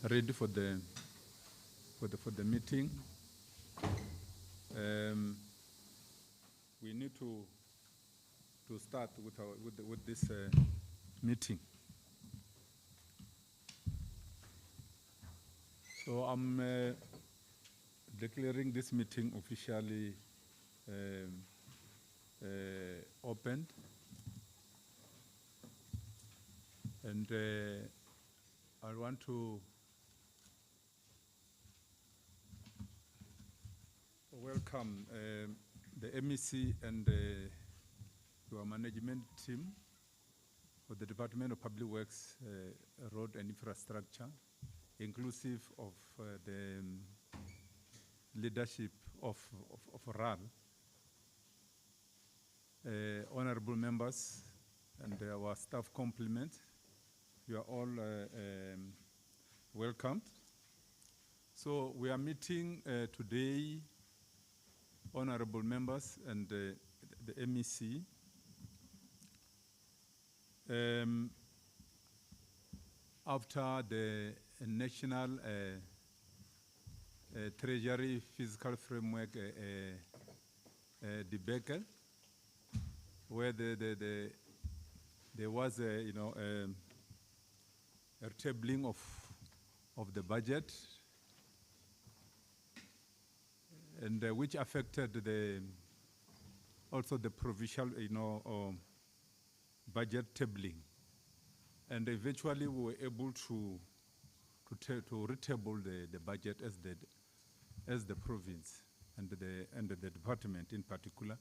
ready for the meeting. We need to start with this meeting. So I'm declaring this meeting officially opened, and I want to welcome the MEC and your management team for the Department of Public Works, Road and Infrastructure, inclusive of the leadership of RAL, honorable members and our staff complement. You are all welcomed. So we are meeting today, honorable members and the MEC, after the National Treasury Fiscal Framework debacle, where there was a tabling of the budget, and which affected also the provincial budget tabling, and eventually we were able to retable the budget as the province and the department in particular.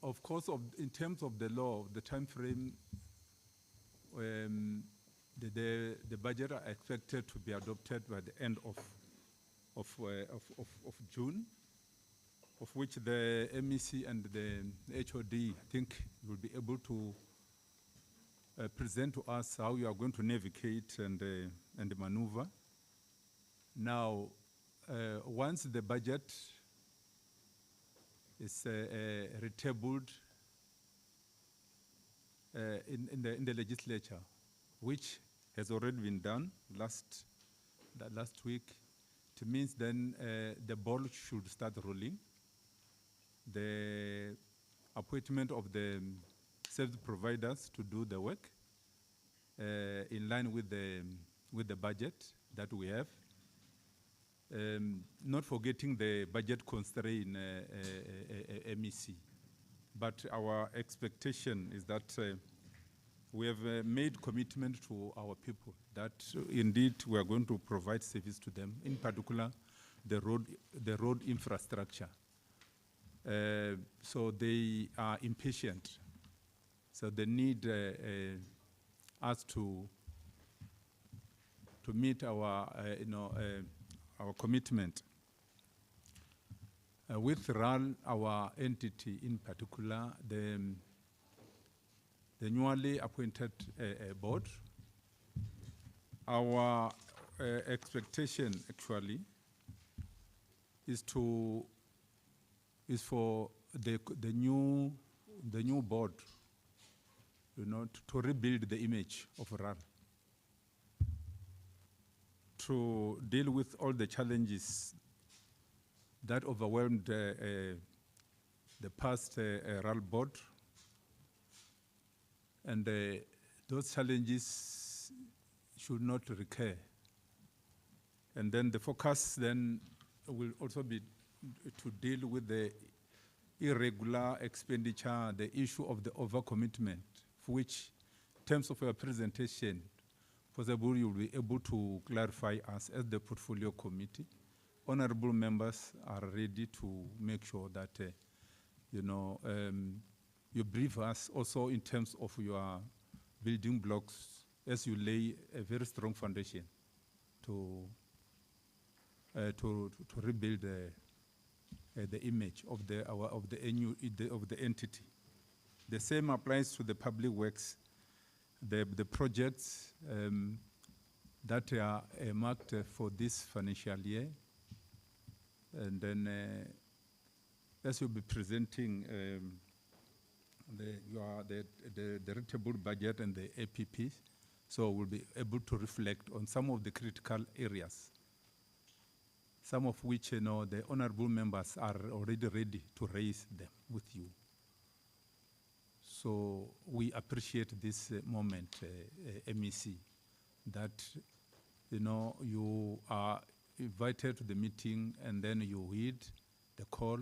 Of course, in terms of the law, the time frame, the budget are expected to be adopted by the end of June, of which the MEC and the HOD, I think, will be able to present to us how you are going to navigate and maneuver. Now, once the budget is retabled in the legislature, which has already been done last week, it means then the ball should start rolling. The appointment of the service providers to do the work in line with the budget that we have. Not forgetting the budget constraint MEC, but our expectation is that we have made commitment to our people that indeed we are going to provide service to them, in particular the road infrastructure. So they are impatient. So they need us to meet our our commitment. With RAL, our entity in particular, the newly appointed board, our expectation actually is for the new board, to rebuild the image of RAL, to deal with all the challenges that overwhelmed the past RAL board, and those challenges should not recur. And then the focus then will also be to deal with the irregular expenditure, the issue of the overcommitment, for which, in terms of our presentation, possibly you will be able to clarify us as the portfolio committee. Honorable members are ready to make sure that you brief us also in terms of your building blocks as you lay a very strong foundation to rebuild the image of the entity. The same applies to the public works, the projects that are marked for this financial year, and then as you'll be presenting the readable budget and the APP, so we'll be able to reflect on some of the critical areas, some of which the honorable members are already ready to raise them with you. So we appreciate this moment, MEC, that you are invited to the meeting and then you heed the call.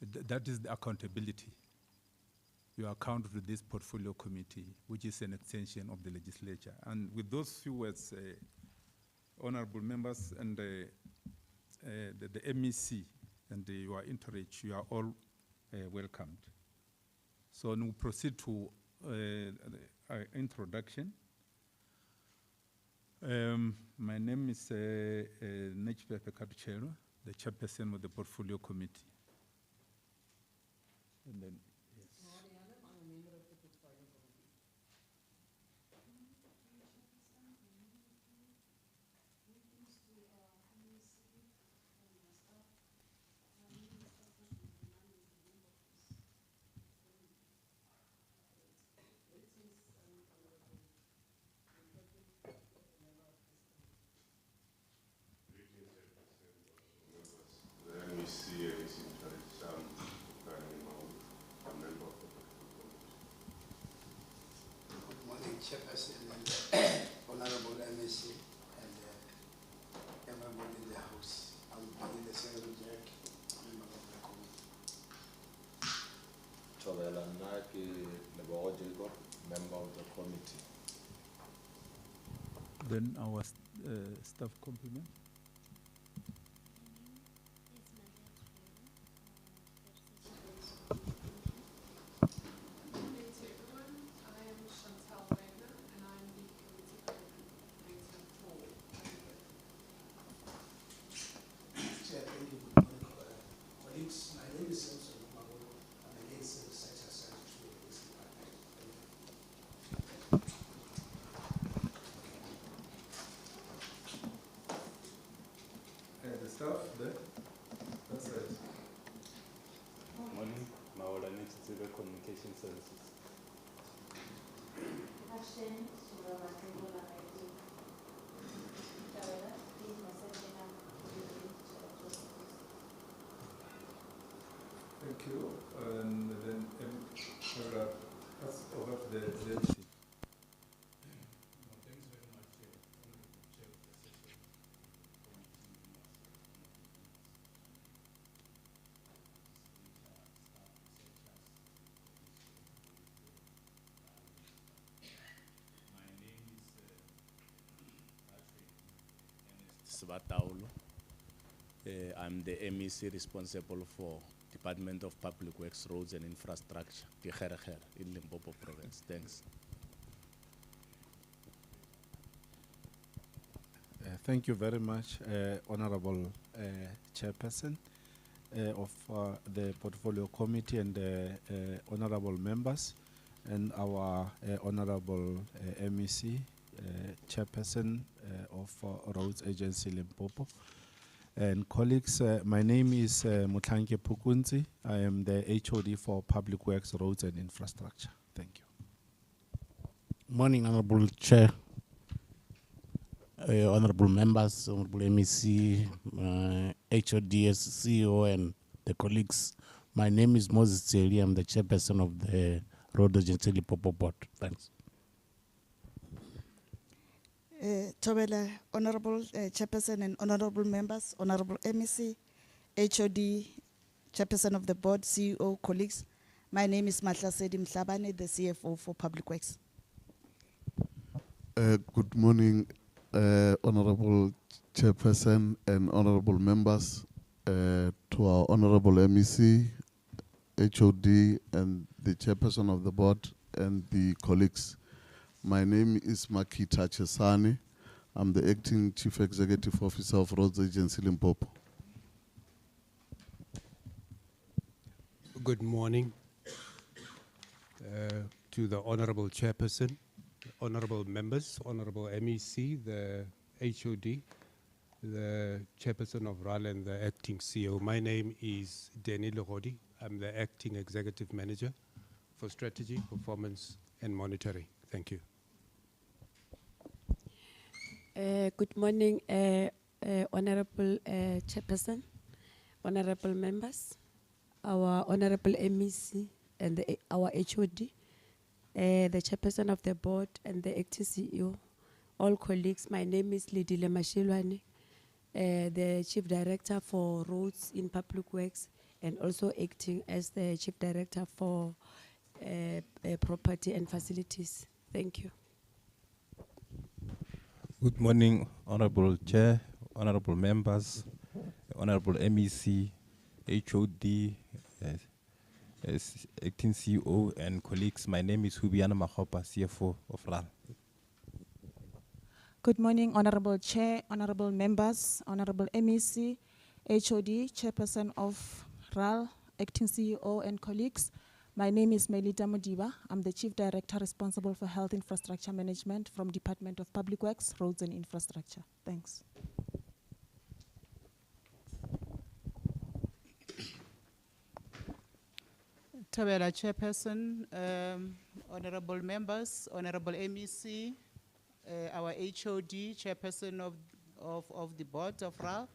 That is the accountability. You account to this portfolio committee, which is an extension of the legislature. And with those few words, honorable members and the MEC and your entourage, you are all welcomed. So now we proceed to our introduction. My name is Nechpepe Katuchero, the chairperson of the portfolio committee. And then, yes. Chairperson and Honorable MEC and everyone in the House. I will begin the Secretary Jack, member of the committee. Tobela Naki Lebogo Jacob, member of the committee. Then our staff complement. The staff there, that's it. Morning, Maola next to the communication services. Thank you. And then I'll pass over to the MC. Thanks very much, Chair of the session. My name is Patrick Ernest Sibataulu. I'm the MEC responsible for Department of Public Works, Roads and Infrastructure, Tikherekhere, in Limpopo Province. Thanks. Thank you very much, Honorable Chairperson of the Portfolio Committee and honorable members and our honorable MEC, Chairperson of Roads Agency Limpopo. And colleagues, my name is Mutlanke Pukunzi. I am the HOD for Public Works, Roads and Infrastructure. Thank you. Morning, Honorable Chair, honorable members, honorable MEC, HODS, CEO, and the colleagues. My name is Moses Tseli. I'm the chairperson of the Road Agency Limpopo Board. Thanks. Tobela, Honorable Chairperson and honorable members, Honorable MEC, HOD, Chairperson of the Board, CEO, colleagues. My name is Mahlasedi Mhlabane, the CFO for Public Works. Good morning, Honorable Chairperson and honorable members, to our honorable MEC, HOD, and the Chairperson of the Board, and the colleagues. My name is Makita Chesani. I'm the Acting Chief Executive Officer of Roads Agency Limpopo. Good morning to the Honorable Chairperson, honorable members, honorable MEC, the HOD, the chairperson of RAL and the acting CEO. My name is Danny Legodi. I'm the acting executive manager for strategy, performance, and monitoring. Thank you. Good morning, Honorable Chairperson, Honorable members, our Honorable MEC and our HOD, the Chairperson of the board and the acting CEO, all colleagues. My name is Lidile Mashilwane, the Chief Director for Roads in Public Works and also acting as the Chief Director for Property and Facilities. Thank you. Good morning, Honorable Chair, Honorable members, Honorable MEC, HOD, as acting CEO and colleagues. My name is Hubiana Mahopa, CFO of RAL. Good morning, Honorable Chair, Honorable members, Honorable MEC, HOD, Chairperson of RAL, acting CEO and colleagues. My name is Melita Modiba. I'm the Chief Director responsible for Health Infrastructure Management from Department of Public Works, Roads and Infrastructure. Thanks. Tabela Chairperson, honorable members, honorable MEC, our HOD, Chairperson of the board of RAL,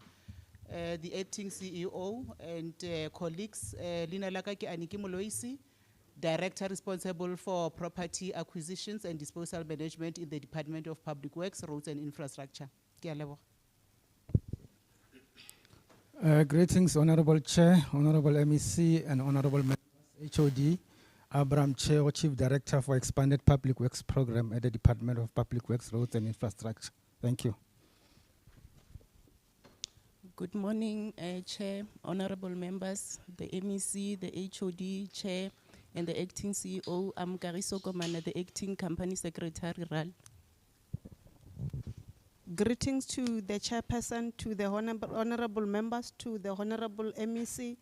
the acting CEO and colleagues, Lina Lakaki Aniki Moloisi, Director responsible for property acquisitions and disposal management in the Department of Public Works, Roads and Infrastructure. Ke a leboha. Greetings, Honorable Chair, Honorable MEC, and Honorable members, HOD. Abraham Cheo, Chief Director for Expanded Public Works Program at the Department of Public Works, Roads and Infrastructure. Thank you. Good morning, Chair, honorable members, the MEC, the HOD, Chair, and the acting CEO. I'm Kariso Komana, the acting company secretary, RAL. Greetings to the chairperson, to the honorable members, to the honorable MEC,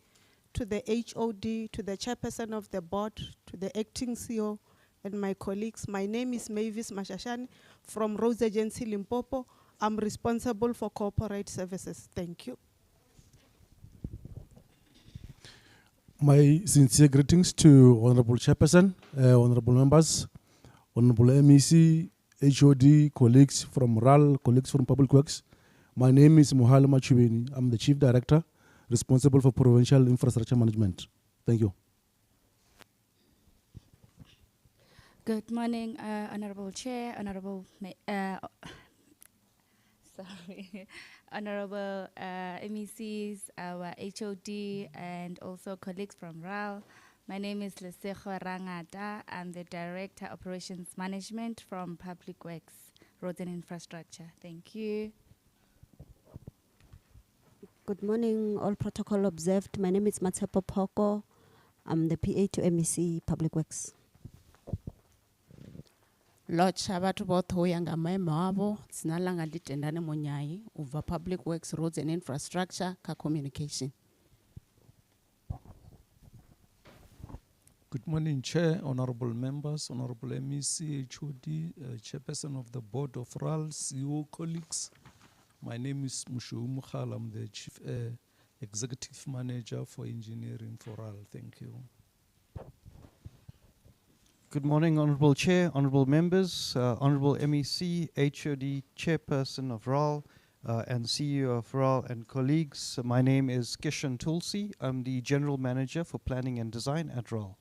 to the HOD, to the chairperson of the board, to the acting CEO, and my colleagues. My name is Mavis Mashashani from Roads Agency Limpopo. I'm responsible for corporate services. Thank you. My sincere greetings to Honorable Chairperson, Honorable members, Honorable MEC, HOD, colleagues from RAL, colleagues from Public Works. My name is Mohale Machubeni. I'm the Chief Director responsible for Provincial Infrastructure Management. Thank you. Good morning, Honorable Chair, Honorable Honorable MECs, our HOD, and also colleagues from RAL. My name is Lesejo Rangata. I'm the Director Operations Management from Public Works, Roads and Infrastructure. Thank you. Good morning, all protocol observed. My name is Matsepo Poko. I'm the PA to MEC Public Works. Lord Shabatu both Hoyanga Maimabo, Snalanga Litendane Monyai, over Public Works, Roads and Infrastructure, Ka Communication. Good morning, Chair, honorable members, honorable MEC, HOD, Chairperson of the Board of RAL, CEO, colleagues. My name is Mushu Mukhal. I'm the Chief Executive Manager for Engineering for RAL. Thank you. Good morning, Honorable Chair, Honorable Members, Honorable MEC, HOD, Chairperson of RAL, and CEO of RAL and colleagues. My name is Kishan Tulsi. I'm the General Manager for Planning and Design at RAL.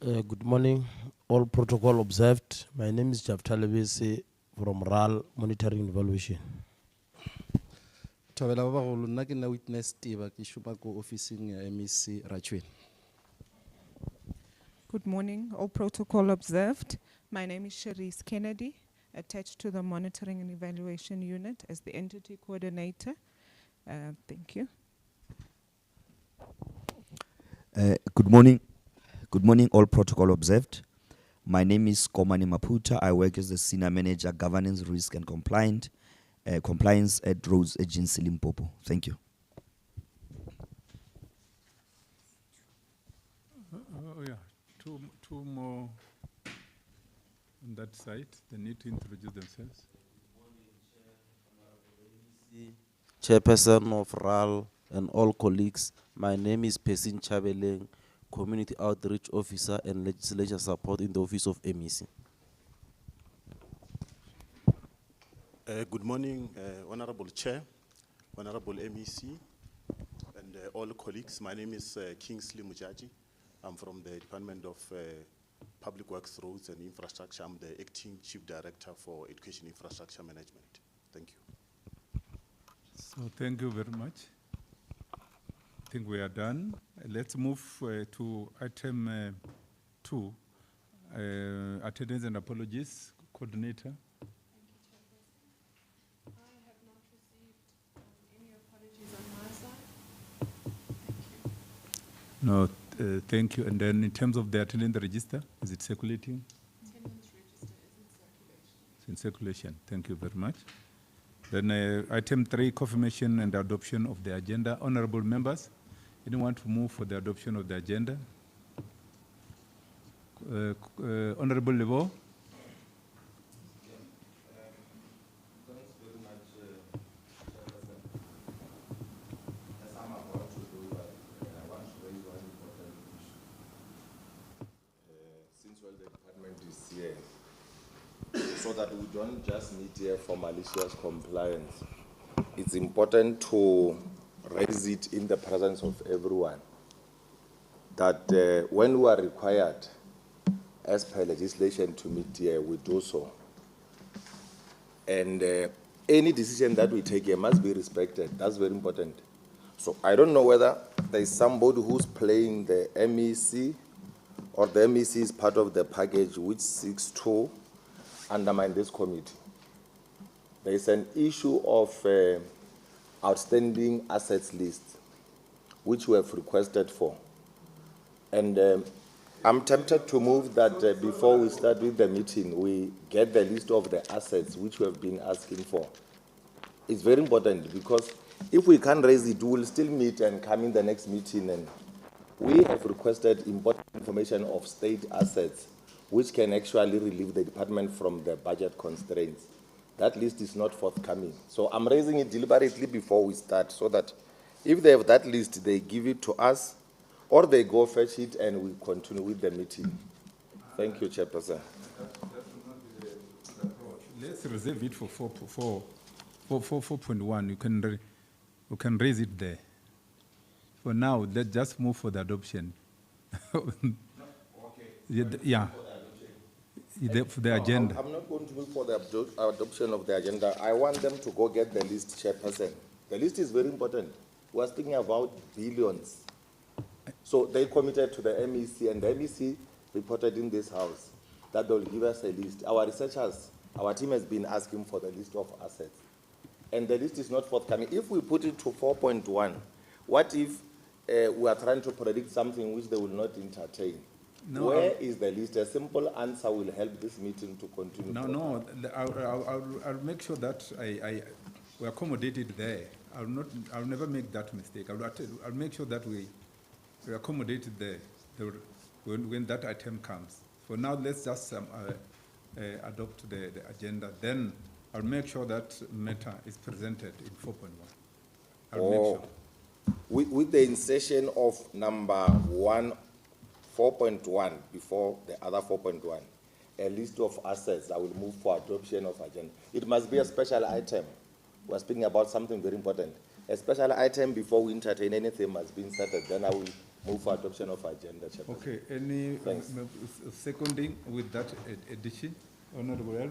Good morning, all protocol observed. My name is Jaftalebisi from RAL Monitoring and Evaluation. Tabela ba bagolo nna ke nna witness Tiba ke šoma ko officing ya MEC Rachel. Good morning, all protocol observed. My name is Cherise Kennedy, attached to the Monitoring and Evaluation Unit as the entity coordinator. Thank you. Good morning. Good morning, all protocol observed. My name is Komani Maputa. I work as the Senior Manager, Governance, Risk and Compliance at Roads Agency Limpopo. Thank you. Oh yeah, two more on that side. They need to introduce themselves. Good morning, Chairperson of RAL and all colleagues. My name is Pesin Chabeleng, Community Outreach Officer and Legislature Support in the Office of MEC. Good morning, Honorable Chair, Honorable MEC, and all colleagues. My name is Kingsley Mujaji. I'm from the Department of Public Works, Roads and Infrastructure. I'm the Acting Chief Director for Education Infrastructure Management. Thank you. So thank you very much. I think we are done. Let's move to item 2, attendance and apologies, coordinator. No, thank you. And then in terms of the attendance register, is it circulating? Attendance register is in circulation. It's in circulation. Thank you very much. Then item 3, confirmation and adoption of the agenda. Honorable members, anyone to move for the adoption of the agenda? Honorable Levo? So that we don't just meet here for malicious compliance. It's important to raise it in the presence of everyone that when we are required as per legislation to meet here, we do so. And any decision that we take here must be respected. That's very important. So I don't know whether there is somebody who's playing the MEC or the MEC is part of the package which seeks to undermine this committee. There is an issue of outstanding assets list, which we have requested for. And I'm tempted to move that before we start with the meeting, we get the list of the assets which we have been asking for. It's very important because if we can't raise it, we will still meet and come in the next meeting. And we have requested important information of state assets which can actually relieve the department from the budget constraints. That list is not forthcoming. So I'm raising it deliberately before we start so that if they have that list, they give it to us or they go fetch it and we continue with the meeting. Thank you, Chairperson. Let's reserve it for 4.1. You can raise it there. For now, let's just move for the adoption. Yeah. For the agenda. I'm not going to move for the adoption of the agenda. I want them to go get the list, Chairperson. The list is very important. We're speaking about billions. So they committed to the MEC, and the MEC reported in this house that they'll give us a list. Our researchers, our team has been asking for the list of assets. And the list is not forthcoming. If we put it to 4.1, what if we are trying to predict something which they will not entertain? No, Where is the list? A simple answer will help this meeting to continue. No, I'll make sure that we accommodate it there. I'll never make that mistake. I'll make sure that we accommodate it there when that item comes. For now, let's just adopt the agenda. Then I'll make sure that matter is presented in 4.1. I'll make sure. With the insertion of number 4.1 before the other 4.1, a list of assets, I will move for adoption of agenda. It must be a special item. We're speaking about something very important. A special item before we entertain anything must be inserted. Then I will move for adoption of agenda. Chairperson. Okay, any seconding with that addition? Honorable El?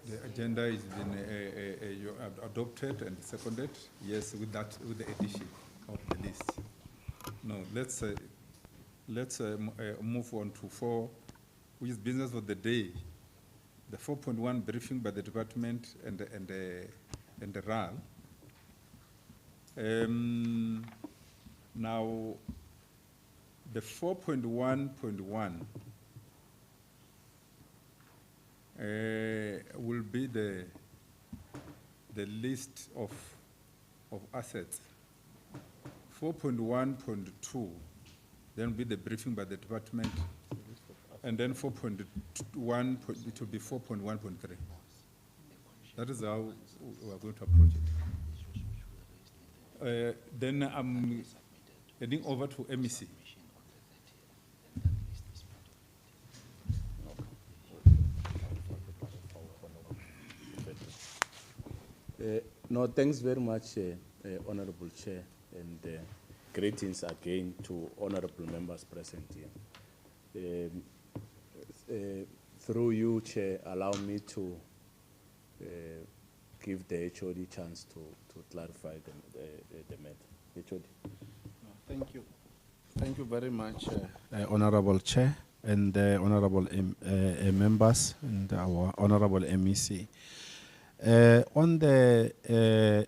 The agenda has been adopted and seconded. Yes, with the addition of the list. No, let's move on to 4, which is business of the day. The 4.1 briefing by the department and the RAL. Now, the 4.1.1 will be the list of assets. 4.1.2 then will be the briefing by the department And then 4.1, it will be 4.1.3. That is how we are going to approach it. Then I'm heading over to MEC. No, thanks very much, Honorable Chair, and greetings again to honorable members present here. Through you, Chair, allow me to give the HOD chance to clarify the matter. HOD. Thank you. Thank you very much, Honorable Chair and honorable members and our honorable MEC. On the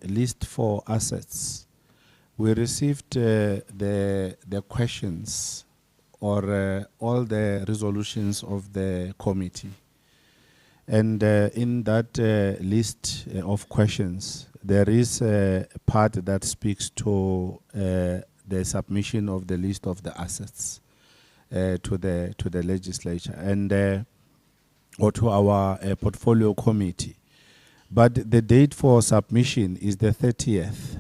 list for assets, we received the questions or all the resolutions of the committee. And in that list of questions, there is a part that speaks to the submission of the list of the assets to the legislature and or to our portfolio committee. But the date for submission is the 30th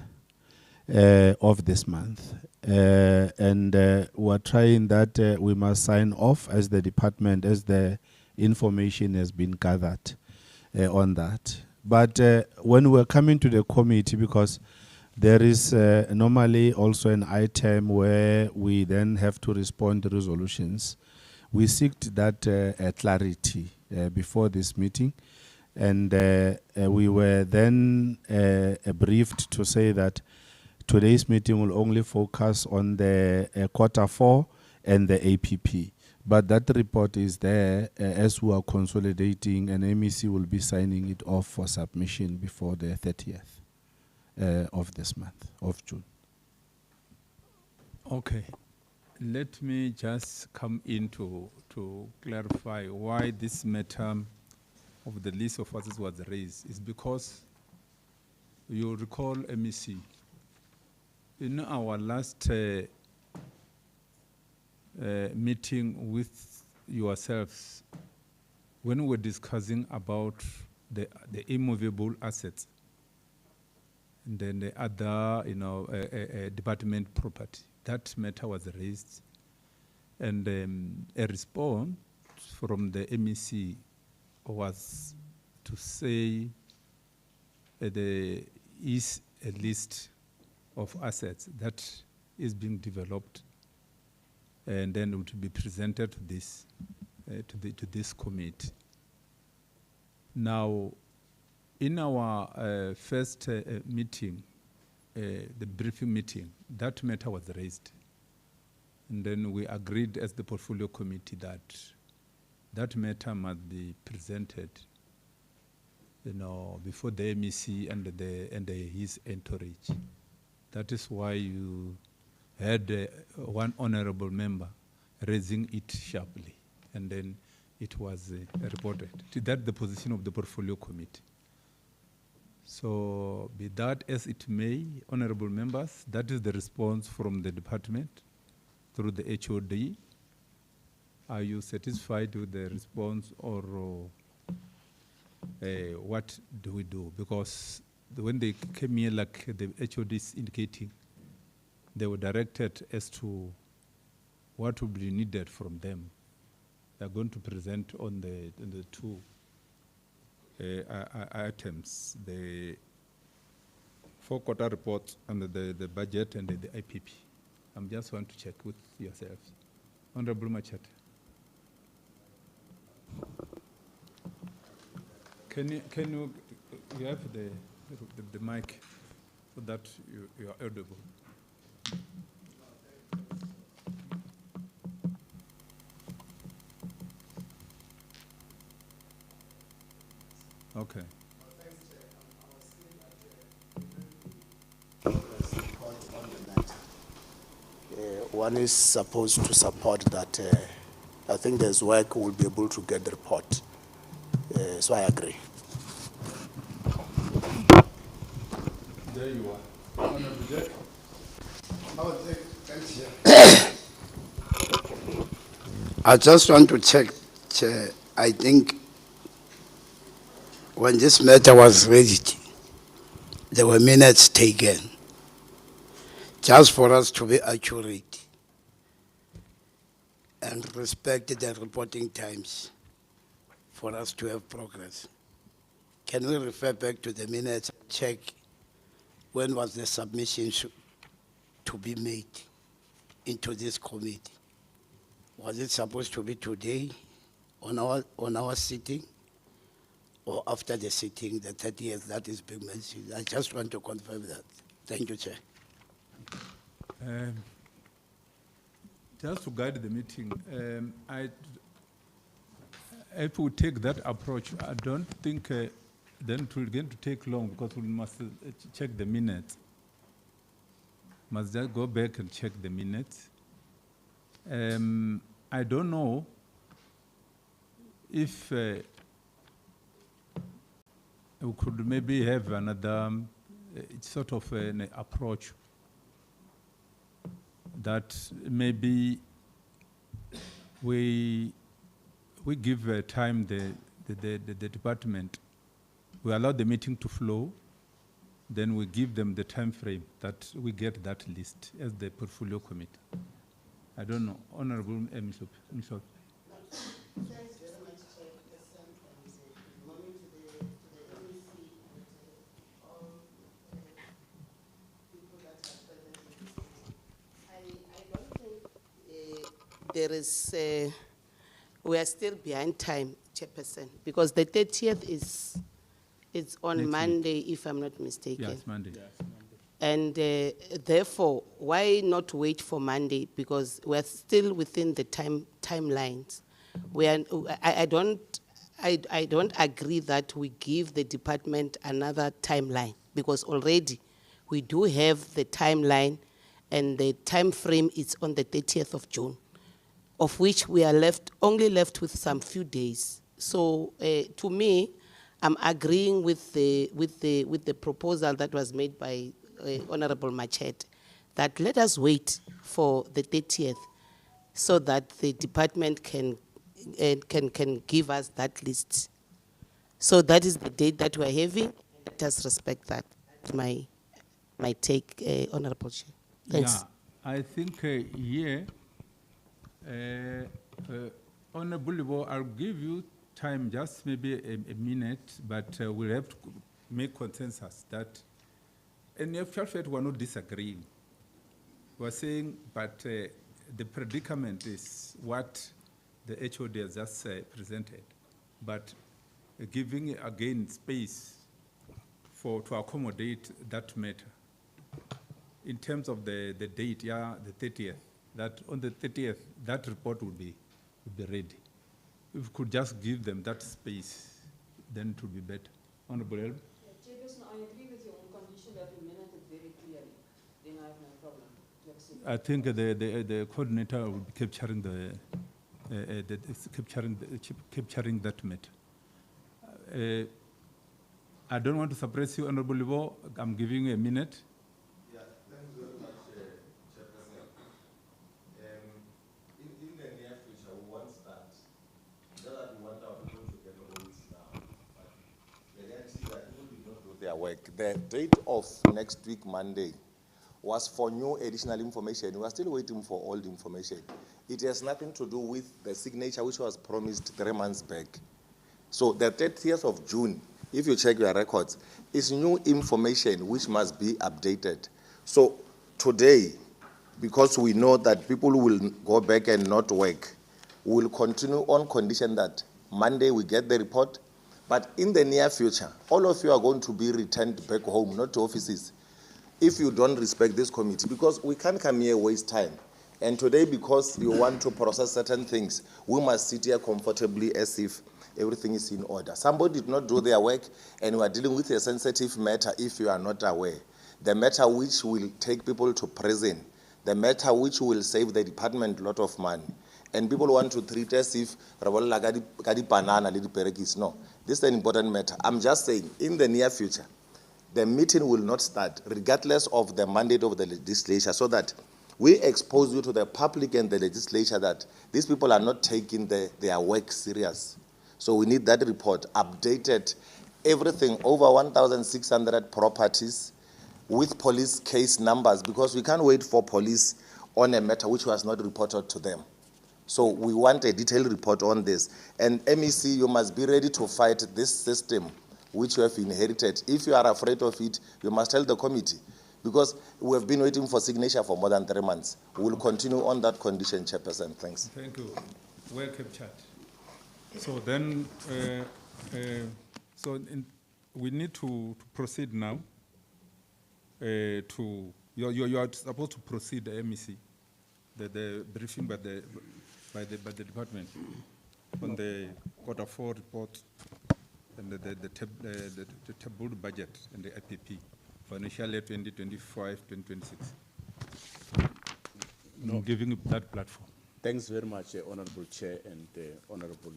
of this month. And we're trying that we must sign off as the department as the information has been gathered on that. But when we're coming to the committee, because there is normally also an item where we then have to respond to resolutions, we seeked that clarity before this meeting. And we were then briefed to say that today's meeting will only focus on the Q4 and the APP. But that report is there as we are consolidating, and MEC will be signing it off for submission before the 30th of this month, of June. Okay. Let me just come in to clarify why this matter of the list of assets was raised. Is because you recall, MEC, in our last meeting with yourselves, when we were discussing about the immovable assets and then the other, department property, that matter was raised, and a response from the MEC was to say there is a list of assets that is being developed, and then it will be presented to this to this committee. Now, in our first meeting, the briefing meeting, that matter was raised, and then we agreed as the portfolio committee that that matter must be presented, before the MEC and his entourage. That is why you had one honorable member raising it sharply, and then it was reported. That's the position of the portfolio committee. So, be that as it may, honorable members, that is the response from the department through the HOD. Are you satisfied with the response, or what do we do? Because when they came here, like the HOD is indicating, they were directed as to what would be needed from them. They are going to present on the two items, the 4-quarter report and the budget and the IPP. I'm just want to check with yourselves. Honorable Machete. Can you have the mic so that you are audible? Okay. One is supposed to support that. I think there's work we'll be able to get the report. So I agree. There you are. Honorable Jack. I just want to check, Chair. I think when this matter was raised, there were minutes taken, just for us to be accurate and respect the reporting times for us to have progress. Can we refer back to the minutes, check when was the submission to be made into this committee? Was it supposed to be today on our sitting, or after the sitting, the 30th, that is being mentioned? I just want to confirm that. Thank you, Chair. Just to guide the meeting, if we take that approach, I don't think then it will going to take long, because we must check the minutes. Must just go back and check the minutes. I don't know if we could maybe have another sort of an approach that maybe we give time the department, we allow the meeting to flow, then we give them the time frame that we get that list as the portfolio committee. I don't know, Honorable Mishop. There is, we are still behind time, Chairperson, because the 30th is on Monday, if I'm not mistaken. Yes, Monday. And therefore, why not wait for Monday? Because we're still within the timelines. I don't agree that we give the department another timeline, because already we do have the timeline, and the time frame is on the 30th of June, of which we are only left with some few days. So to me, I'm agreeing with the proposal that was made by Honorable Machete, that let us wait for the 30th so that the department can give us that list. So that is the date that we're having. Let us respect that. That's my take, Honorable Chair. Thanks. Yeah, I think here, Honorable Ibo, I'll give you time, just maybe a minute, but we'll have to make consensus that, and in fact, we're not disagreeing. We're saying, but the predicament is what the HOD has just presented, but giving again space to accommodate that matter. In terms of the date, yeah, the 30th, that on the 30th, that report would be ready. If we could just give them that space, then it would be better. Honorable Elbe? Chairperson, I agree with you on condition that we minute it very clearly. Then I have no problem to accept. I think the coordinator will be capturing capturing that matter. I don't want to suppress you, Honorable Ibo. I'm giving you a minute. Yeah, thank you very much, Chairperson. In the near future, we want that. Not that we want our people to get always now, but the reality is that people did not do their work. The date of next week, Monday, was for new additional information. We are still waiting for old information. It has nothing to do with the signature which was promised 3 months back. So the 30th of June, if you check your records, is new information which must be updated. So today, because we know that people will go back and not work, we will continue on condition that Monday we get the report, but in the near future, all of you are going to be returned back home, not to offices, if you don't respect this committee, because we can't come here waste time. And today, because you want to process certain things, we must sit here comfortably as if everything is in order. Somebody did not do their work, and we are dealing with a sensitive matter if you are not aware. The matter which will take people to prison, the matter which will save the department a lot of money. And people want to treat us if banana, no. This is an important matter. I'm just saying, in the near future, the meeting will not start, regardless of the mandate of the legislature, so that we expose you to the public and the legislature that these people are not taking their work serious. So we need that report updated, everything over 1,600 properties with police case numbers, because we can't wait for police on a matter which was not reported to them. So we want a detailed report on this. And MEC, you must be ready to fight this system which you have inherited. If you are afraid of it, you must tell the committee, because we have been waiting for signature for more than 3 months. We will continue on that condition, Chairperson. Thanks. Thank you. Well captured. So then, we need to proceed now. You are supposed to proceed, the MEC, the briefing by the department on the Q4 report and the tabled budget and the IPP, financial year 2025-2026. No. Giving you that platform. Thanks very much, Honorable Chair and Honorable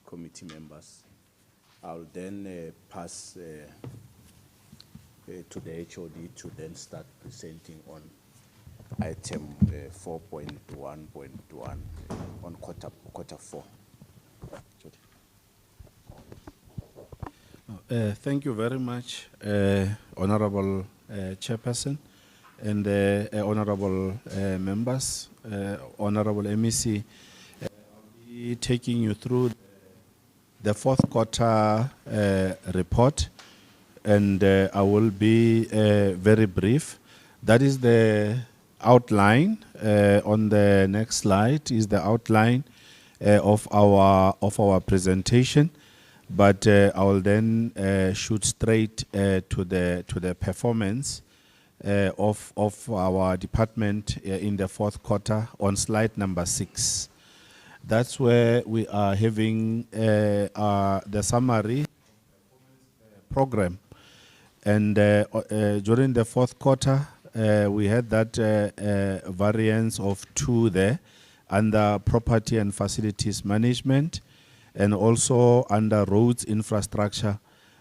committee members. I'll then pass to the HOD to then start presenting on item 4.1.1 on Q4. Thank you very much, Honorable Chairperson and Honorable members, Honorable MEC. I'll be taking you through the fourth quarter report, and I will be very brief. That is the outline. On the next slide is the outline of our presentation. But I will then shoot straight to the performance of our department in the fourth quarter on slide number 6. That's where we are having the summary program. And during the fourth quarter, we had that variance of 2 there under property and facilities management. And also under roads infrastructure,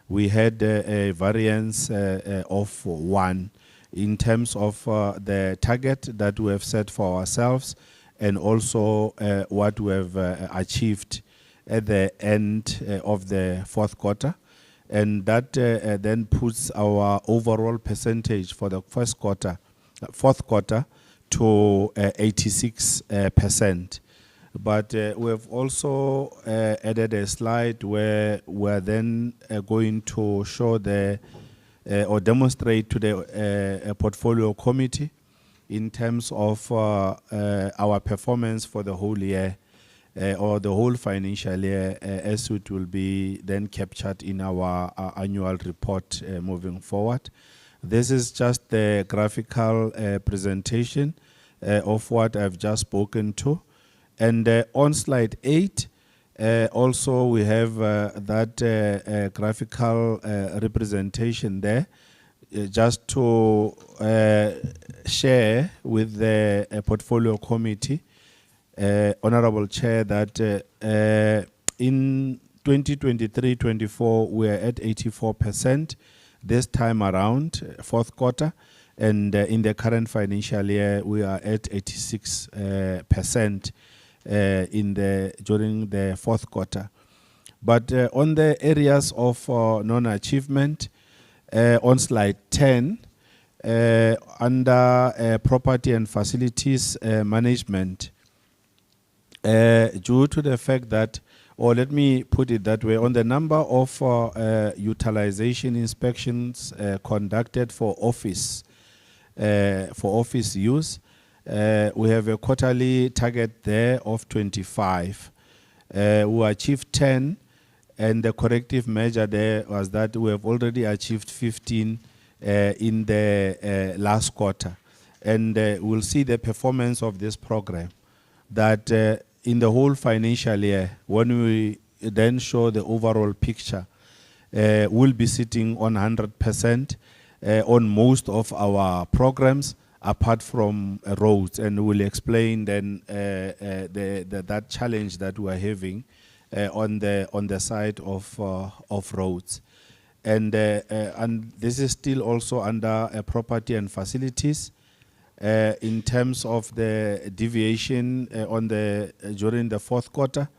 we had a variance of 1 in terms of the target that we have set for ourselves, and also what we have achieved at the end of the fourth quarter. And that then puts our overall percentage for the fourth quarter to 86%. But we have also added a slide where we're then going to show or demonstrate to the portfolio committee in terms of our performance for the whole year or the whole financial year, as it will be then captured in our annual report moving forward. This is just the graphical presentation of what I've just spoken to. And on slide 8, also we have that graphical representation there, just to share with the portfolio committee, Honorable Chair, that in 2023-24 we are at 84% this time around, fourth quarter, and in the current financial year we are at 86%. During the fourth quarter. But on the areas of non-achievement, on slide 10, under property and facilities management, due to the fact that, or let me put it that way, on the number of utilization inspections conducted for office use, we have a quarterly target there of 25. We achieved 10, and the corrective measure there was that we have already achieved 15 in the last quarter. And we'll see the performance of this program, that in the whole financial year, when we then show the overall picture, we'll be sitting on 100% on most of our programs, apart from roads, and we'll explain then that challenge that we're having on the side of roads, and this is still also under property and facilities. In terms of the deviation on the during the fourth quarter,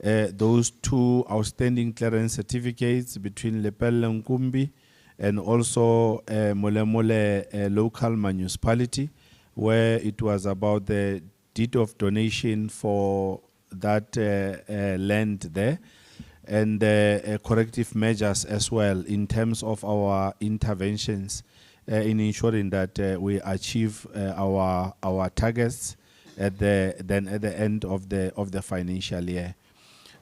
those two outstanding clearance certificates between Lepelle Nkumbi and also Molemole local municipality, where it was about the deed of donation for that land there, and corrective measures as well in terms of our interventions in ensuring that we achieve our targets at the end of the financial year.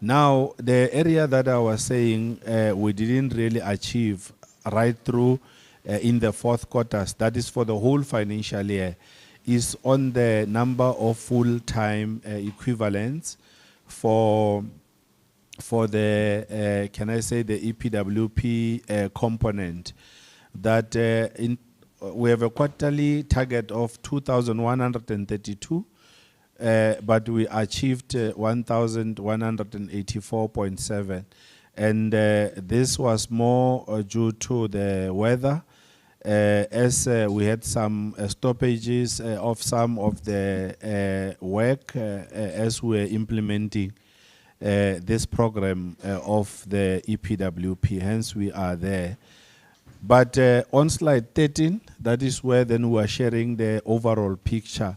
Now, the area that I was saying we didn't really achieve right through in the fourth quarters, that is for the whole financial year, is on the number of full-time equivalents for the, can I say, the EPWP component. That we have a quarterly target of 2,132, but we achieved 1,184.7. And this was more due to the weather, as we had some stoppages of some of the work as we were implementing this program of the EPWP, hence we are there. But on slide 13, that is where then we are sharing the overall picture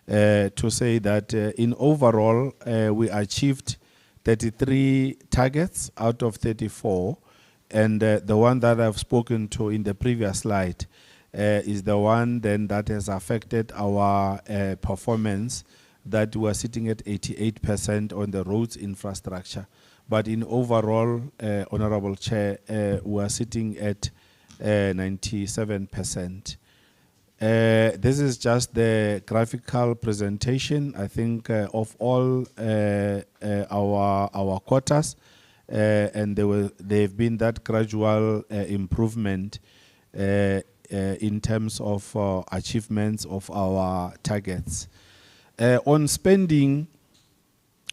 to say that in overall we achieved 33 targets out of 34, and the one that I've spoken to in the previous slide is the one then that has affected our performance, that we are sitting at 88% on the roads infrastructure. But in overall, Honorable Chair, we are sitting at 97%. This is just the graphical presentation, I think, of all our quarters, and they've been that gradual improvement in terms of achievements of our targets. On spending,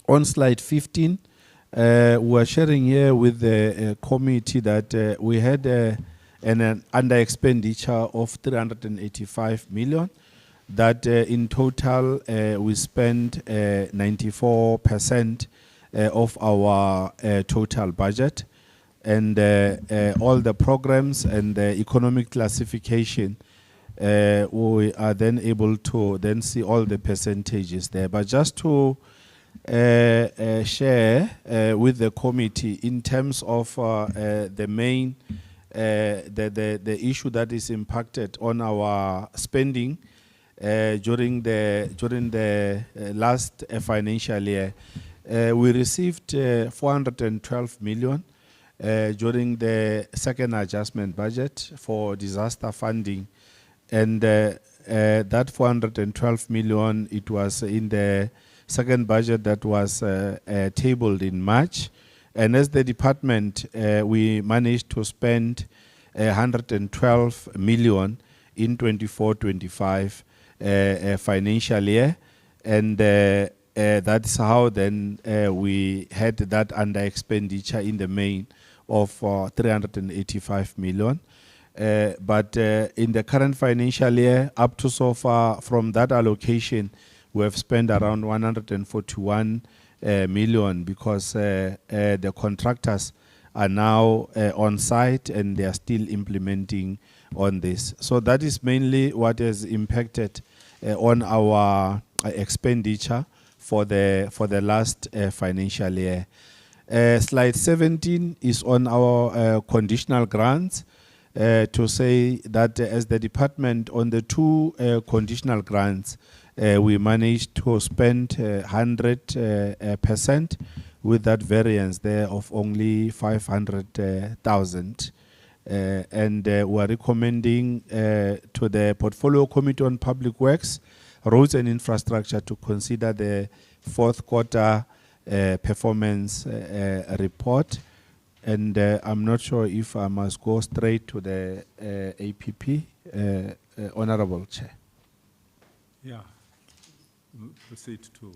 on slide 15, we're sharing here with the committee that we had an under expenditure of 385 million, that in total we spent 94% of our total budget, and all the programs and the economic classification, we are then able to then see all the percentages there. But just to share with the committee in terms of the main the issue that is impacted on our spending during the last financial year, we received 412 million during the second adjustment budget for disaster funding, and that 412 million, it was in the second budget that was tabled in March. And as the department, we managed to spend 112 million in 24-25 financial year, and that's how then we had that under expenditure in the main of 385 million. But in the current financial year, up to so far from that allocation, we have spent around 141 million, because the contractors are now on site and they are still implementing on this. So that is mainly what has impacted on our expenditure for the last financial year. Slide 17 is on our conditional grants, to say that as the department on the two conditional grants, we managed to spend 100% with that variance there of only 500,000. And we are recommending to the Portfolio Committee on Public Works, Roads and Infrastructure to consider the fourth quarter performance report. And I'm not sure if I must go straight to the APP, Honorable Chair. Yeah. Proceed to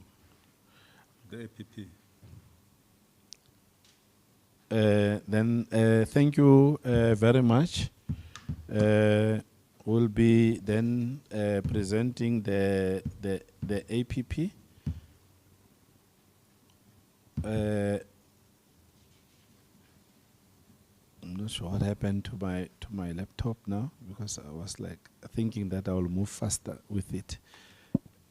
the APP. Then thank you very much. will be then presenting the APP. I'm not sure what happened to my laptop now, because I was like thinking that I will move faster with it.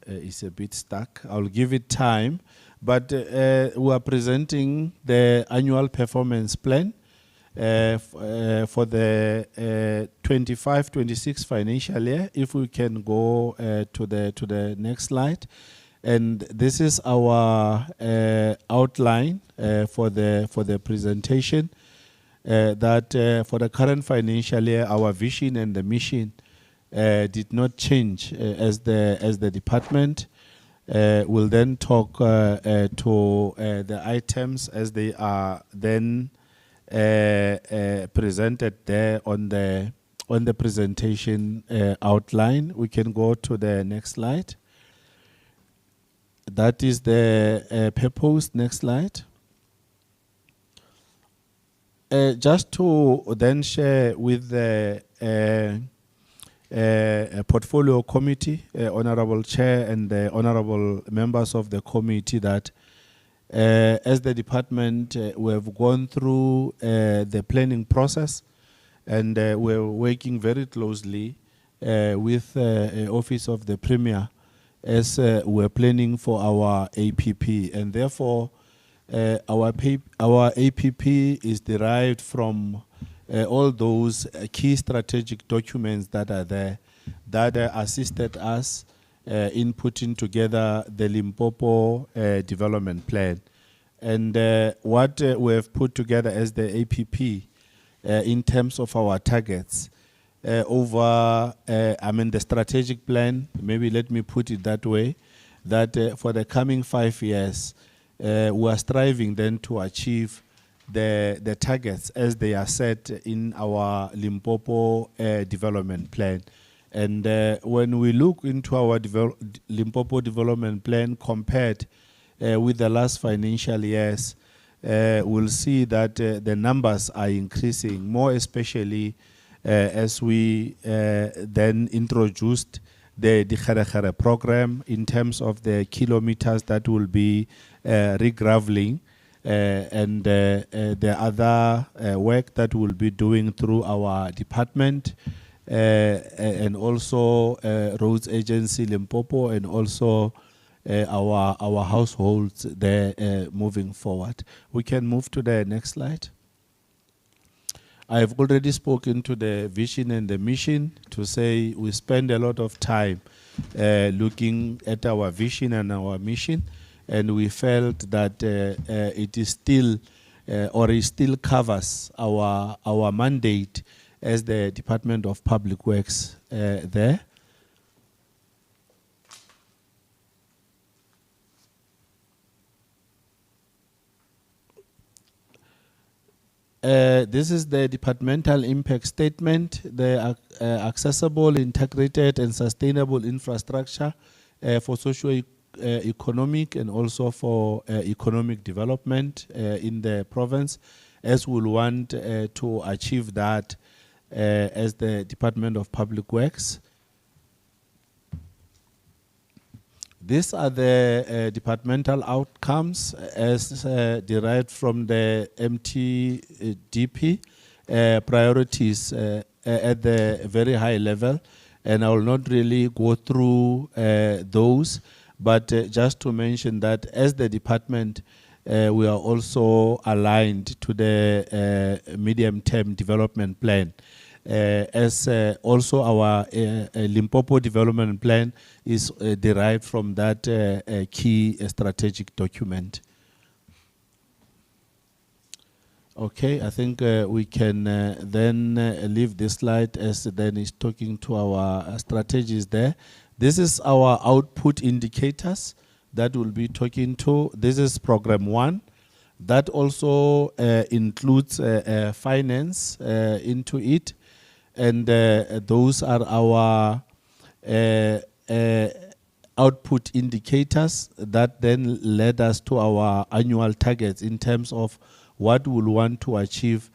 It's a bit stuck. I'll give it time, but we are presenting the annual performance plan for the 25-26 financial year. If we can go to the next slide. And this is our outline for the presentation. That for the current financial year, our vision and the mission did not change as the department. Will then talk to the items as they are then presented there on the presentation outline. We can go to the next slide. That is the purpose. Next slide. Just to then share with the portfolio committee, honorable chair and the honorable members of the committee, that as the department we have gone through the planning process, and we're working very closely with Office of the Premier as we're planning for our APP, and therefore our APP is derived from all those key strategic documents that are there, that assisted us in putting together the Limpopo development plan. And what we have put together as the APP in terms of our targets over, the strategic plan, maybe let me put it that way, that for the coming 5 years, we are striving then to achieve the targets as they are set in our Limpopo development plan. And when we look into our Limpopo development plan compared with the last financial years, we'll see that the numbers are increasing, more especially as we then introduced the Dikharekhere program in terms of the kilometers that will be regraveling and the other work that we'll be doing through our department and also Roads Agency Limpopo, and also our households there moving forward. We can move to the next slide. I have already spoken to the vision and the mission to say we spend a lot of time looking at our vision and our mission, and we felt that it is still or it still covers our mandate as the Department of Public Works there. This is the departmental impact statement, the accessible, integrated and sustainable infrastructure for socio-economic and also for economic development in the province, as we'll want to achieve that as the Department of Public Works. These are the departmental outcomes as derived from the MTDP priorities at the very high level. And I will not really go through those, but just to mention that as the department, we are also aligned to the medium-term development plan. As also our Limpopo development plan is derived from that key strategic document. Okay, I think we can then leave this slide as then is talking to our strategies there. This is our output indicators that we'll be talking to. This is program 1. That also includes finance into it. And those are our output indicators that then led us to our annual targets in terms of what we'll want to achieve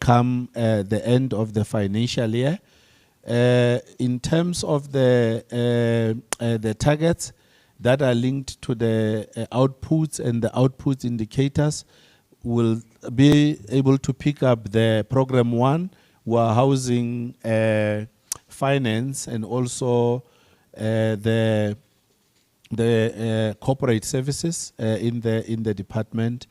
come the end of the financial year. In terms of the targets that are linked to the outputs and the outputs indicators, will be able to pick up the program 1, where housing, finance, and also the corporate services in the department,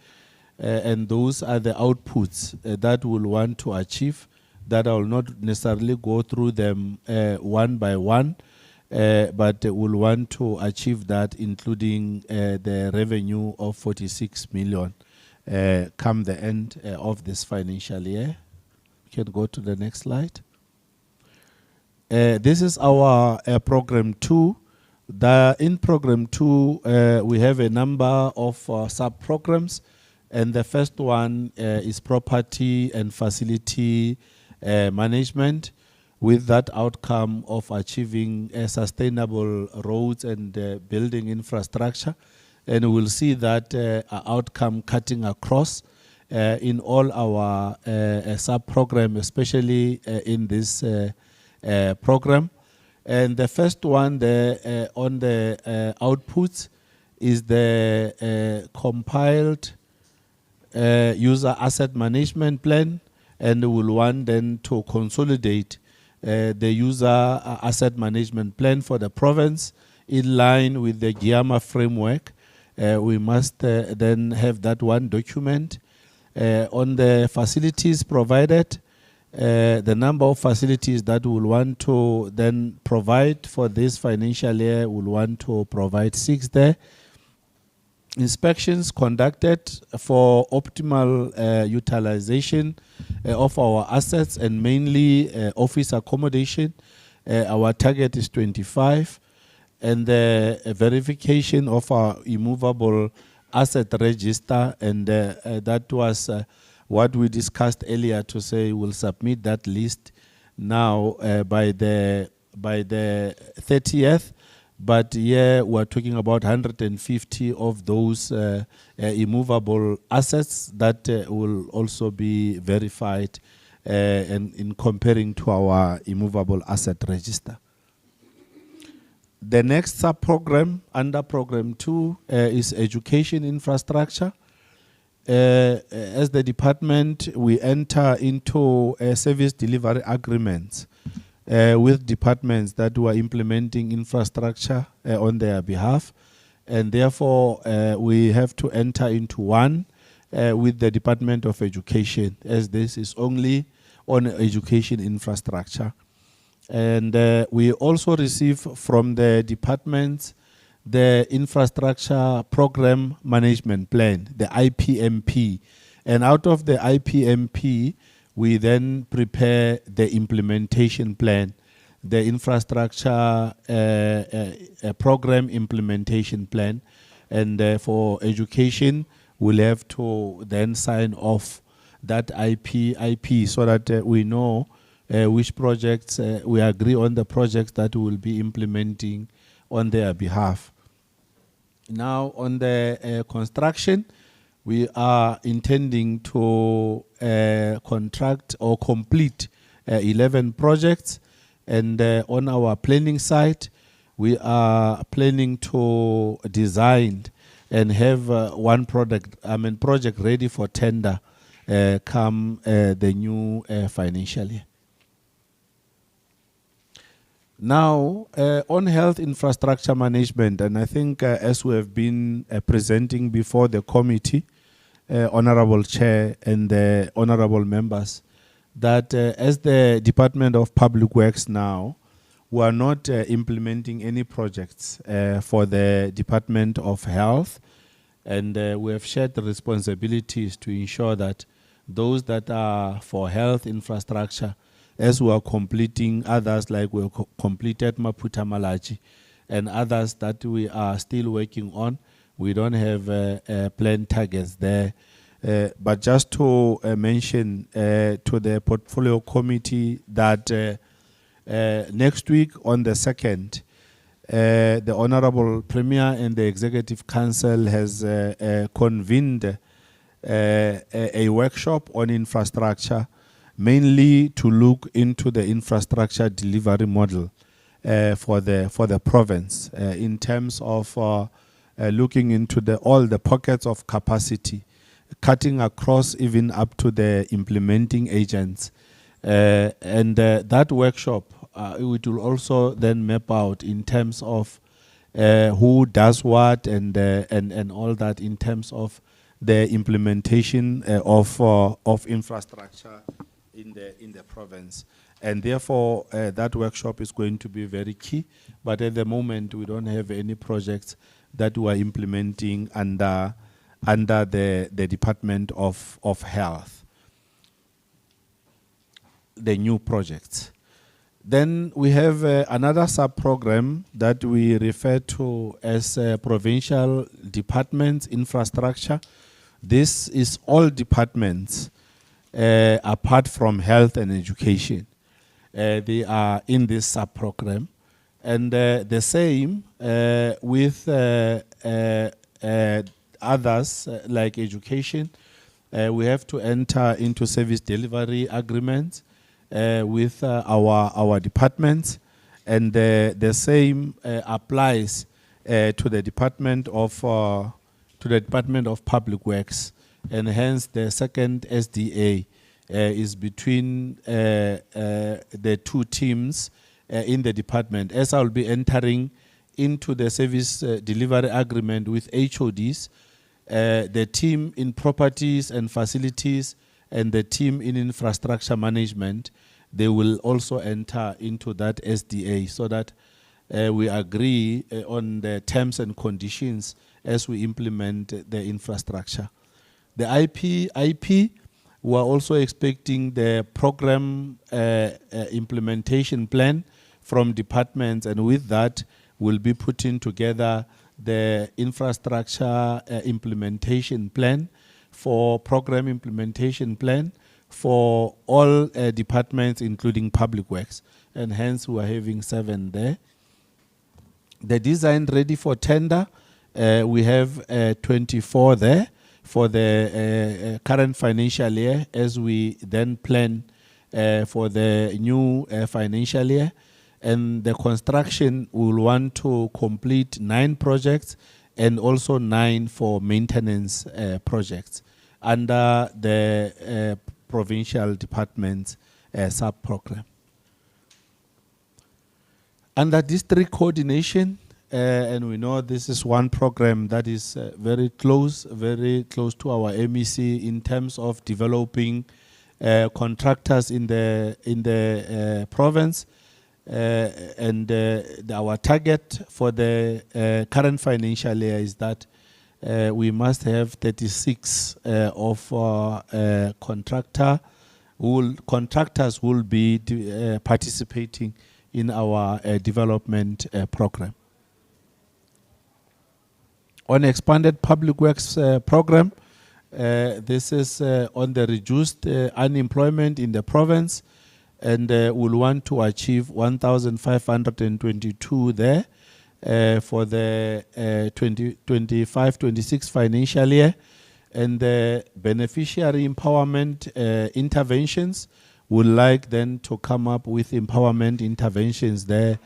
and those are the outputs that we'll want to achieve. That I will not necessarily go through them one by one, but we'll want to achieve that, including the revenue of 46 million come the end of this financial year. You can go to the next slide. This is our program 2. In program 2, we have a number of sub-programs, and the first one is property and facility management, with that outcome of achieving sustainable roads and building infrastructure. And we'll see that outcome cutting across in all our sub-program, especially in this program. And the first one on the outputs is the compiled user asset management plan, and we'll want then to consolidate the user asset management plan for the province in line with the GIAMA framework. We must then have that one document. On the facilities provided, the number of facilities that we'll want to then provide for this financial year, we'll want to provide 6 there. Inspections conducted for optimal utilization of our assets, and mainly office accommodation. Our target is 25. And the verification of our immovable asset register, and that was what we discussed earlier, to say we'll submit that list now by the 30th. But yeah, we're talking about 150 of those immovable assets that will also be verified and in comparing to our immovable asset register. The next sub-program under program 2 is education infrastructure. As the department, we enter into service delivery agreements with departments that were implementing infrastructure on their behalf, and therefore we have to enter into one with the Department of Education, as this is only on education infrastructure. And we also receive from the departments the infrastructure program management plan, the IPMP, and out of the IPMP we then prepare the implementation plan, the infrastructure program implementation plan. And for education, we'll have to then sign off that IP so that we know which projects, we agree on the projects that we will be implementing on their behalf. Now, on the construction, we are intending to contract or complete 11 projects. And on our planning side, we are planning to design and have one project ready for tender come the new financial year. Now, on health infrastructure management, and I think as we have been presenting before the committee, Honorable Chair and the honorable members, that as the Department of Public Works now, we are not implementing any projects for the Department of Health, and we have shared the responsibilities to ensure that those that are for health infrastructure, as we are completing others, like we completed Maputa Malachi, and others that we are still working on, we don't have planned targets there. But just to mention to the portfolio committee that next week on the 2nd, the Honorable Premier and the Executive Council has convened a workshop on infrastructure mainly to look into the infrastructure delivery model for the province in terms of looking into all the pockets of capacity, cutting across even up to the implementing agents. And that workshop, it will also then map out in terms of who does what and all that in terms of the implementation of infrastructure in the province. And therefore, that workshop is going to be very key. But at the moment, we don't have any projects that we are implementing under the Department of Health, the new projects. Then we have another sub-program that we refer to as Provincial Departments Infrastructure. This is all departments apart from health and education. They are in this sub-program. And the same with others like education. We have to enter into service delivery agreements with our departments, and the same applies to the Department of Public Works, and hence the second SDA is between the two teams in the department. As I will be entering into the service delivery agreement with HODs, the team in properties and facilities and the team in infrastructure management, they will also enter into that SDA so that we agree on the terms and conditions as we implement the infrastructure. The IP, we are also expecting the program implementation plan from departments, and with that, we'll be putting together the infrastructure implementation plan for program implementation plan for all departments, including Public Works, and hence we are having 7 there. The design ready for tender, we have 24 there for the current financial year, as we then plan for the new financial year. And the construction will want to complete 9 projects and also 9 for maintenance projects under the provincial department's sub-program. Under district coordination, and we know this is one program that is very close to our MEC in terms of developing contractors in the province. And our target for the current financial year is that we must have 36 of contractors will be participating in our development program. On expanded public works program, this is on the reduced unemployment in the province, and we'll want to achieve 1,522 there for the 25-26 financial year. And the beneficiary empowerment interventions would like then to come up with empowerment interventions there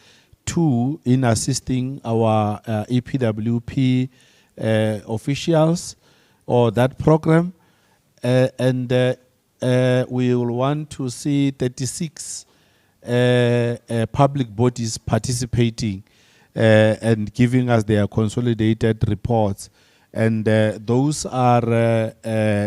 too, in assisting our EPWP officials or that program. We will want to see 36 public bodies participating and giving us their consolidated reports. And those are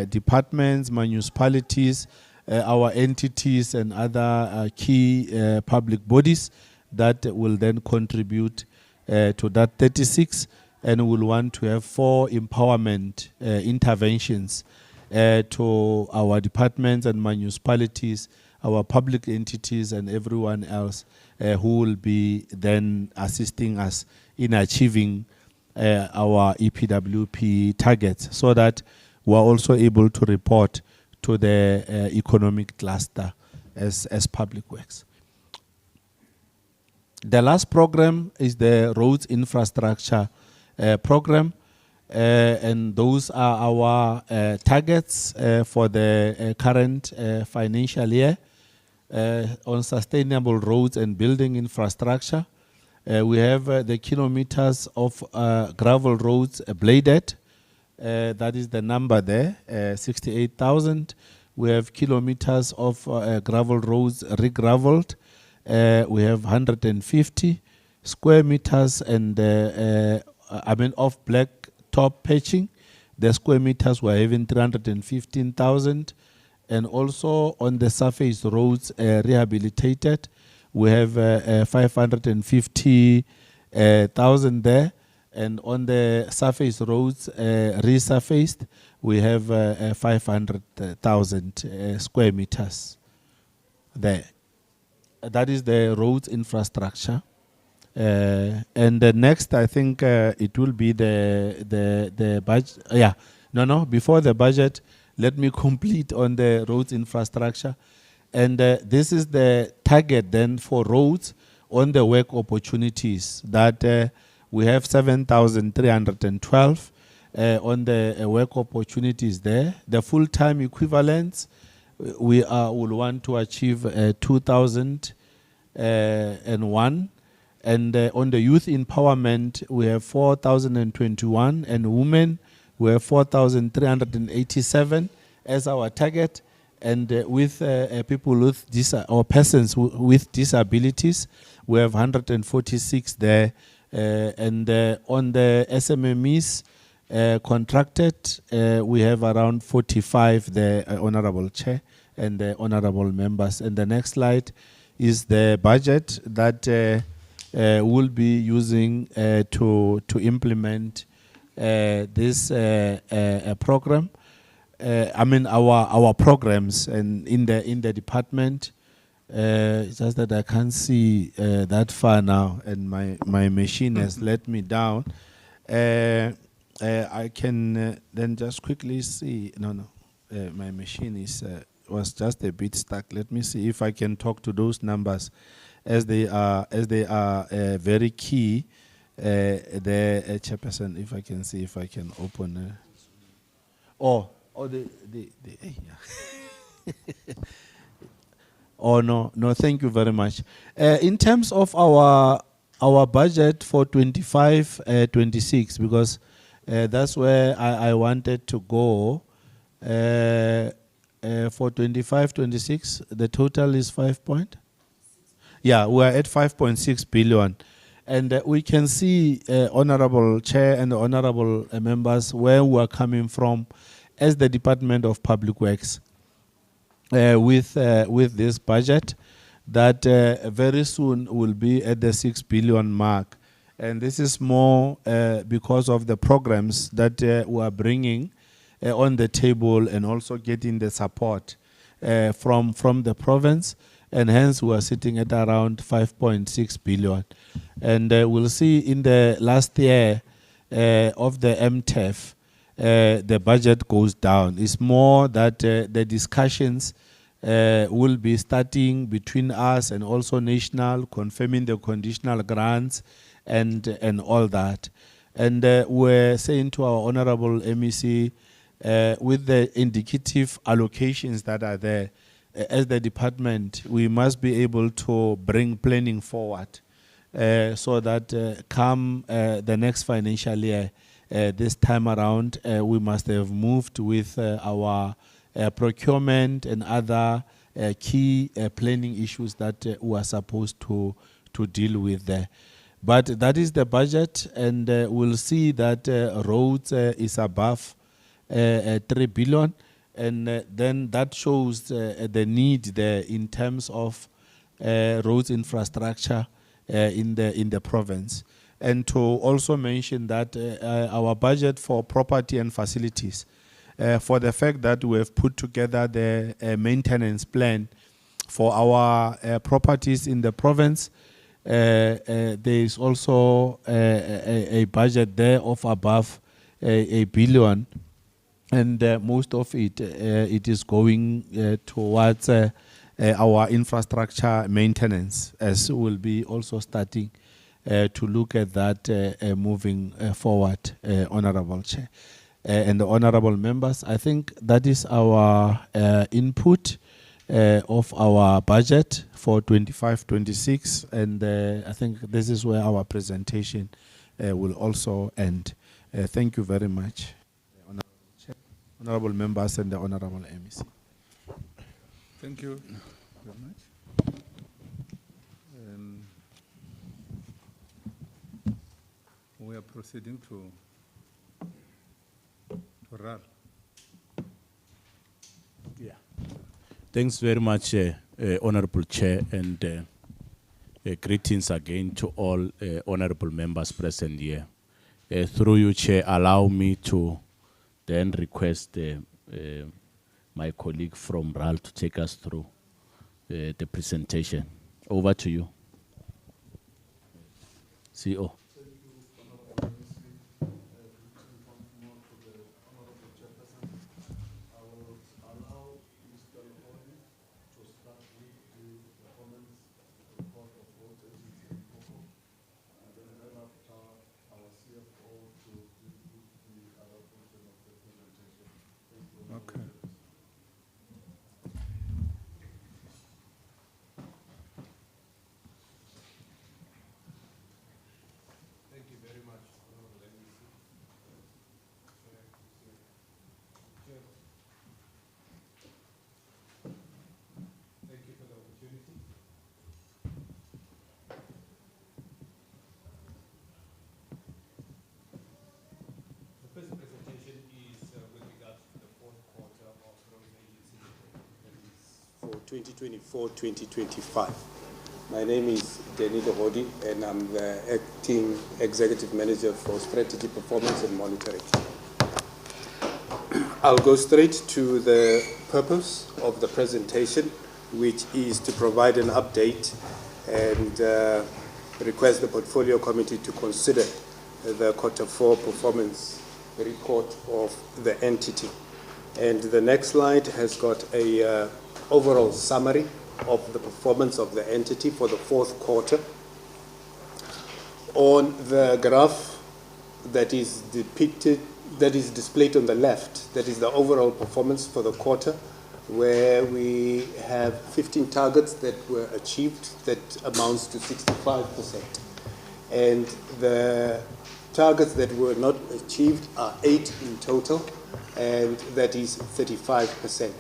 departments, municipalities, our entities and other key public bodies that will then contribute to that 36, and we'll want to have 4 empowerment interventions to our departments and municipalities, our public entities and everyone else who will be then assisting us in achieving our EPWP targets, so that we're also able to report to the economic cluster as Public Works. The last program is the roads infrastructure program. And those are our targets for the current financial year. On sustainable roads and building infrastructure, we have the kilometers of gravel roads bladed. That is the number there, 68,000. We have kilometers of gravel roads re-gravelled. We have 150 square meters and of black top patching. The square meters were even 315,000. And also on the surface roads rehabilitated, we have 550,000 there. And on the surface roads resurfaced, we have 500,000 square meters there. That is the roads infrastructure. And the next, I think it will be the budget. Before the budget, let me complete on the roads infrastructure. And this is the target then for roads on the work opportunities that we have 7,312 on the work opportunities there. The full-time equivalents, we will want to achieve 2,001. And on the youth empowerment, we have 4,021, and women, we have 4,387 as our target. And with people with or persons with disabilities, we have 146 there. And on the SMMEs contracted, we have around 45 there, Honorable Chair and the Honorable Members. And the next slide is the budget that we'll be using to implement this program. Our programs and in the department. It's just that I can't see that far now, and my machine has let me down. I can then just quickly see. My machine was just a bit stuck. Let me see if I can talk to those numbers, as they are very key. The chairperson, if I can see if I can open. No, thank you very much. In terms of our budget for 25-26, because that's where I wanted to go. For 25-26, the total is 5 point? Yeah, we are at 5.6 billion. And we can see, Honorable Chair and the Honorable members, where we are coming from as the Department of Public Works with this budget that very soon will be at the 6 billion mark. And this is more because of the programs that we are bringing on the table and also getting the support from the province. And hence we are sitting at around 5.6 billion. And we'll see in the last year of the MTEF, the budget goes down. It's more that the discussions will be starting between us and also national, confirming the conditional grants and all that. And we're saying to our Honorable MEC, with the indicative allocations that are there, as the department, we must be able to bring planning forward so that come the next financial year, this time around, we must have moved with our procurement and other key planning issues that we are supposed to deal with there. But that is the budget, and we'll see that roads is above 3 billion. And then that shows the need there in terms of roads infrastructure in the province. And to also mention that our budget for property and facilities, for the fact that we have put together the maintenance plan for our properties in the province, there is also a budget there of above a billion. And most of it, it is going towards our infrastructure maintenance, as we'll be also starting to look at that moving forward, Honorable Chair. And the honorable members, I think that is our input of our budget for 25-26, and I think this is where our presentation will also end. Thank you very much, Honorable Chair, honorable members, and the honorable MEC. Thank you very much. We are proceeding to RAL. Yeah. Thanks very much, Honorable Chair, and greetings again to all honorable members present here. Through you, Chair, allow me to then request my colleague from RAL to take us through the presentation. Over to you. CEO. Okay. Thank you very much, Honorable MEC. Thank you for the opportunity. The first presentation is with regards to the fourth quarter of Road Agency for 2024-2025. My name is Denny Dohodi, and I'm the Acting Executive Manager for Strategy, Performance and Monitoring. I'll go straight to the purpose of the presentation, which is to provide an update and request the Portfolio Committee to consider the Q4 performance report of the entity. And the next slide has got a overall summary of the performance of the entity for the fourth quarter. On the graph that is depicted, that is displayed on the left, that is the overall performance for the quarter, where we have 15 targets that were achieved, that amounts to 65%. And the targets that were not achieved are 8 in total, and that is 35%.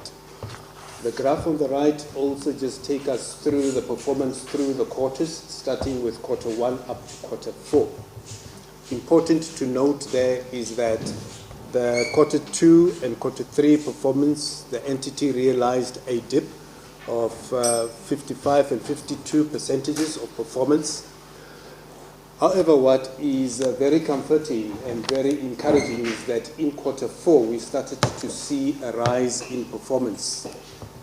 The graph on the right also just take us through the performance through the quarters, starting with Q1 up to Q4. Important to note there is that the Q2 and Q3 performance, the entity realized a dip of 55 and 52% of performance. However, what is very comforting and very encouraging is that in Q4 we started to see a rise in performance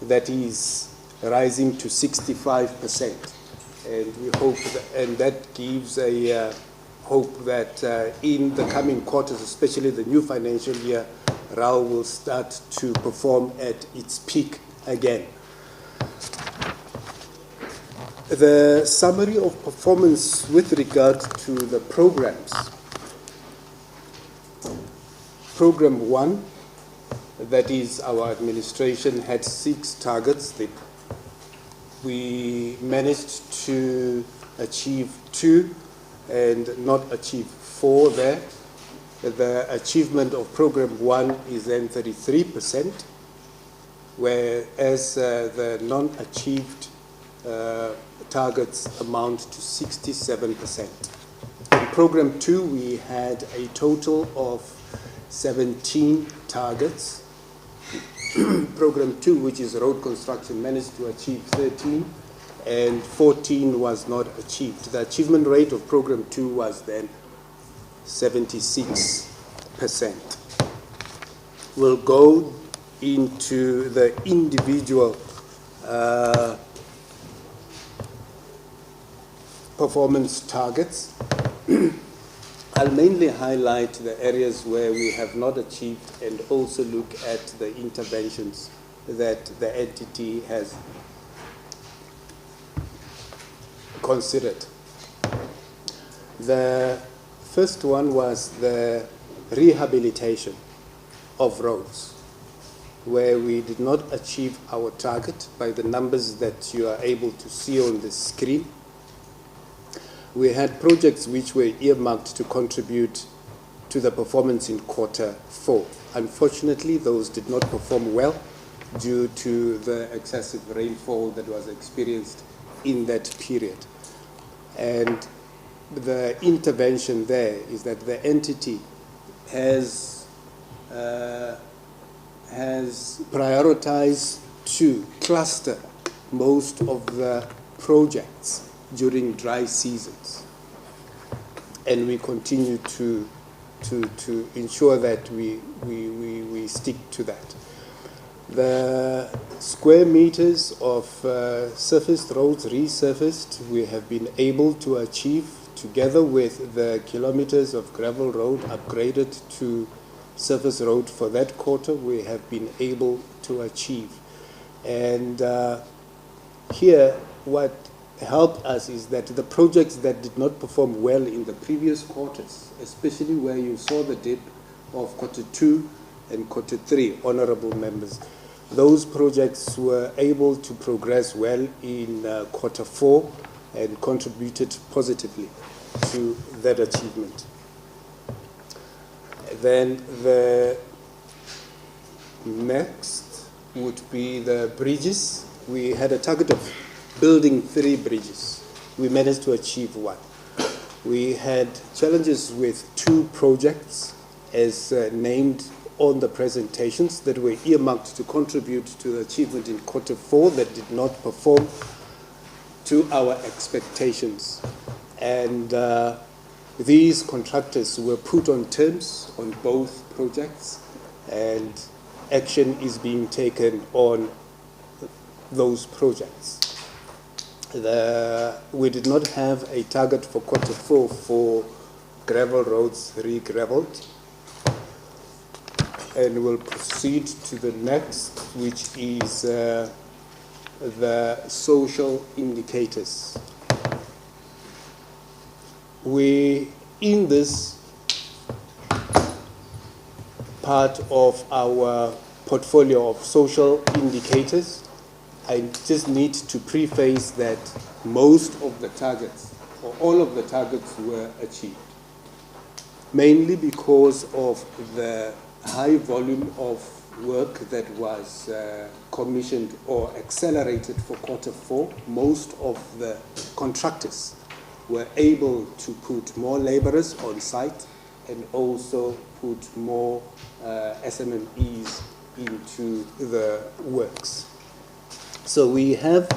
that is rising to 65%, and we hope and that gives a hope that in the coming quarters, especially the new financial year, RAL will start to perform at its peak again. The summary of performance with regard to the programs. Program 1, that is our administration, had 6 targets. We managed to achieve 2 and not achieve 4 there. The achievement of Program 1 is then 33%, whereas the non-achieved targets amount to 67%. In Program 2, we had a total of 17 targets. Program 2, which is road construction, managed to achieve 13, and 14 was not achieved. The achievement rate of Program 2 was then 76%. We'll go into the individual performance targets. I'll mainly highlight the areas where we have not achieved and also look at the interventions that the entity has considered. The first one was the rehabilitation of roads, where we did not achieve our target by the numbers that you are able to see on the screen. We had projects which were earmarked to contribute to the performance in Q4. Unfortunately, those did not perform well due to the excessive rainfall that was experienced in that period. And the intervention there is that the entity has prioritized to cluster most of the projects during dry seasons. And we continue to ensure that we stick to that. The square meters of surfaced roads resurfaced, we have been able to achieve, together with the kilometers of gravel road upgraded to surface road for that quarter, we have been able to achieve. And here, what helped us is that the projects that did not perform well in the previous quarters, especially where you saw the dip of Q2 and Q3, honorable members, those projects were able to progress well in Q4 and contributed positively to that achievement. Then the next would be the bridges. We had a target of building 3 bridges. We managed to achieve 1. We had challenges with 2 projects as named on the presentations that were earmarked to contribute to the achievement in Q4 that did not perform to our expectations. And these contractors were put on terms on both projects, and action is being taken on those projects. We did not have a target for Q4 for gravel roads re-gravelled. And we'll proceed to the next, which is the social indicators. In this part of our portfolio of social indicators, I just need to preface that most of the targets, or all of the targets, were achieved, mainly because of the high volume of work that was commissioned or accelerated for Q4. Most of the contractors were able to put more laborers on site and also put more SMMEs into the works. So we have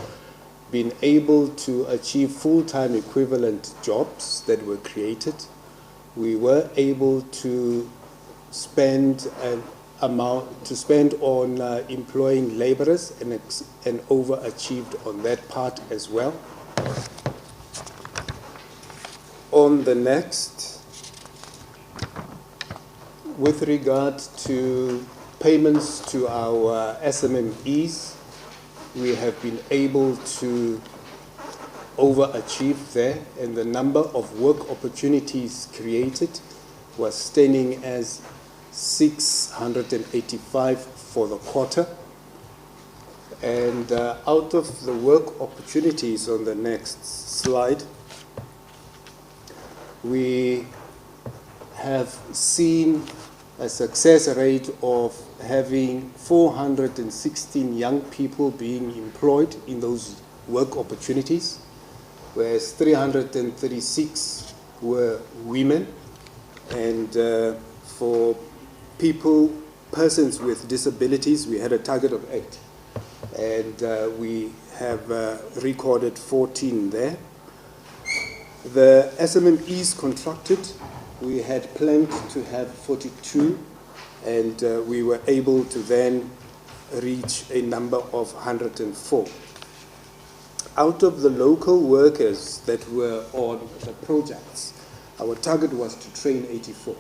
been able to achieve full-time equivalent jobs that were created. We were able to spend on employing laborers and overachieved on that part as well. On the next, with regard to payments to our SMMEs, we have been able to overachieve there, and the number of work opportunities created was standing as 685 for the quarter. And out of the work opportunities on the next slide, we have seen a success rate of having 416 young people being employed in those work opportunities, whereas 336 were women. And for persons with disabilities, we had a target of 8. And we have recorded 14 there. The SMMEs contracted, we had planned to have 42, and we were able to then reach a number of 104. Out of the local workers that were on the projects, our target was to train 84.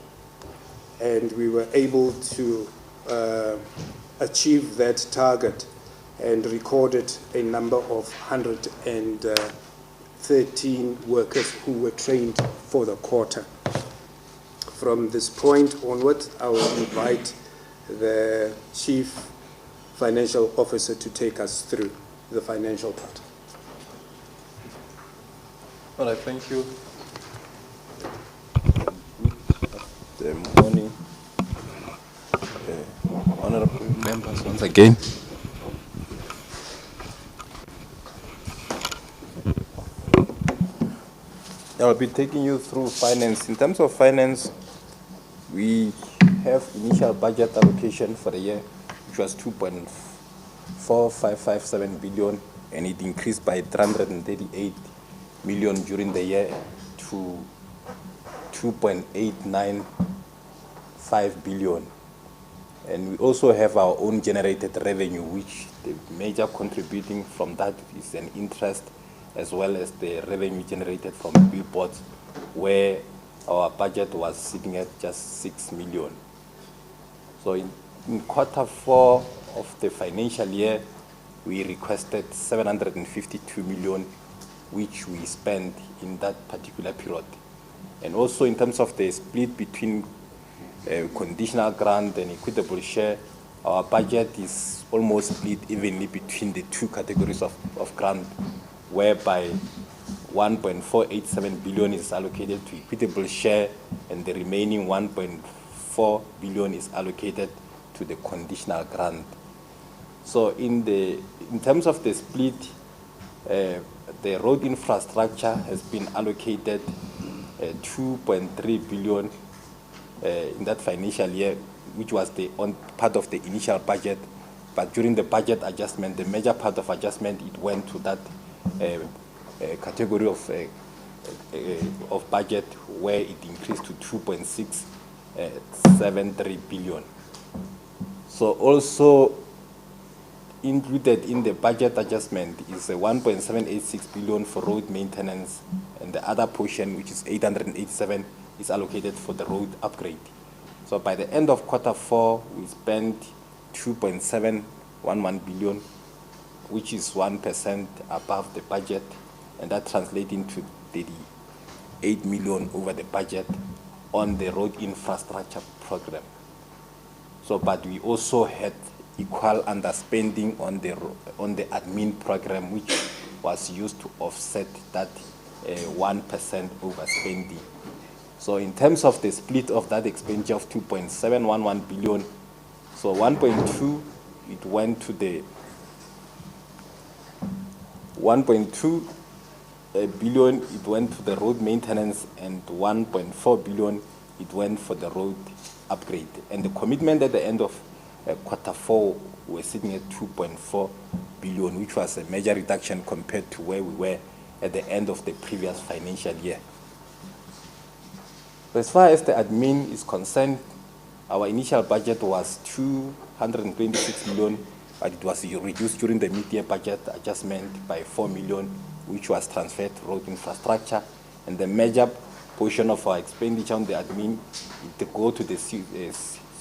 And we were able to achieve that target and recorded a number of 103. 13 workers who were trained for the quarter. From this point onwards, I will invite the Chief Financial Officer to take us through the financial part. All right, thank you. Good morning, honorable members, once again. I will be taking you through finance. In terms of finance, we have initial budget allocation for the year, which was 2.4557 billion, and it increased by 338 million during the year to 2.895 billion. And we also have our own generated revenue, which the major contributing from that is an interest, as well as the revenue generated from billboards, where our budget was sitting at just 6 million. So in quarter 4 of the financial year, we requested 752 million, which we spent in that particular period. And also in terms of the split between conditional grant and equitable share, our budget is almost split evenly between the two categories of grant, whereby 1.487 billion is allocated to equitable share and the remaining 1.4 billion is allocated to the conditional grant. So in terms of the split, the road infrastructure has been allocated 2.3 billion in that financial year, which was part of the initial budget. But during the budget adjustment, the major part of adjustment, it went to that category of budget, where it increased to 2.673 billion. So also included in the budget adjustment is a 1.786 billion for road maintenance, and the other portion, which is 887, is allocated for the road upgrade. So by the end of quarter 4, we spent 2.711 billion, which is 1% above the budget, and that translates into 38 million over the budget on the road infrastructure program. So, but we also had equal underspending on the admin program, which was used to offset that 1% overspending. So in terms of the split of that expenditure of 2.711 billion, so 1.2, it went to the 1.2 billion, it went to the road maintenance, and 1.4 billion, it went for the road upgrade. And the commitment at the end of quarter 4, we're sitting at 2.4 billion, which was a major reduction compared to where we were at the end of the previous financial year. As far as the admin is concerned, our initial budget was 226 million, but it was reduced during the mid-year budget adjustment by 4 million, which was transferred to road infrastructure. And the major portion of our expenditure on the admin to go to the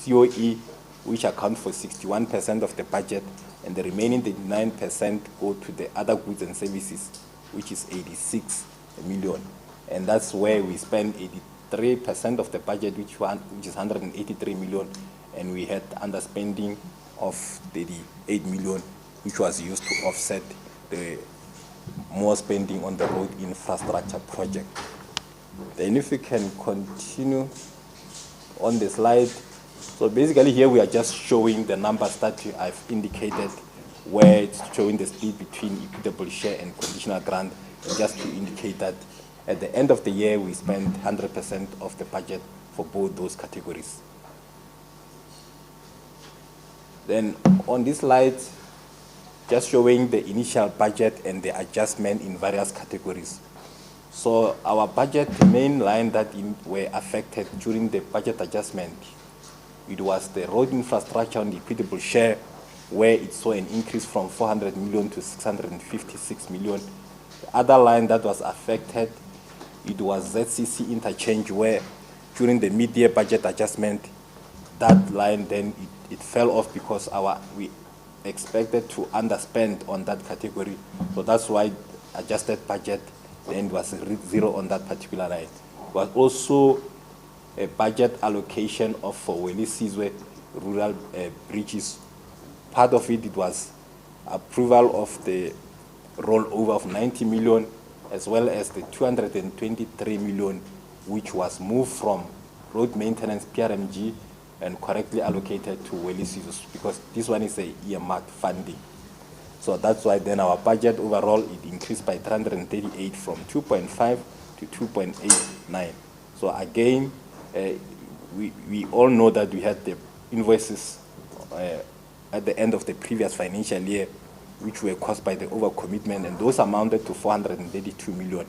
COE, which account for 61% of the budget, and the remaining 9% go to the other goods and services, which is 86 million. And that's where we spend 83% of the budget, which is 183 million, and we had underspending of 38 million, which was used to offset the more spending on the road infrastructure project. Then if we can continue on the slide. So basically here we are just showing the numbers that I've indicated, where it's showing the split between equitable share and conditional grant, and just to indicate that at the end of the year we spent 100% of the budget for both those categories. Then on this slide, just showing the initial budget and the adjustment in various categories. So our budget, the main line that were affected during the budget adjustment, it was the road infrastructure and equitable share, where it saw an increase from 400 million to 656 million. The other line that was affected, it was ZCC interchange, where during the mid-year budget adjustment, that line then it fell off because we expected to underspend on that category. So that's why adjusted budget then it was zero on that particular line. It was also a budget allocation of for Welisizwe rural bridges. Part of it was approval of the rollover of 90 million, as well as the 223 million, which was moved from road maintenance PRMG and correctly allocated to Welisizwe, because this one is a earmarked funding. So that's why then our budget overall, it increased by 338 from 2.5 to 2.89. So again, we all know that we had the invoices at the end of the previous financial year, which were caused by the overcommitment, and those amounted to 432 million.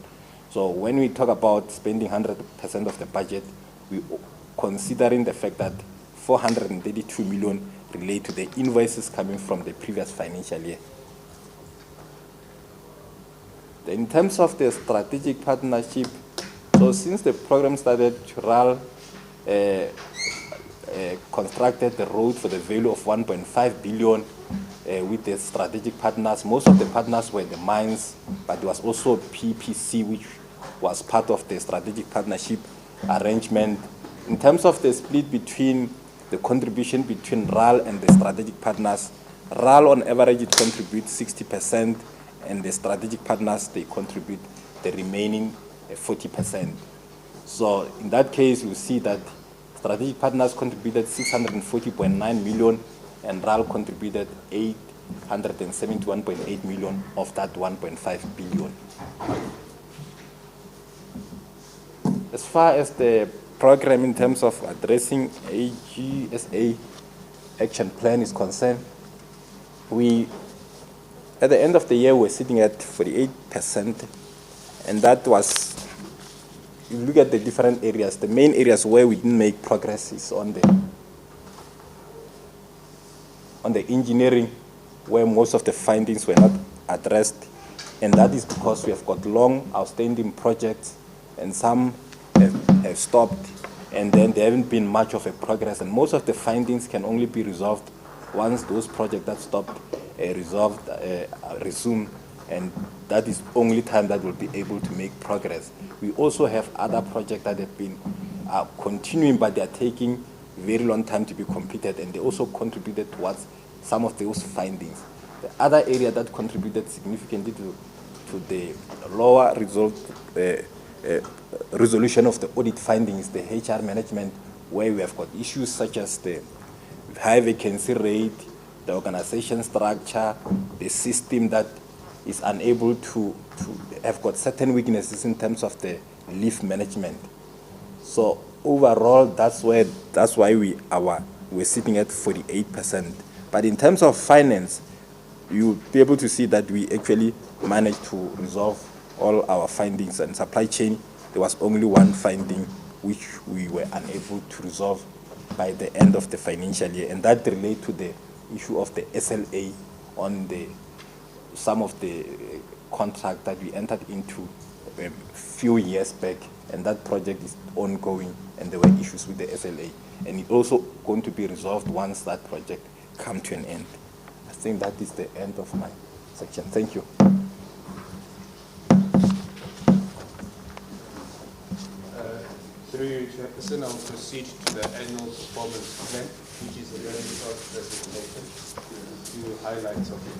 So when we talk about spending 100% of the budget, we considering the fact that 432 million relate to the invoices coming from the previous financial year. In terms of the strategic partnership, so since the program started, RAL constructed the road for the value of 1.5 billion with the strategic partners. Most of the partners were the mines, but there was also PPC, which was part of the strategic partnership arrangement. In terms of the split between the contribution between RAL and the strategic partners, RAL on average it contributes 60%, and the strategic partners, they contribute the remaining 40%. So in that case, you see that strategic partners contributed 640.9 million, and RAL contributed 871.8 million of that 1.5 billion. As far as the program in terms of addressing AGSA action plan is concerned, at the end of the year, we're sitting at 48%, and that was, if you look at the different areas, the main areas where we didn't make progress is on the engineering, where most of the findings were not addressed, and that is because we have got long outstanding projects, and some have stopped, and then there haven't been much of a progress, and most of the findings can only be resolved once those projects that stopped resume, and that is only time that we'll be able to make progress. We also have other projects that have been continuing, but they are taking very long time to be completed, and they also contributed towards some of those findings. The other area that contributed significantly to the lower resolution of the audit findings, the HR management, where we have got issues such as the high vacancy rate, the organization structure, the system that is unable to have got certain weaknesses in terms of the leave management. So overall, that's why we're sitting at 48%. But in terms of finance, you'll be able to see that we actually managed to resolve all our findings. And supply chain, there was only one finding which we were unable to resolve by the end of the financial year, and that relates to the issue of the SLA on some of the contract that we entered into a few years back, and that project is ongoing, and there were issues with the SLA, and it's also going to be resolved once that project comes to an end. I think that is the end of my section. Thank you. Through you, Chairperson, I'll proceed to the annual performance plan, which is a very short presentation, a few highlights of it.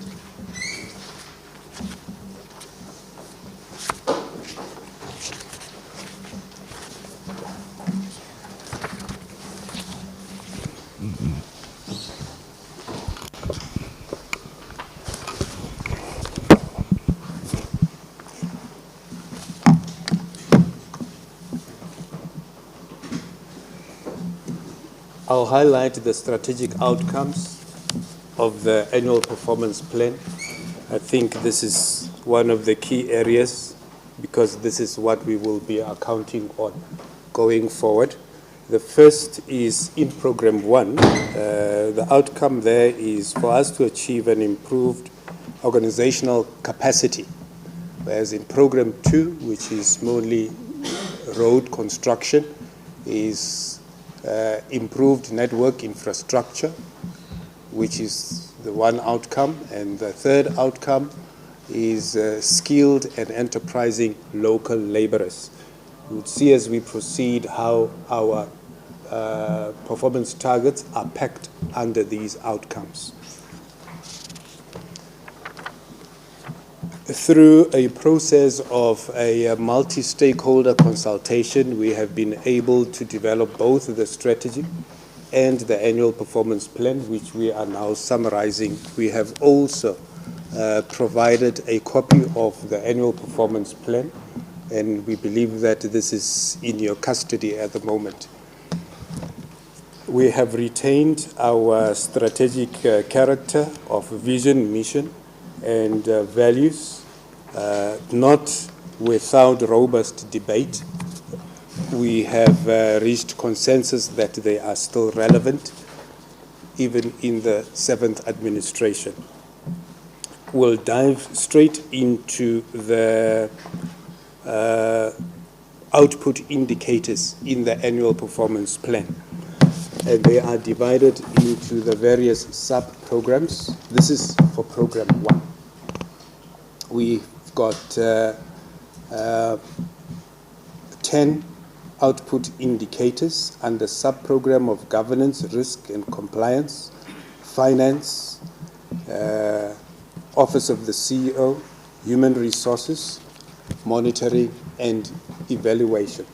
I'll highlight the strategic outcomes of the annual performance plan. I think this is one of the key areas because this is what we will be accounting on going forward. The first is in Program 1. The outcome there is for us to achieve an improved organizational capacity, whereas in Program 2, which is mainly road construction, is improved network infrastructure, which is the one outcome. And the third outcome is skilled and enterprising local laborers. We'll see as we proceed how our performance targets are packed under these outcomes. Through a process of a multi-stakeholder consultation, we have been able to develop both the strategy and the annual performance plan, which we are now summarizing. We have also provided a copy of the annual performance plan, and we believe that this is in your custody at the moment. We have retained our strategic character of vision, mission, and values, not without robust debate. We have reached consensus that they are still relevant, even in the 7th administration. We'll dive straight into the output indicators in the annual performance plan. And they are divided into the various sub-programs. This is for program 1. We've got 10 output indicators under sub-program of governance, risk and compliance, finance, Office of the CEO, human resources, monitoring and evaluation.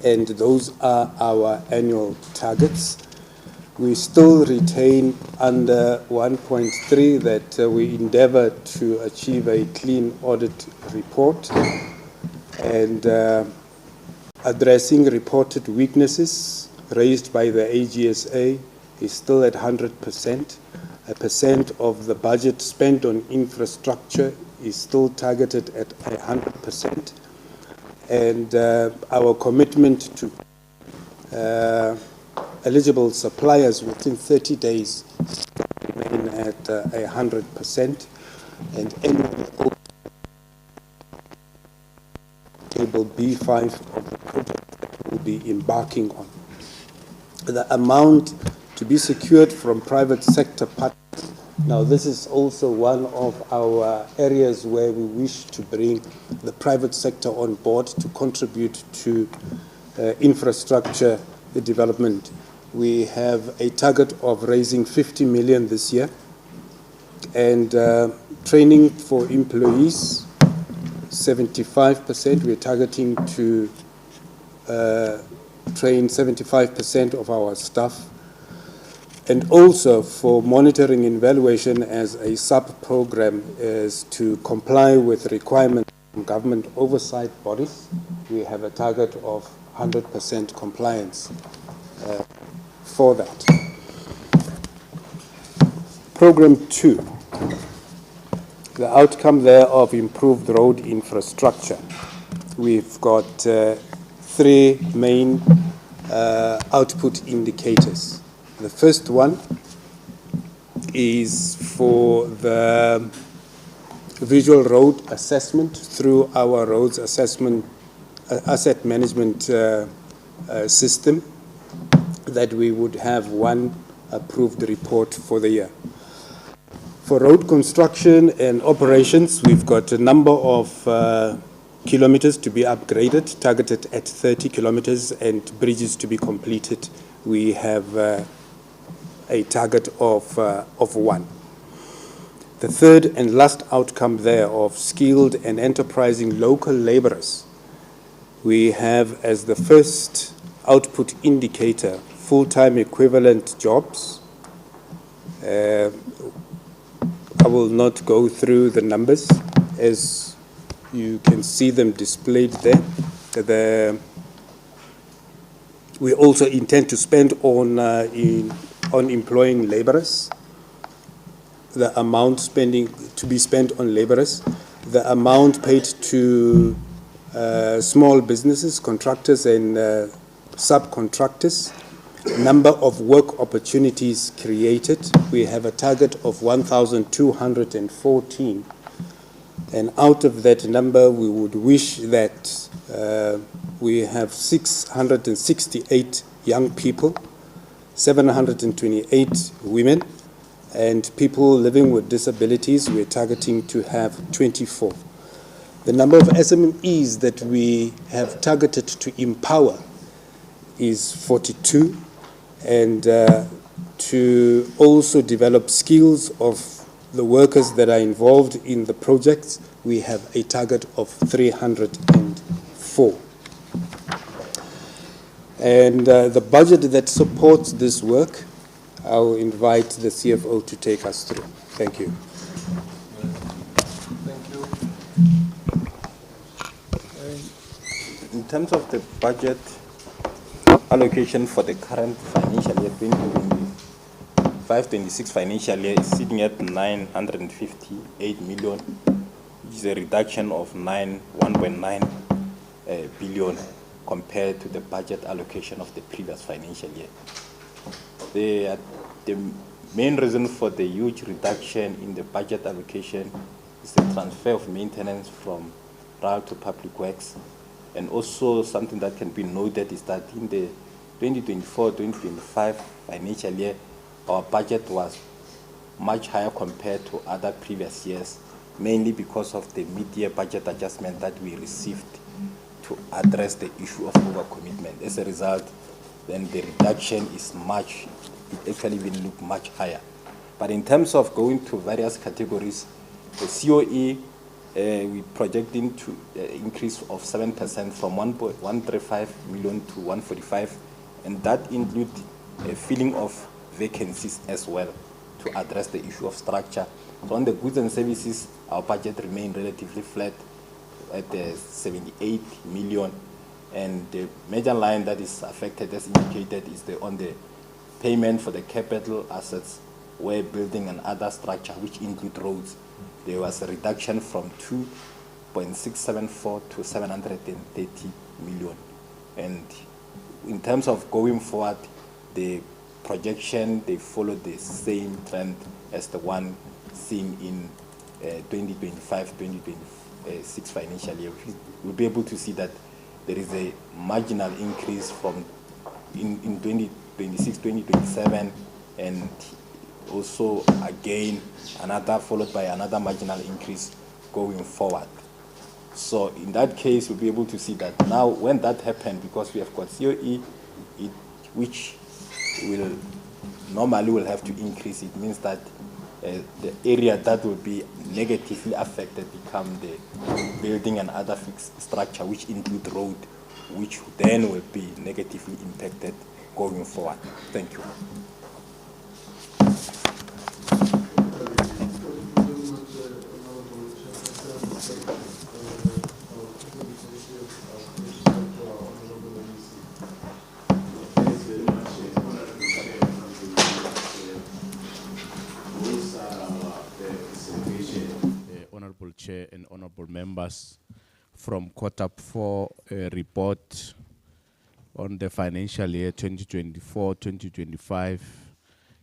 And those are our annual targets. We still retain under 1.3 that we endeavor to achieve a clean audit report, and addressing reported weaknesses raised by the AGSA is still at 100%. A percent of the budget spent on infrastructure is still targeted at 100%. And our commitment to eligible suppliers within 30 days remain at 100%. And annually, table B5 of the project that we'll be embarking on. The amount to be secured from private sector partners. Now, this is also one of our areas where we wish to bring the private sector on board to contribute to infrastructure development. We have a target of raising 50 million this year, and training for employees, 75%. We're targeting to train 75% of our staff. And also for monitoring and evaluation as a sub-program is to comply with requirements from government oversight bodies. We have a target of 100% compliance for that. Program 2, the outcome there of improved road infrastructure. We've got 3 main output indicators. The first one is for the visual road assessment through our roads assessment asset management system, that we would have 1 approved report for the year. For road construction and operations, we've got a number of kilometers to be upgraded, targeted at 30 kilometers, and bridges to be completed. We have a target of 1. The third and last outcome there of skilled and enterprising local laborers, we have as the first output indicator full-time equivalent jobs. I will not go through the numbers, as you can see them displayed there. We also intend to spend on employing laborers, the amount to be spent on laborers, the amount paid to small businesses, contractors and subcontractors, number of work opportunities created. We have a target of 1,214. And out of that number, we would wish that we have 668 young people, 728 women, and people living with disabilities, we're targeting to have 24. The number of SMEs that we have targeted to empower is 42, and to also develop skills of the workers that are involved in the projects, we have a target of 304. And the budget that supports this work, I'll invite the CFO to take us through. Thank you. In terms of the budget allocation for the current financial year, 2025-26 financial year, is sitting at 958 million, which is a reduction of 1.9 billion compared to the budget allocation of the previous financial year. The main reason for the huge reduction in the budget allocation is the transfer of maintenance from RAL to Public Works. And also something that can be noted is that in the 2024-2025 financial year, our budget was much higher compared to other previous years, mainly because of the mid-year budget adjustment that we received to address the issue of overcommitment. As a result, then the reduction is much, it actually will look much higher. But in terms of going to various categories, the COE, we projecting to increase of 7% from 135 million to 145, and that includes a filling of vacancies as well to address the issue of structure. So on the goods and services, our budget remained relatively flat at 78 million, and the major line that is affected, as indicated, is on the payment for the capital assets, where building and other structure, which include roads, there was a reduction from 2.674 to 730 million. And in terms of going forward, the projection, they follow the same trend as the one seen in 2025-2026 financial year. We'll be able to see that there is a marginal increase from in 2026-2027, and also again another followed by another marginal increase going forward. So in that case, we'll be able to see that now when that happened, because we have got COE, which will normally will have to increase, it means that the area that will be negatively affected become the building and other fixed structure, which include road, which then will be negatively impacted going forward. Thank you. Honorable Chair and honorable members, from Q4 report on the financial year 2024-2025,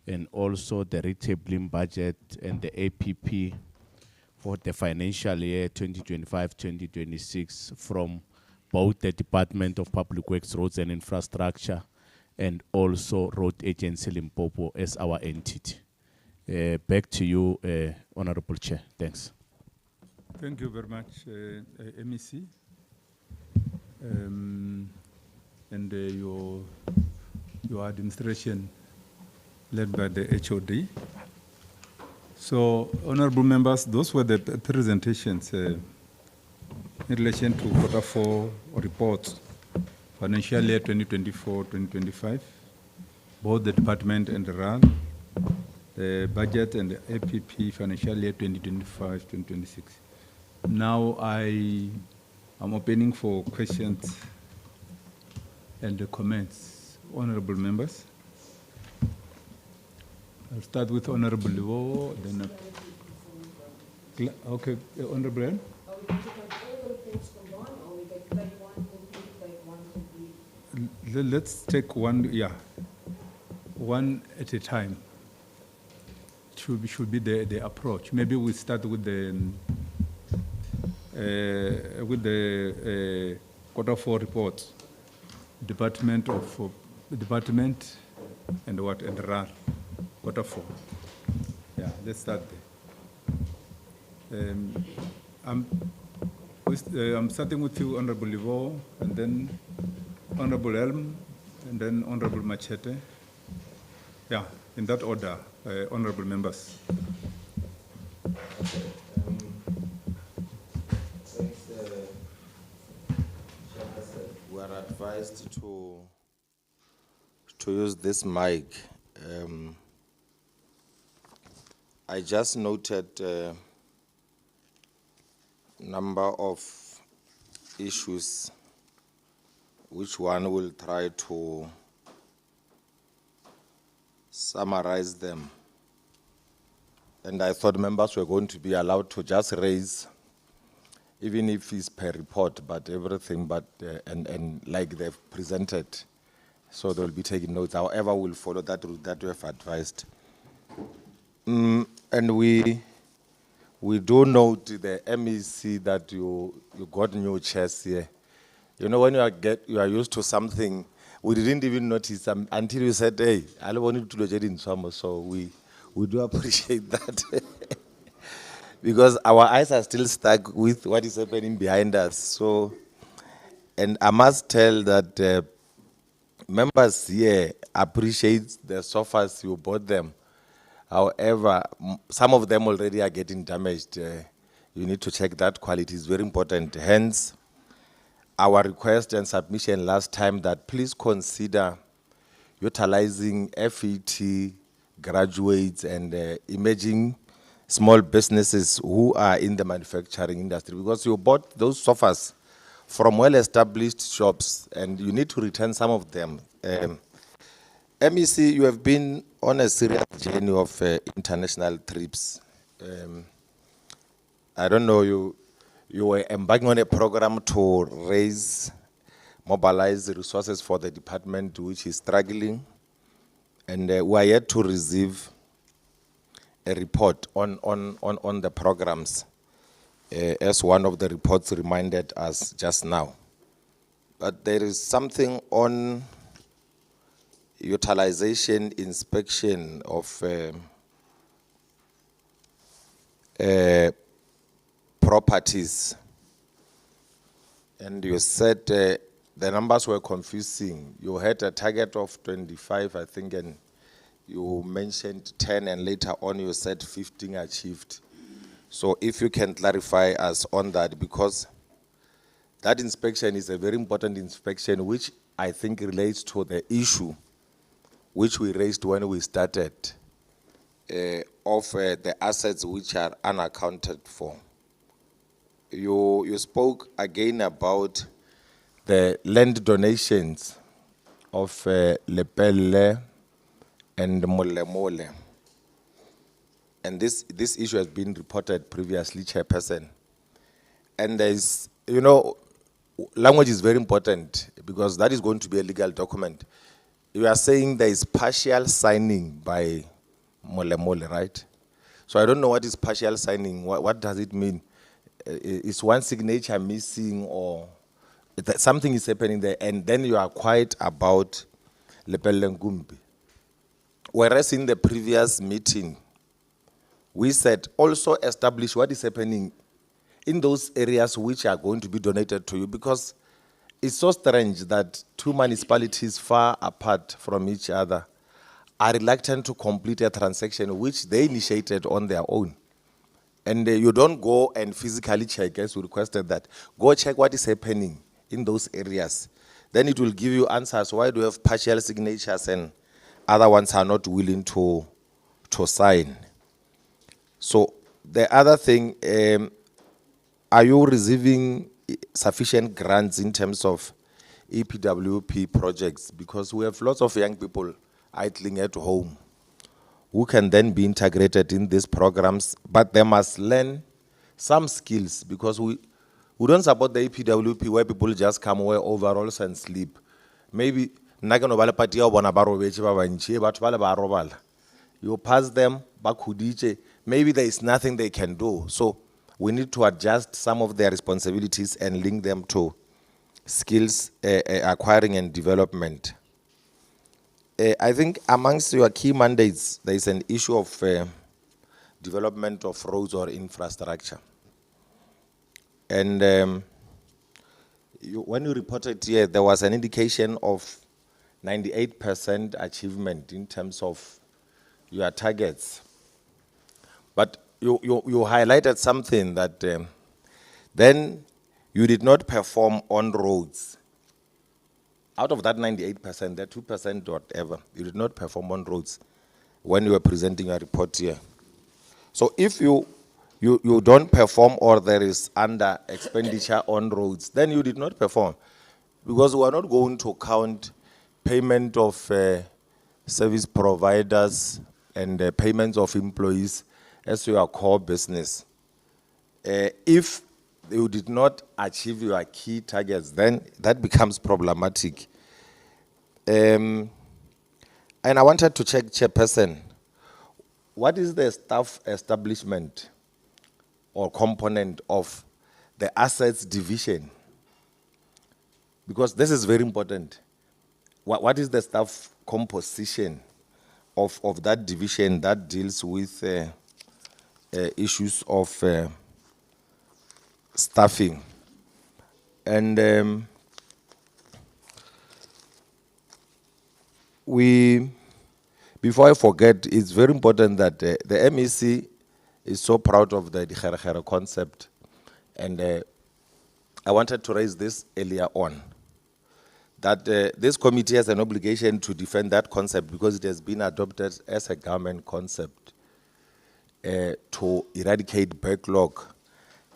and also the retabling budget and the APP for the financial year 2025-2026 from both the Department of Public Works, Roads and Infrastructure, and also Road Agency Limpopo as our entity. Back to you, Honorable Chair. Thanks. Thank you very much, MEC, and your administration led by the HOD. So, honorable members, those were the presentations in relation to Q4 reports, financial year 2024-2025, both the department and the RAL, the budget and the APP financial year 2025-2026. Now I am opening for questions and comments. Honorable members. I'll start with Honorable Liwo, then okay, Honorable Ann? Let's take one, one at a time. Should be the approach. Maybe we start with the Q4 report, department and RAL, Q4. Yeah, let's start there. I'm starting with you, Honorable Livo, and then Honorable Elm, and then Honorable Machete. Yeah, in that order, honorable members. We are advised to use this mic. I just noted a number of issues which one will try to summarize them. And I thought members were going to be allowed to just raise, even if it's per report, but everything, but and like they've presented. So they'll be taking notes. However, we'll follow that route that we have advised. And we do note the MEC that you got new chairs here. You know, when you are used to something, we didn't even notice until you said, hey, I don't want to do it in summer. So we do appreciate that. Because our eyes are still stuck with what is happening behind us. So, and I must tell that members here appreciate the sofas you bought them. However, some of them already are getting damaged. You need to check that quality is very important. Hence, our request and submission last time that please consider utilizing FET graduates and emerging small businesses who are in the manufacturing industry, because you bought those sofas from well-established shops and you need to return some of them. MEC, you have been on a serious journey of international trips. I don't know, you were embarking on a program to mobilize resources for the department which is struggling, and we are yet to receive a report on the programs, as one of the reports reminded us just now. But there is something on utilization inspection of properties. And you said the numbers were confusing. You had a target of 25, I think, and you mentioned 10, and later on you said 15 achieved. So if you can clarify us on that, because that inspection is a very important inspection, which I think relates to the issue which we raised when we started of the assets which are unaccounted for. You spoke again about the land donations of Lepelle and Molemole. And this issue has been reported previously, Chairperson. And there's, you know, language is very important because that is going to be a legal document. You are saying there is partial signing by Molemole, right? So I don't know what is partial signing. What does it mean? Is one signature missing, or something is happening there, and then you are quiet about Lepelle Ngumbi? Whereas in the previous meeting, we said also establish what is happening in those areas which are going to be donated to you, because it's so strange that two municipalities far apart from each other are reluctant to complete a transaction which they initiated on their own. And you don't go and physically check, as we requested that. Go check what is happening in those areas. Then it will give you answers. Why do you have partial signatures and other ones are not willing to sign? So the other thing, are you receiving sufficient grants in terms of EPWP projects? Because we have lots of young people idling at home who can then be integrated in these programs, but they must learn some skills, because we don't support the EPWP where people just come, wear overalls and sleep. Maybe you pass them, maybe there is nothing they can do. So we need to adjust some of their responsibilities and link them to skills acquiring and development. I think amongst your key mandates, there is an issue of development of roads or infrastructure. And when you reported here, there was an indication of 98% achievement in terms of your targets. But you highlighted something that then you did not perform on roads. Out of that 98%, that 2% whatever, you did not perform on roads when you were presenting your report here. So if you don't perform or there is under expenditure on roads, then you did not perform. Because we are not going to count payment of service providers and payments of employees as your core business. If you did not achieve your key targets, then that becomes problematic. And I wanted to check, Chairperson, what is the staff establishment or component of the assets division? Because this is very important. What is the staff composition of that division that deals with issues of staffing? And before I forget, it's very important that the MEC is so proud of the Dikgeregere concept. And I wanted to raise this earlier on, that this committee has an obligation to defend that concept because it has been adopted as a government concept to eradicate backlog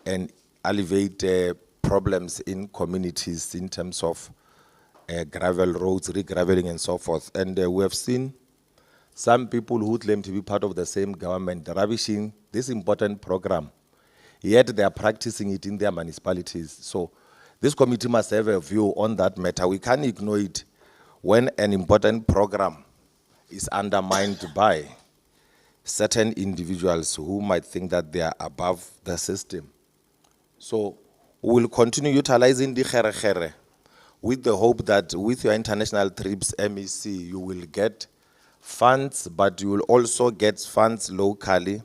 and alleviate problems in communities in terms of gravel roads, re-graveling and so forth. And we have seen some people who claim to be part of the same government ravishing this important program, yet they are practicing it in their municipalities. So this committee must have a view on that matter. We can't ignore it when an important program is undermined by certain individuals who might think that they are above the system. So we will continue utilizing Dikgeregere with the hope that with your international trips, MEC, you will get funds, but you will also get funds locally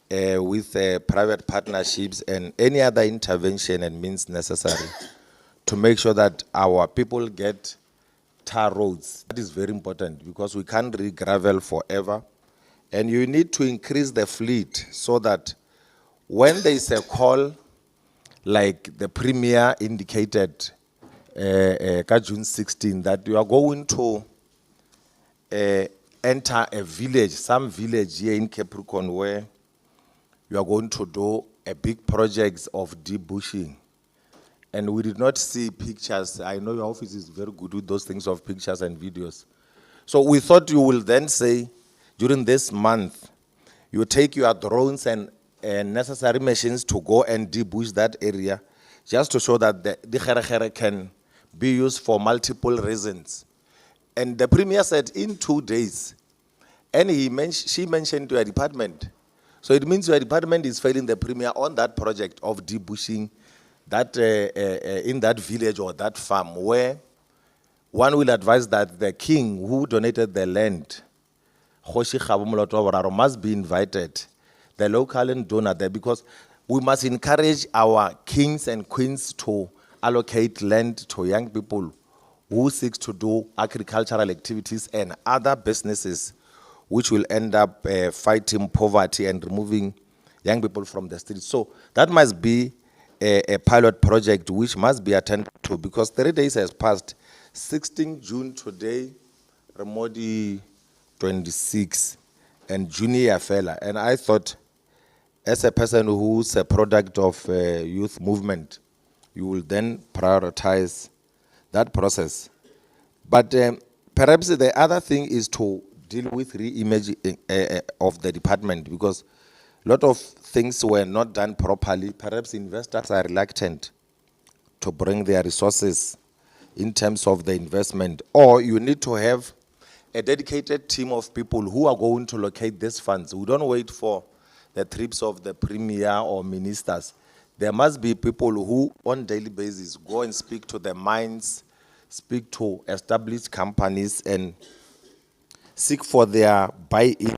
with private partnerships and any other intervention and means necessary to make sure that our people get tar roads. That is very important because we can't re-gravel forever. And you need to increase the fleet so that when there is a call, like the Premier indicated June 16, that you are going to enter a village, some village here in Capricorn, where you are going to do a big project of debushing. And we did not see pictures. I know your office is very good with those things of pictures and videos. So we thought you will then say, during this month, you take your drones and necessary machines to go and debush that area, just to show that the Dikgeregere can be used for multiple reasons. And the Premier said in 2 days, and she mentioned to her department. So it means your department is failing the Premier on that project of debushing that in that village or that farm, where one will advise that the king who donated the land, Kgoshi Kgabo Molato wa Boraro, must be invited, the local donor there, because we must encourage our kings and queens to allocate land to young people who seek to do agricultural activities and other businesses which will end up fighting poverty and removing young people from the streets. So that must be a pilot project which must be attended to, because 3 days has passed. 16 June today, Remodi 26, and Junior Fela. And I thought, as a person who's a product of youth movement, you will then prioritize that process. But perhaps the other thing is to deal with re-imaging of the department, because a lot of things were not done properly. Perhaps investors are reluctant to bring their resources in terms of the investment, or you need to have a dedicated team of people who are going to locate these funds. We don't wait for the trips of the Premier or ministers. There must be people who on a daily basis go and speak to the mines, speak to established companies and seek for their buy-in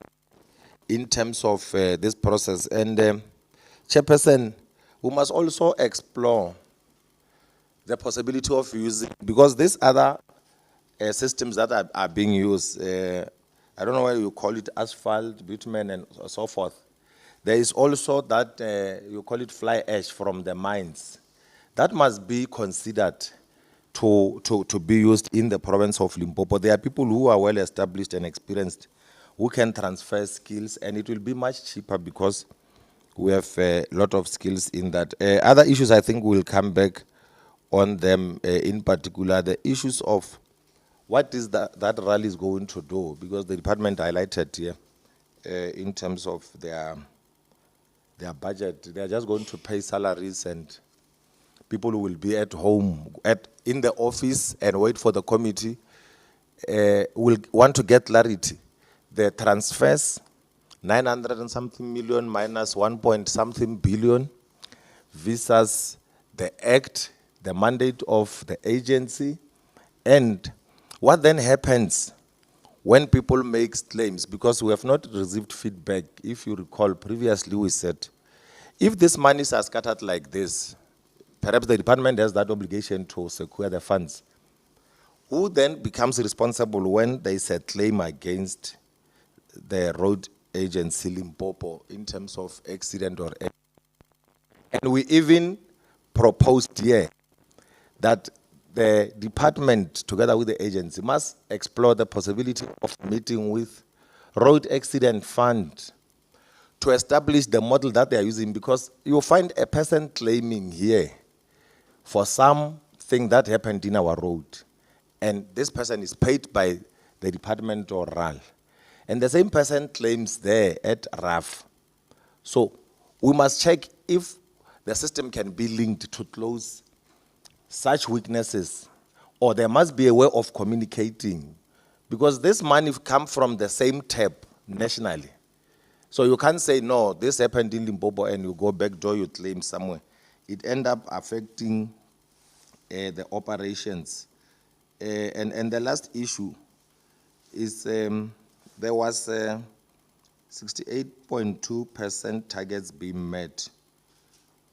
in terms of this process. And Chairperson, we must also explore the possibility of using, because these other systems that are being used, I don't know why you call it asphalt, bitumen, and so forth. There is also that you call it fly ash from the mines. That must be considered to be used in the province of Limpopo. There are people who are well established and experienced who can transfer skills, and it will be much cheaper because we have a lot of skills in that. Other issues, I think we'll come back on them, in particular the issues of what is that rally is going to do, because the department highlighted here in terms of their budget. They are just going to pay salaries, and people who will be at home, in the office and wait for the committee will want to get clarity. The transfers, 900 and something million minus 1 point something billion, versus the act, the mandate of the agency, and what then happens when people make claims, because we have not received feedback. If you recall, previously we said, if these monies are scattered like this, perhaps the department has that obligation to secure the funds. Who then becomes responsible when there is a claim against the road agency Limpopo in terms of accident or error? And we even proposed here that the department, together with the agency, must explore the possibility of meeting with Road Accident Fund to establish the model that they are using, because you'll find a person claiming here for something that happened in our road, and this person is paid by the department or RAL, and the same person claims there at RAF. So we must check if the system can be linked to close such weaknesses, or there must be a way of communicating, because this money come from the same tab nationally. So you can't say, no, this happened in Limpopo and you go back door, you claim somewhere. It end up affecting the operations. And the last issue is there was 68.2% targets being met.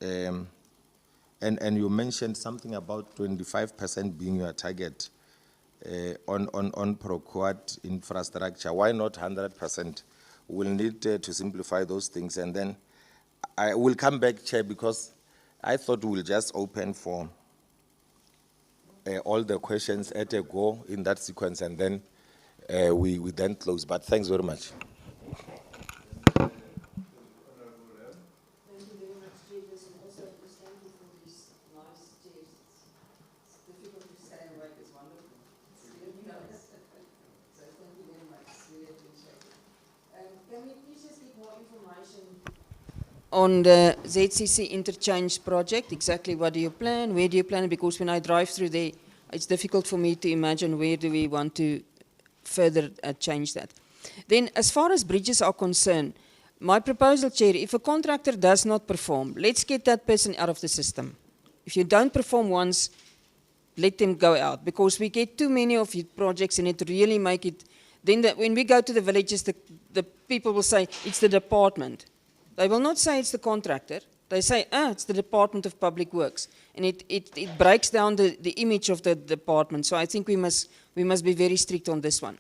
And you mentioned something about 25% being your target on procured infrastructure. Why not 100%? We'll need to simplify those things. And then I will come back, Chair, because I thought we'll just open for all the questions at a go in that sequence, and then we then close. But thanks very much. On the ZCC interchange project, exactly what do you plan, where do you plan it? Because when I drive through there, it's difficult for me to imagine where do we want to further change that. Then as far as bridges are concerned, my proposal, Chair, if a contractor does not perform, let's get that person out of the system. If you don't perform once, let them go out, because we get too many of your projects and it really make it, then when we go to the villages, the people will say, it's the department. They will not say it's the contractor. They say, it's the Department of Public Works. And it breaks down the image of the department. So I think we must be very strict on this one.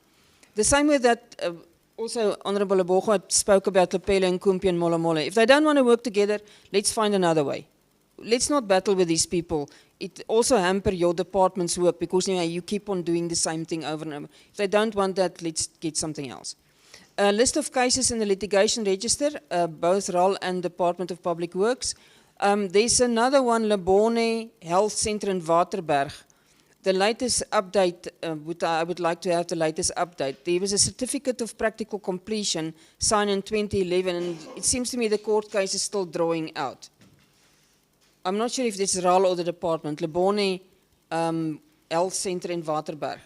The same way that also Honorable Lebogo spoke about Lepelle and Kumpi and Mola Mola. If they don't want to work together, let's find another way. Let's not battle with these people. It also hamper your department's work, because you keep on doing the same thing over and over. If they don't want that, let's get something else. A list of cases in the litigation register, both RAL and Department of Public Works. There's another one, Lebone Health Center in Waterberg. The latest update, I would like to have the latest update. There was a certificate of practical completion signed in 2011, and it seems to me the court case is still drawing out. I'm not sure if this is RAL or the department. Lebone Health Center in Waterberg.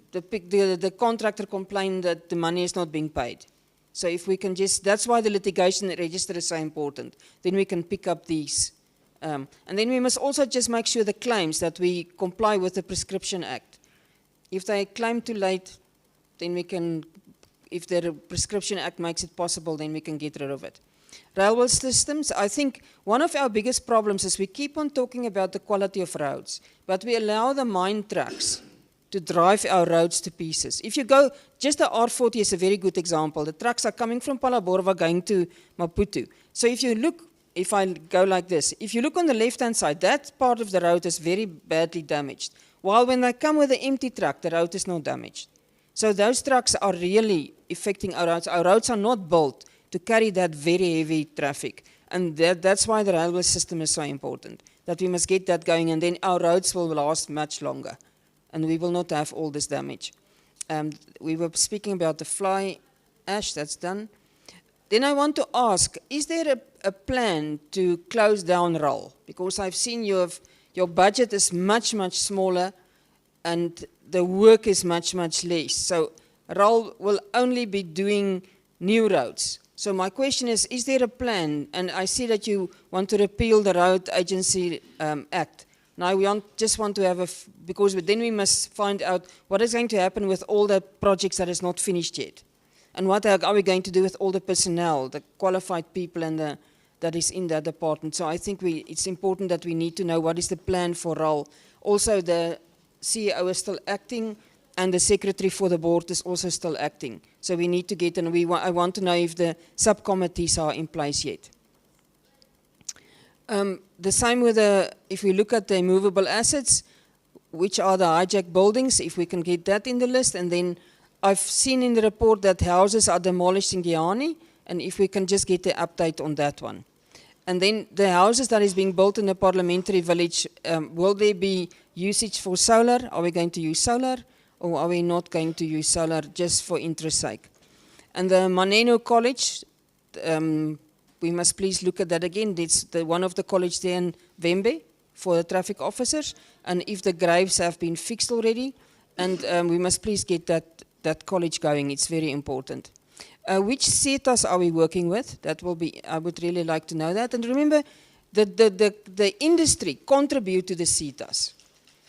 The contractor complained that the money is not being paid. So if we can just, that's why the litigation register is so important. Then we can pick up these. And then we must also just make sure the claims that we comply with the Prescription Act. If they claim too late, then we can if the Prescription Act makes it possible, then we can get rid of it. Railway systems, I think one of our biggest problems is we keep on talking about the quality of roads, but we allow the mine trucks to drive our roads to pieces. If you go, just the R40 is a very good example. The trucks are coming from Palaborwa going to Maputo. So if you look, if I go like this, if you look on the left-hand side, that part of the road is very badly damaged. While when they come with an empty truck, the road is not damaged. So those trucks are really affecting our roads. Our roads are not built to carry that very heavy traffic. And that's why the railway system is so important, that we must get that going, and then our roads will last much longer, and we will not have all this damage. We were speaking about the fly ash, that's done. Then I want to ask, is there a plan to close down RAL? Because I've seen your budget is much, much smaller, and the work is much, much less. So RAL will only be doing new roads. So my question is there a plan? And I see that you want to repeal the Road Agency Act. Now we just want to have because then we must find out what is going to happen with all the projects that is not finished yet. And what are we going to do with all the personnel, the qualified people and that is in that department. So I think it's important that we need to know what is the plan for RAL. Also the CEO is still acting, and the secretary for the board is also still acting. So we need to get, and I want to know if the subcommittees are in place yet. The same with if we look at the immovable assets, which are the hijacked buildings, if we can get that in the list. And then I've seen in the report that houses are demolished in Giyani, and if we can just get the update on that one. And then the houses that is being built in the parliamentary village, will there be usage for solar? Are we going to use solar? Or are we not going to use solar just for interest sake? And the Maneno College, we must please look at that again. It's one of the college there in Vembe for the traffic officers. And if the graves have been fixed already, and we must please get that college going. It's very important. Which CETAs are we working with? That will be, I would really like to know that. And remember, the industry contribute to the CETAs.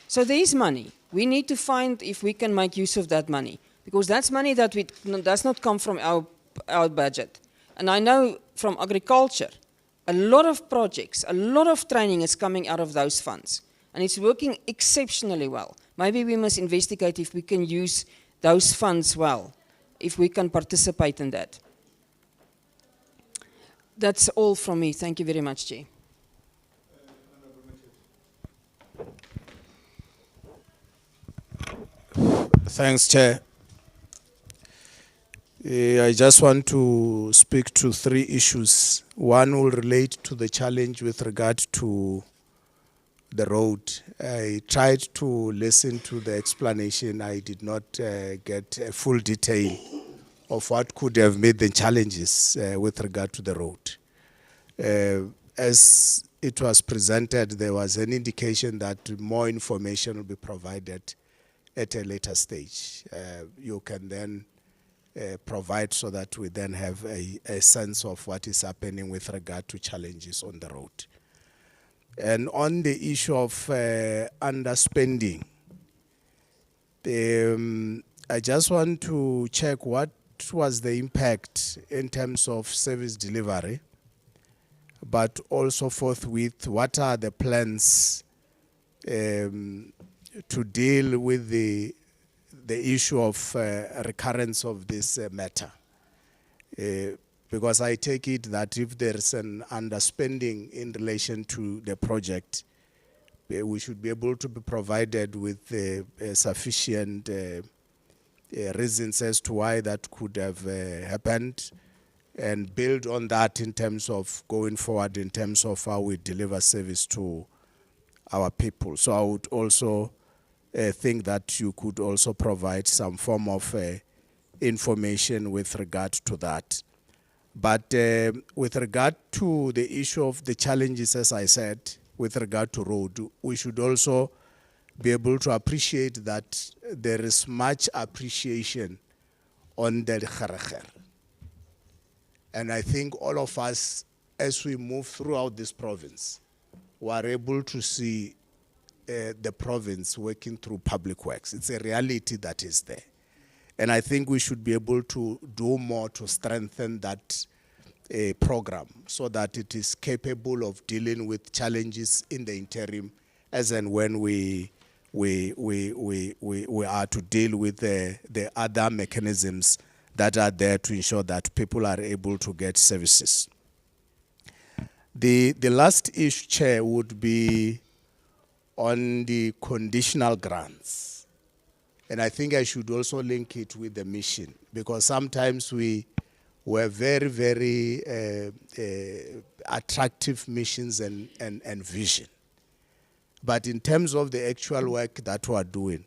So there is money. We need to find if we can make use of that money, because that's money that does not come from our budget. And I know from agriculture, a lot of projects, a lot of training is coming out of those funds. And it's working exceptionally well. Maybe we must investigate if we can use those funds well, if we can participate in that. That's all from me. Thank you very much, Chair. Thanks, Chair. I just want to speak to 3 issues. One will relate to the challenge with regard to the road. I tried to listen to the explanation. I did not get a full detail of what could have made the challenges with regard to the road. As it was presented, there was an indication that more information will be provided at a later stage. You can then provide so that we then have a sense of what is happening with regard to challenges on the road. And on the issue of underspending, I just want to check what was the impact in terms of service delivery, but also forthwith, what are the plans to deal with the issue of recurrence of this matter. Because I take it that if there's an underspending in relation to the project, we should be able to be provided with sufficient reasons as to why that could have happened, and build on that in terms of going forward, in terms of how we deliver service to our people. So I would also think that you could also provide some form of information with regard to that. But with regard to the issue of the challenges, as I said, with regard to road, we should also be able to appreciate that there is much appreciation on the Kharakher. And I think all of us, as we move throughout this province, we are able to see the province working through public works. It's a reality that is there. And I think we should be able to do more to strengthen that program so that it is capable of dealing with challenges in the interim as and when we are to deal with the other mechanisms that are there to ensure that people are able to get services. The last issue, Chair, would be on the conditional grants. And I think I should also link it with the mission, because sometimes we were very, very attractive missions and vision. But in terms of the actual work that we are doing,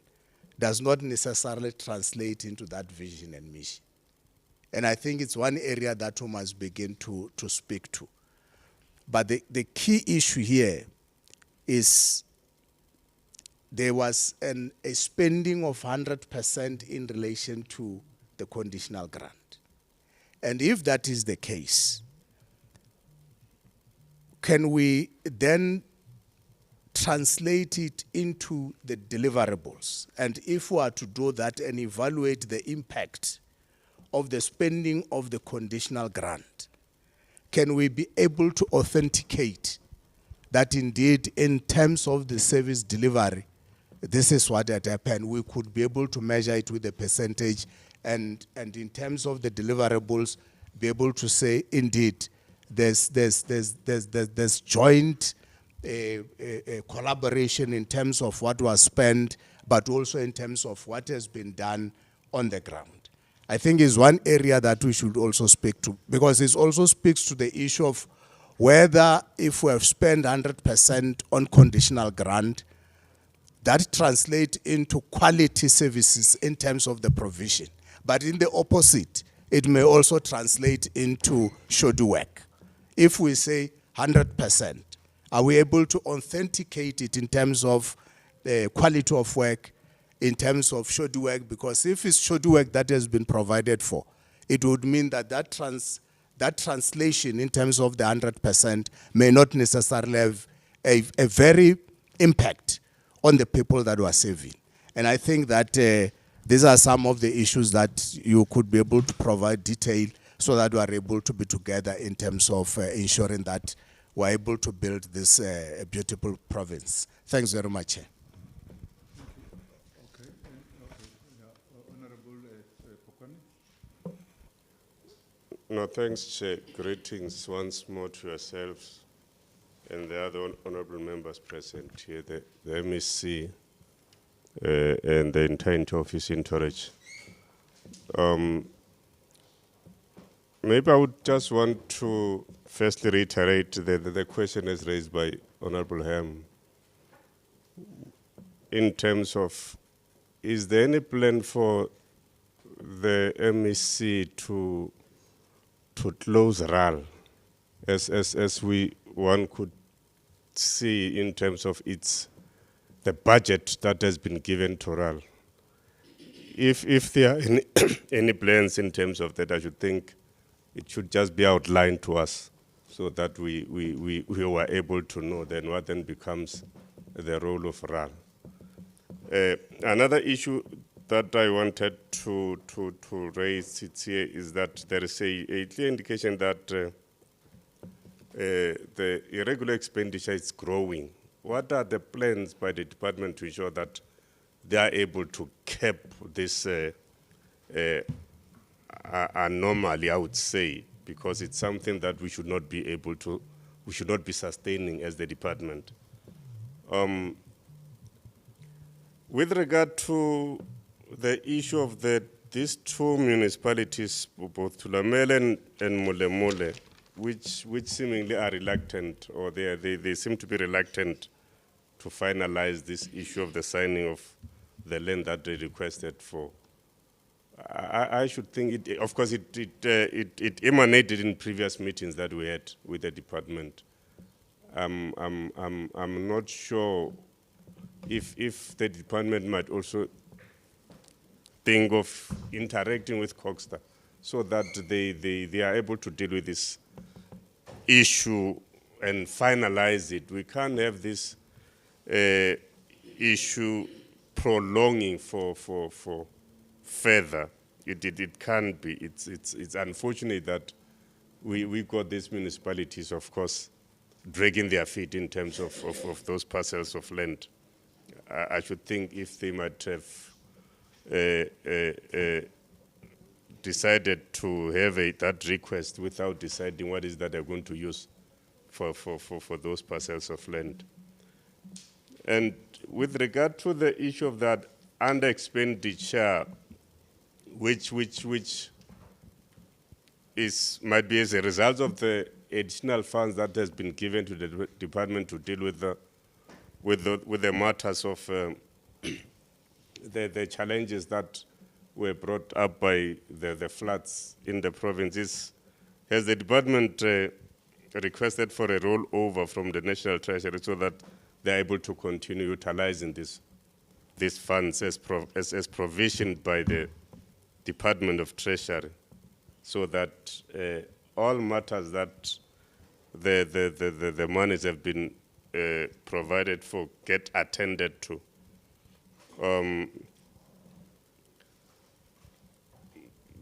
does not necessarily translate into that vision and mission. And I think it's one area that we must begin to speak to. But the key issue here is there was a spending of 100% in relation to the conditional grant. And if that is the case, can we then translate it into the deliverables? And if we are to do that and evaluate the impact of the spending of the conditional grant, can we be able to authenticate that indeed in terms of the service delivery, this is what had happened? We could be able to measure it with a percentage, and in terms of the deliverables, be able to say indeed there's joint collaboration in terms of what was spent, but also in terms of what has been done on the ground. I think is one area that we should also speak to, because it also speaks to the issue of whether if we have spent 100% on conditional grant, that translates into quality services in terms of the provision. But in the opposite, it may also translate into shoddy work. If we say 100%, are we able to authenticate it in terms of the quality of work, in terms of shoddy work? Because if it's shoddy work that has been provided for, it would mean that that translation in terms of the 100% may not necessarily have a very impact on the people that were saving. And I think that these are some of the issues that you could be able to provide detail so that we are able to be together in terms of ensuring that we're able to build this beautiful province. Thanks very much, Chair. No, thanks, Chair. Greetings once more to yourselves and the other honorable members present here, the MEC and the entire office in Torridge. Maybe I would just want to firstly reiterate the question as raised by Honorable Ham in terms of, is there any plan for the MEC to close RAL as one could see in terms of the budget that has been given to RAL? If there are any plans in terms of that, I should think it should just be outlined to us so that we were able to know then what then becomes the role of RAL. Another issue that I wanted to raise it here is that there is a clear indication that the irregular expenditure is growing. What are the plans by the department to ensure that they are able to cap this anomaly, I would say, because it's something that we should not be sustaining as the department. With regard to the issue of these two municipalities, both Thulamela and Mulemule, which seemingly are reluctant, or they seem to be reluctant to finalize this issue of the signing of the land that they requested for. I should think, of course, it emanated in previous meetings that we had with the department. I'm not sure if the department might also think of interacting with Cogstar so that they are able to deal with this issue and finalize it. We can't have this issue prolonging for further, it can't be. It's unfortunate that we got these municipalities, of course, dragging their feet in terms of those parcels of land. I should think if they might have decided to have that request without deciding what is that they're going to use for those parcels of land. And with regard to the issue of that under expenditure, which might be as a result of the additional funds that has been given to the department to deal with the matters of the challenges that were brought up by the floods in the provinces. Has the department requested for a rollover from the National Treasury so that they're able to continue utilizing these funds as provisioned by the Department of Treasury, so that all matters that the monies have been provided for get attended to.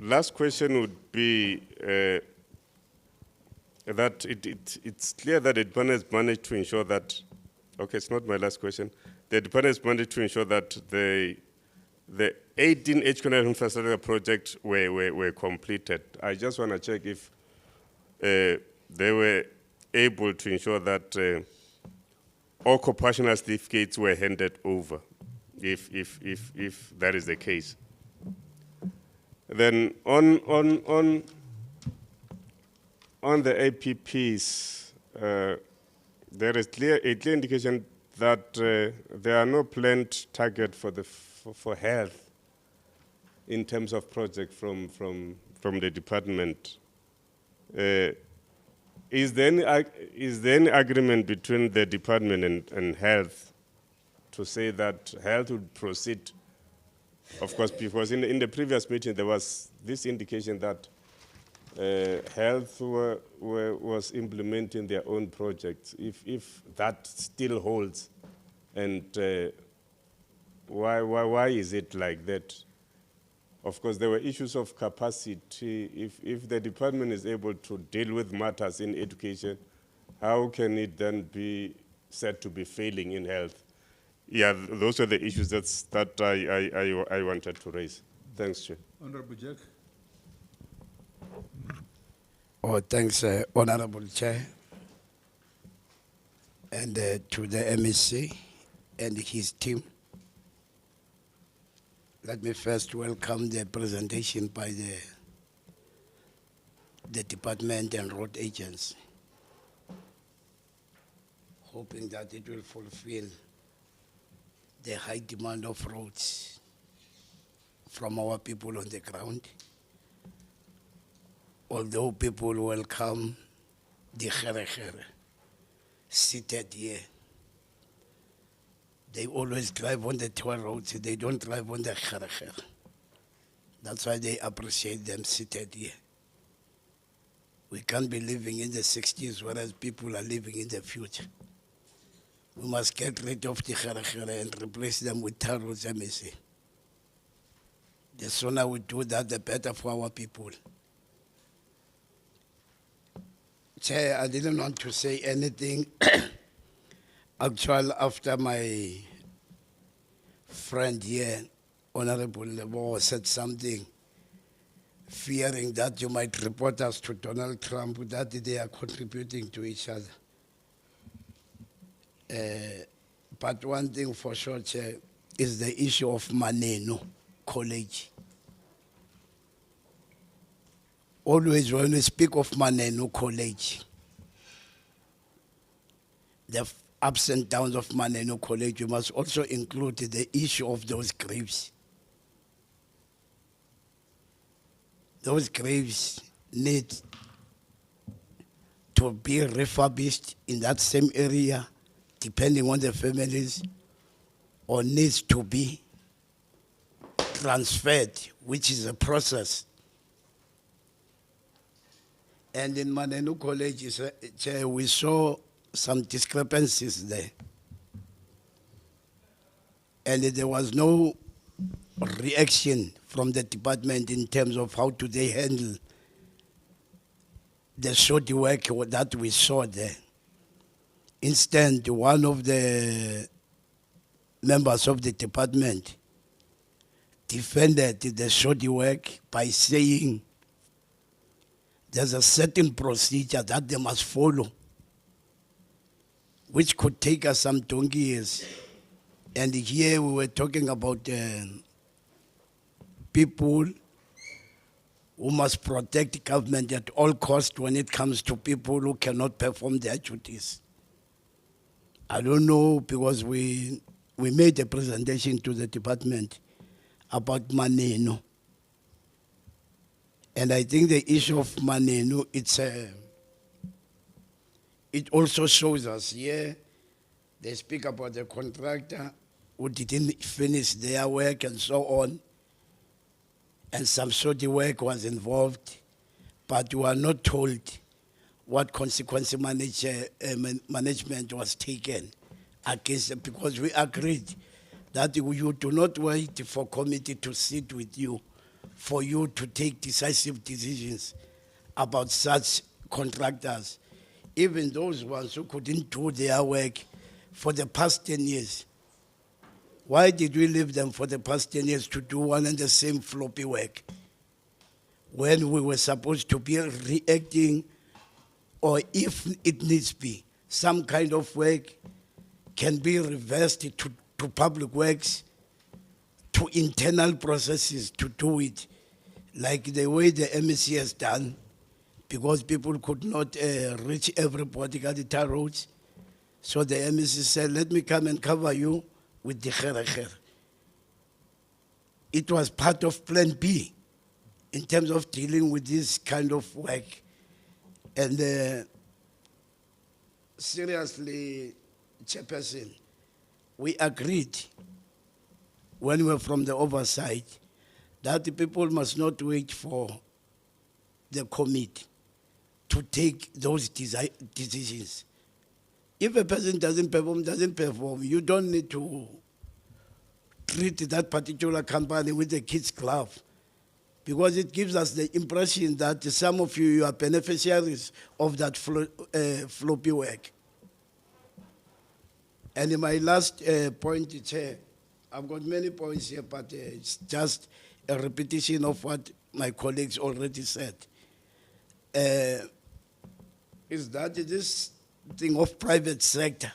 Last question would be that it's clear that the department has managed to ensure that, okay, it's not my last question. The department has managed to ensure that the 18 educational infrastructure projects were completed. I just want to check if they were able to ensure that all occupational certificates were handed over, if that is the case. Then on the APPs, there is a clear indication that there are no planned target for health in terms of project from the department. Is there any agreement between the department and health to say that health would proceed? Of course, because in the previous meeting there was this indication that health was implementing their own projects. If that still holds, and why is it like that? Of course, there were issues of capacity. If the department is able to deal with matters in education, how can it then be said to be failing in health? Yeah, those are the issues that I wanted to raise. Thanks, Chair. Honorable Jack. Oh, thanks, Honorable Chair, and to the MEC and his team. Let me first welcome the presentation by the department and road agency, hoping that it will fulfill the high demand of roads from our people on the ground. Although people welcome the khere seated here, they always drive on the toll roads, they don't drive on the khere. That's why they appreciate them seated here. We can't be living in the 60s, whereas people are living in the future. We must get rid of the khere and replace them with tar roads, MEC. The sooner we do that, the better for our people. Chair, I didn't want to say anything actual after my friend here, Honorable Lebo, said something, fearing that you might report us to Donald Trump, that they are contributing to each other. But one thing for sure, Chair, is the issue of Maneno College. Always when we speak of Maneno College, the ups and downs of Maneno College, we must also include the issue of those graves. Those graves need to be refurbished in that same area, depending on the families, or needs to be transferred, which is a process. And in Maneno College, Chair, we saw some discrepancies there. And there was no reaction from the department in terms of how do they handle the shoddy work that we saw there. Instead, one of the members of the department defended the shoddy work by saying there's a certain procedure that they must follow, which could take us some donkey years. And here we were talking about people who must protect government at all costs when it comes to people who cannot perform their duties. I don't know, because we made a presentation to the department about Maneno. And I think the issue of Maneno, it also shows us here, they speak about the contractor who didn't finish their work and so on, and some shoddy work was involved, but we are not told what consequence management was taken against them, because we agreed that you do not wait for committee to sit with you for you to take decisive decisions about such contractors, even those ones who couldn't do their work for the past 10 years. Why did we leave them for the past 10 years to do one and the same floppy work when we were supposed to be reacting, or if it needs be, some kind of work can be reversed to public works, to internal processes to do it, like the way the MEC has done, because people could not reach every particular tar roads. So the MEC said, let me come and cover you with the khere. It was part of Plan B in terms of dealing with this kind of work. And seriously, Chairperson, we agreed when we were from the oversight that the people must not wait for the committee to take those decisions. If a person doesn't perform, you don't need to treat that particular company with a kid's glove, because it gives us the impression that some of you are beneficiaries of that floppy work. And in my last point, Chair, I've got many points here, but it's just a repetition of what my colleagues already said. Is that this thing of private sector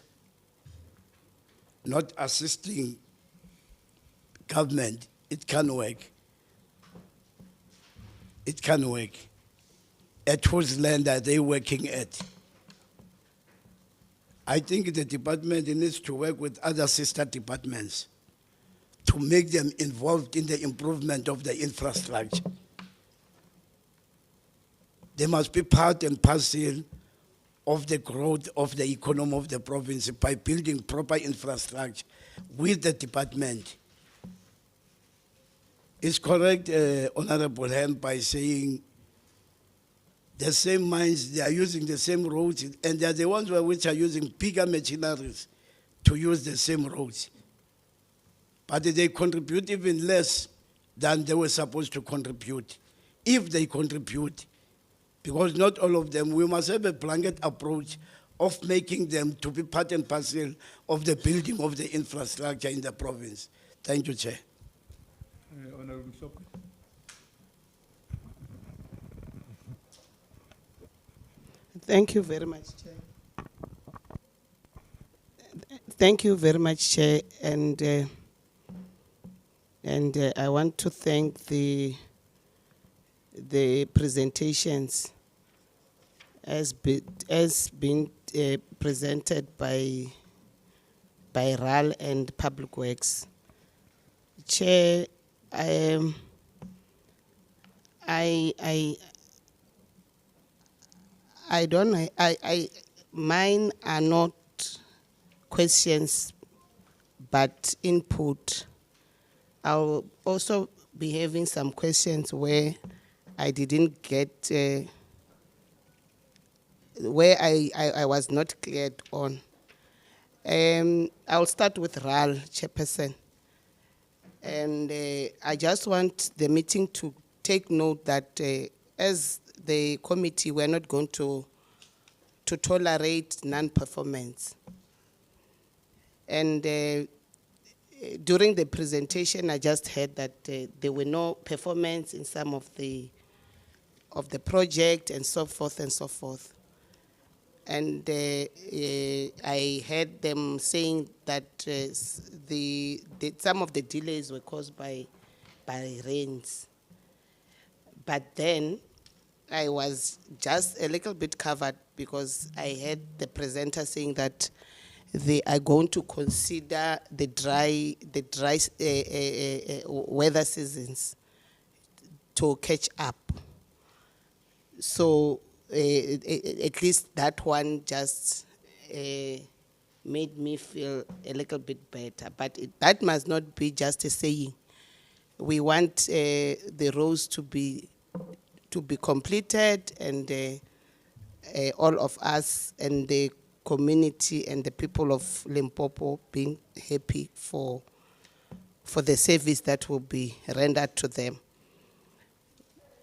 not assisting government, it can work. It can work. At whose land are they working at? I think the department needs to work with other sister departments to make them involved in the improvement of the infrastructure. They must be part and parcel of the growth of the economy of the province by building proper infrastructure with the department. It's correct, Honorable Ham, by saying the same mines, they are using the same roads, and they are the ones which are using bigger machineries to use the same roads. But they contribute even less than they were supposed to contribute, if they contribute. Because not all of them, we must have a blanket approach of making them to be part and parcel of the building of the infrastructure in the province. Thank you, Chair. Honorable Sokwe. Thank you very much, Chair. Thank you very much, Chair, and I want to thank the presentations as been presented by RAL and Public Works. Chair, I don't know. Mine are not questions, but input. I'll also be having some questions where I didn't get, where I was not cleared on. I'll start with RAL, Chairperson. And I just want the meeting to take note that as the committee, we're not going to tolerate non-performance. And during the presentation, I just heard that there were no performance in some of the project and so forth and so forth. And I heard them saying that some of the delays were caused by rains. But then I was just a little bit covered because I heard the presenter saying that they are going to consider the dry weather seasons to catch up. So at least that one just made me feel a little bit better. But that must not be just a saying. We want the roads to be completed, and all of us and the community and the people of Limpopo being happy for the service that will be rendered to them.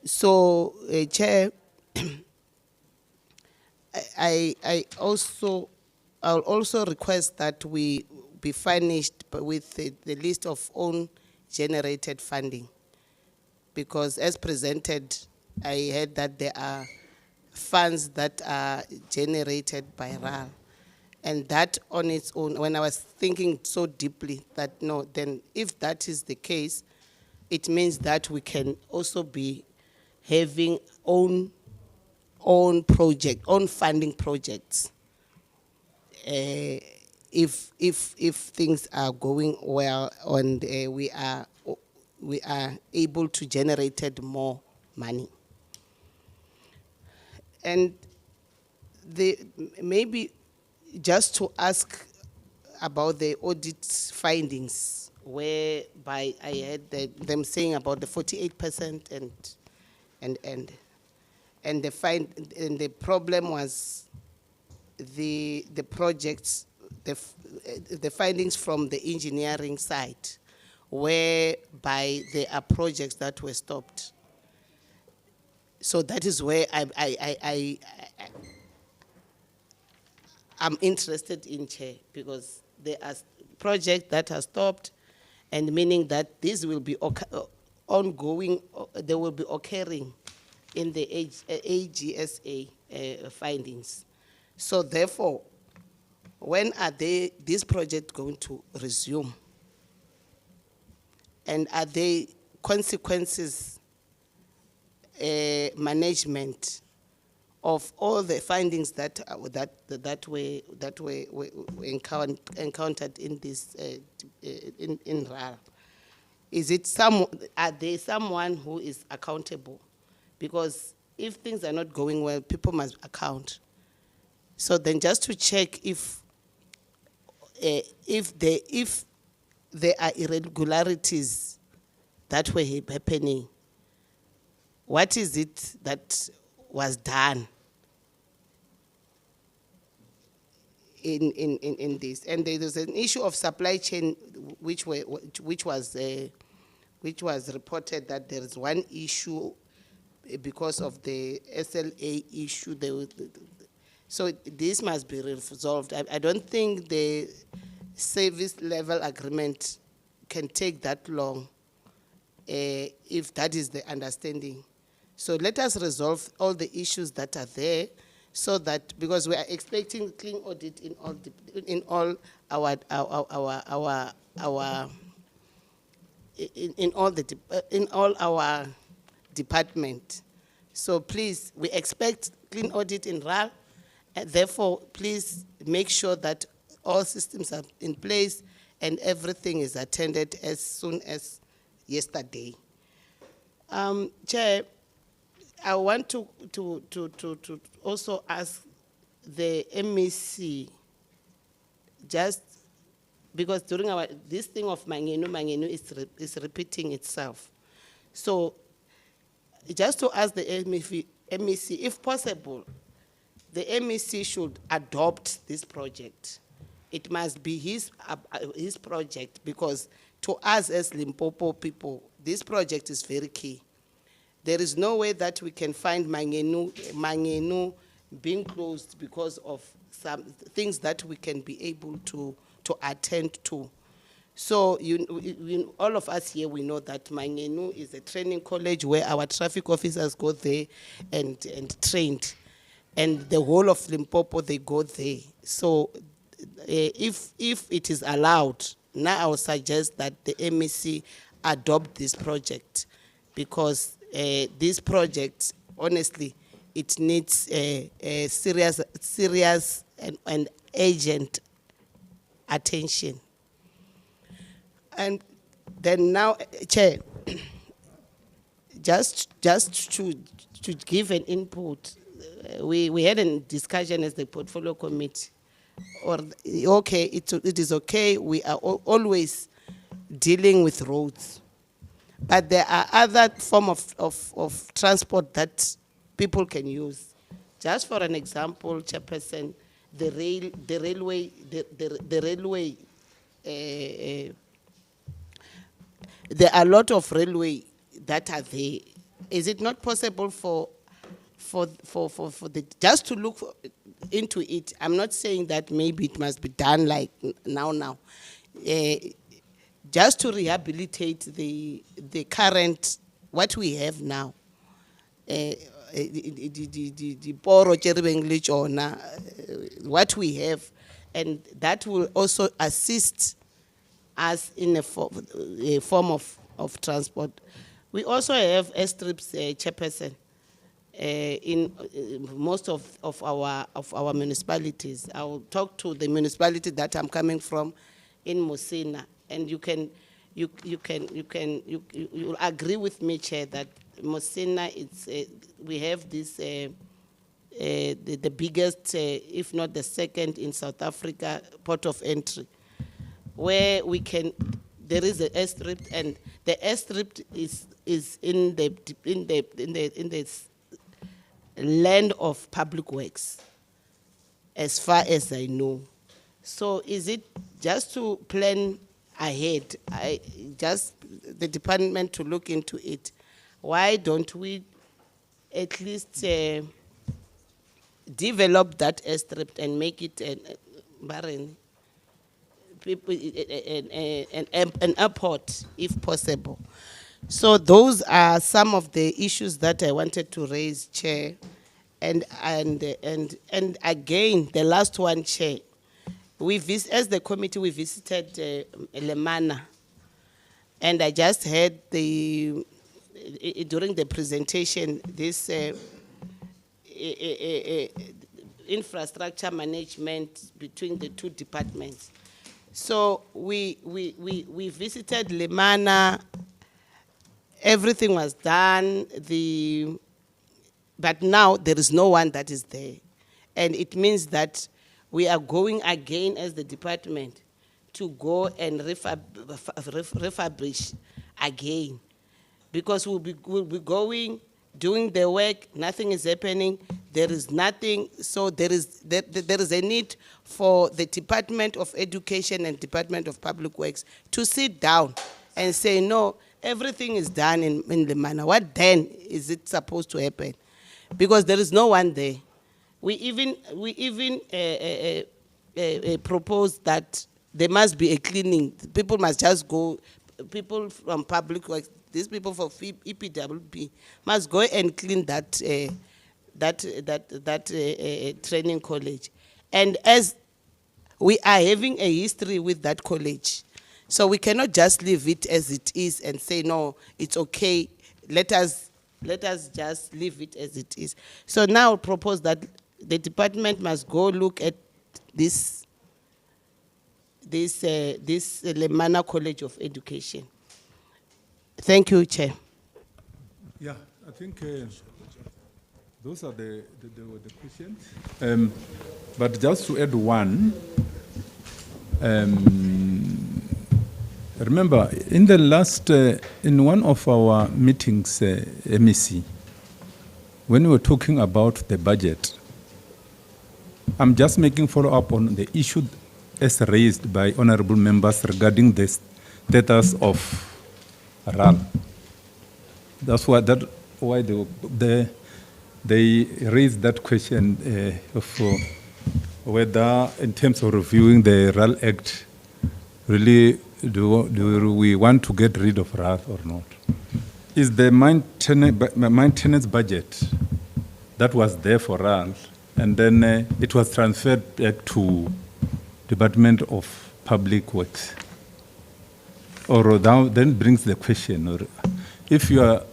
So, Chair, I'll also request that we be furnished with the list of own generated funding, because as presented, I heard that there are funds that are generated by RAL. And that on its own, when I was thinking so deeply that no, then if that is the case, it means that we can also be having own funding projects. If things are going well and we are able to generate more money. And maybe just to ask about the audit findings, whereby I heard them saying about the 48% and the problem was the projects, the findings from the engineering side, whereby there are projects that were stopped. So that is where I'm interested in, Chair, because there are projects that are stopped, and meaning that this will be ongoing, they will be occurring in the AGSA findings. So therefore, when are these projects going to resume? And are they consequences management of all the findings that were encountered in this in RAL? Are there someone who is accountable? Because if things are not going well, people must account. So then, just to check if there are irregularities that were happening, what is it that was done in this? And there is an issue of supply chain which was reported that there is one issue because of the SLA issue. So this must be resolved. I don't think the service level agreement can take that long if that is the understanding. So let us resolve all the issues that are there, so that, because we are expecting clean audit in all our department. So please, we expect clean audit in RAL, and therefore please make sure that all systems are in place and everything is attended as soon as yesterday. Chair, I want to also ask the MEC, just because during this thing of Mangenu is repeating itself. So just to ask the MEC, if possible, the MEC should adopt this project. It must be his project, because to us as Limpopo people, this project is very key. There is no way that we can find Mangenu being closed because of some things that we can be able to attend to. So all of us here, we know that Mangenu is a training college where our traffic officers go there and trained. And the whole of Limpopo, they go there. So if it is allowed, now I would suggest that the MEC adopt this project, because this project, honestly, it needs a serious and urgent attention. And then now, Chair, just to give an input, we had a discussion as the portfolio committee. Okay, it is okay. We are always dealing with roads, but there are other form of transport that people can use. Just for an example, Chairperson, the railway. There are a lot of railway that are there. Is it not possible for the just to look into it? I'm not saying that maybe it must be done like now. Just to rehabilitate the current what we have now. The Poro Cheribenglich what we have, and that will also assist us in a form of transport. We also have airstrips, Chairperson, in most of our municipalities. I will talk to the municipality that I'm coming from in Mosina, and you will agree with me, Chair, that Mosina, we have this the biggest, if not the second in South Africa, port of entry, where there is an airstrip, and the airstrip is in the land of public works, as far as I know. So is it just to plan ahead, the department to look into it? Why don't we at least develop that airstrip and make it an airport, if possible? So those are some of the issues that I wanted to raise, Chair. And again, the last one, Chair. As the committee, we visited Lemana, and I just heard during the presentation this infrastructure management between the two departments. So we visited Lemana. Everything was done. But now there is no one that is there, and it means that we are going again as the department to go and refurbish again, because we'll be going, doing the work, nothing is happening, there is nothing. So there is a need for the Department of Education and Department of Public Works to sit down and say, no, everything is done in Lemana. What then is it supposed to happen? Because there is no one there. We even proposed that there must be a cleaning. People must just go, people from public works, these people for EPWP must go and clean that training college. And as we are having a history with that college, so we cannot just leave it as it is and say, no, it's okay, let us just leave it as it is. So now I propose that the department must go look at this Lemana College of Education. Thank you, Chair. Yeah, I think those are the questions. But just to add one, remember, in the last, in one of our meetings, MEC, when we were talking about the budget, I'm just making follow-up on the issue as raised by honorable members regarding this status of RAL. That's why they raised that question of whether, in terms of reviewing the RAL Act, really do we want to get rid of RAL or not? Is the maintenance budget that was there for RAL, and then it was transferred back to Department of Public Works? Or then brings the question, or if you are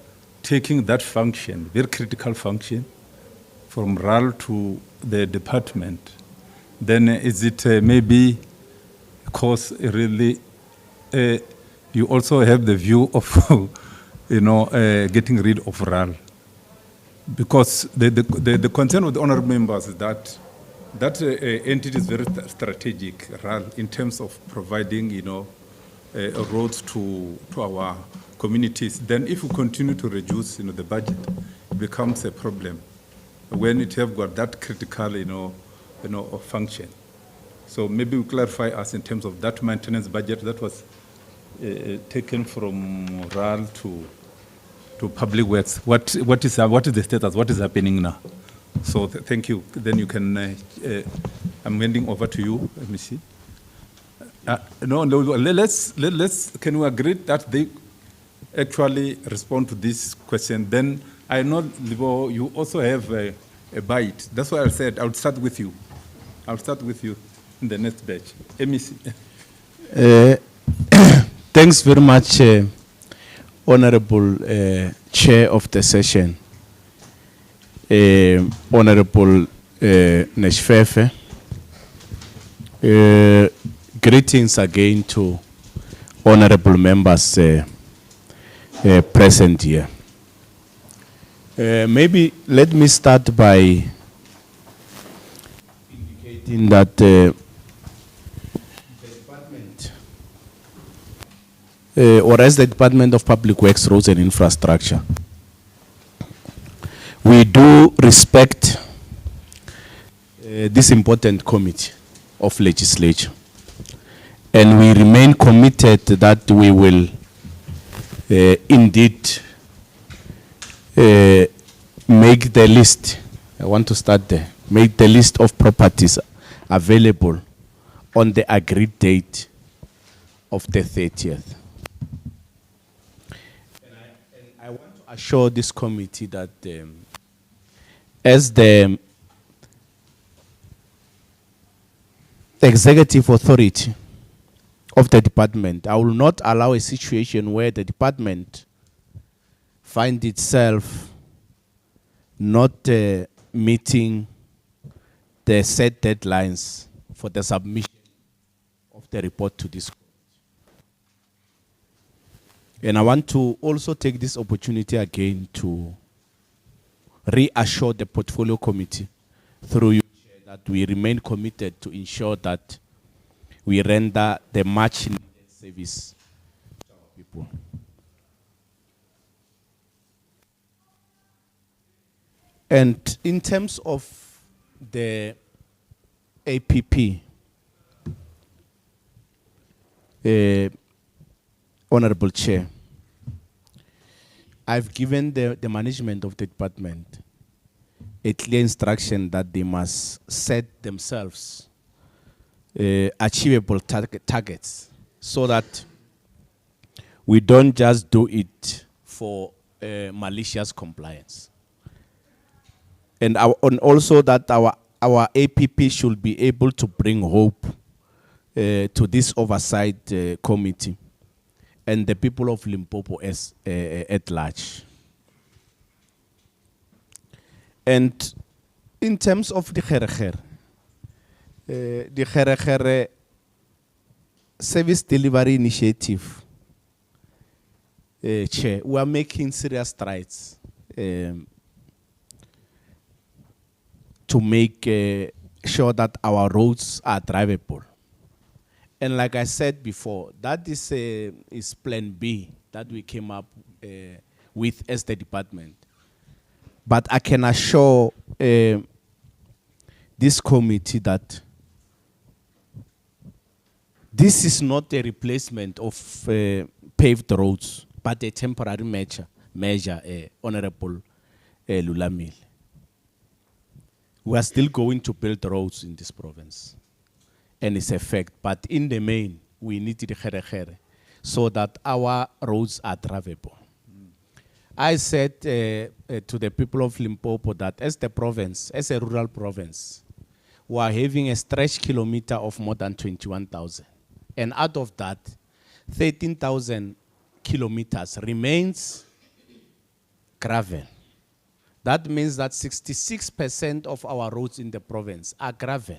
taking that function, very critical function, from RAL to the department, then is it maybe because really you also have the view of getting rid of RAL? Because the concern of the honorable members is that entity is very strategic, RAL, in terms of providing roads to our communities. Then if we continue to reduce the budget, it becomes a problem when it have got that critical function. So maybe we clarify us in terms of that maintenance budget that was taken from RAL to Public Works. What is the status? What is happening now? So thank you. Then you can. I'm handing over to you. Let me see. No. Let's. Can we agree that they actually respond to this question? Then I know, Libo, you also have a bite. That's why I said I would start with you. I'll start with you in the next batch. MEC. Thanks very much, Honorable Chair of the session, Honorable Neshfefe. Greetings again to honorable members present here. Maybe let me start by indicating that the department, or as the Department of Public Works, Roads and Infrastructure, we do respect this important committee of legislature, and we remain committed that we will indeed make the list. I want to start there. Make the list of properties available on the agreed date of the 30th. And I want to assure this committee that as the executive authority of the department, I will not allow a situation where the department find itself not meeting the set deadlines for the submission of the report to this committee. And I want to also take this opportunity again to reassure the portfolio committee through you, Chair, that we remain committed to ensure that we render the much needed service to our people. And in terms of the APP, Honorable Chair, I've given the management of the department a clear instruction that they must set themselves achievable targets so that we don't just do it for malicious compliance. And also that our APP should be able to bring hope to this oversight committee and the people of Limpopo as at large. And in terms of the Khere Service Delivery Initiative, Chair, we are making serious strides to make sure that our roads are drivable. And like I said before, that is Plan B that we came up with as the department. But I can assure this committee that This is not a replacement of paved roads, but a temporary measure, Honorable Lulamile. We are still going to build roads in this province, and it's a fact. But in the main, we need the khere so that our roads are drivable. I said to the people of Limpopo that as the province, as a rural province, we are having a stretch kilometer of more than 21,000. And out of that, 13,000 kilometers remains gravel. That means that 66% of our roads in the province are gravel,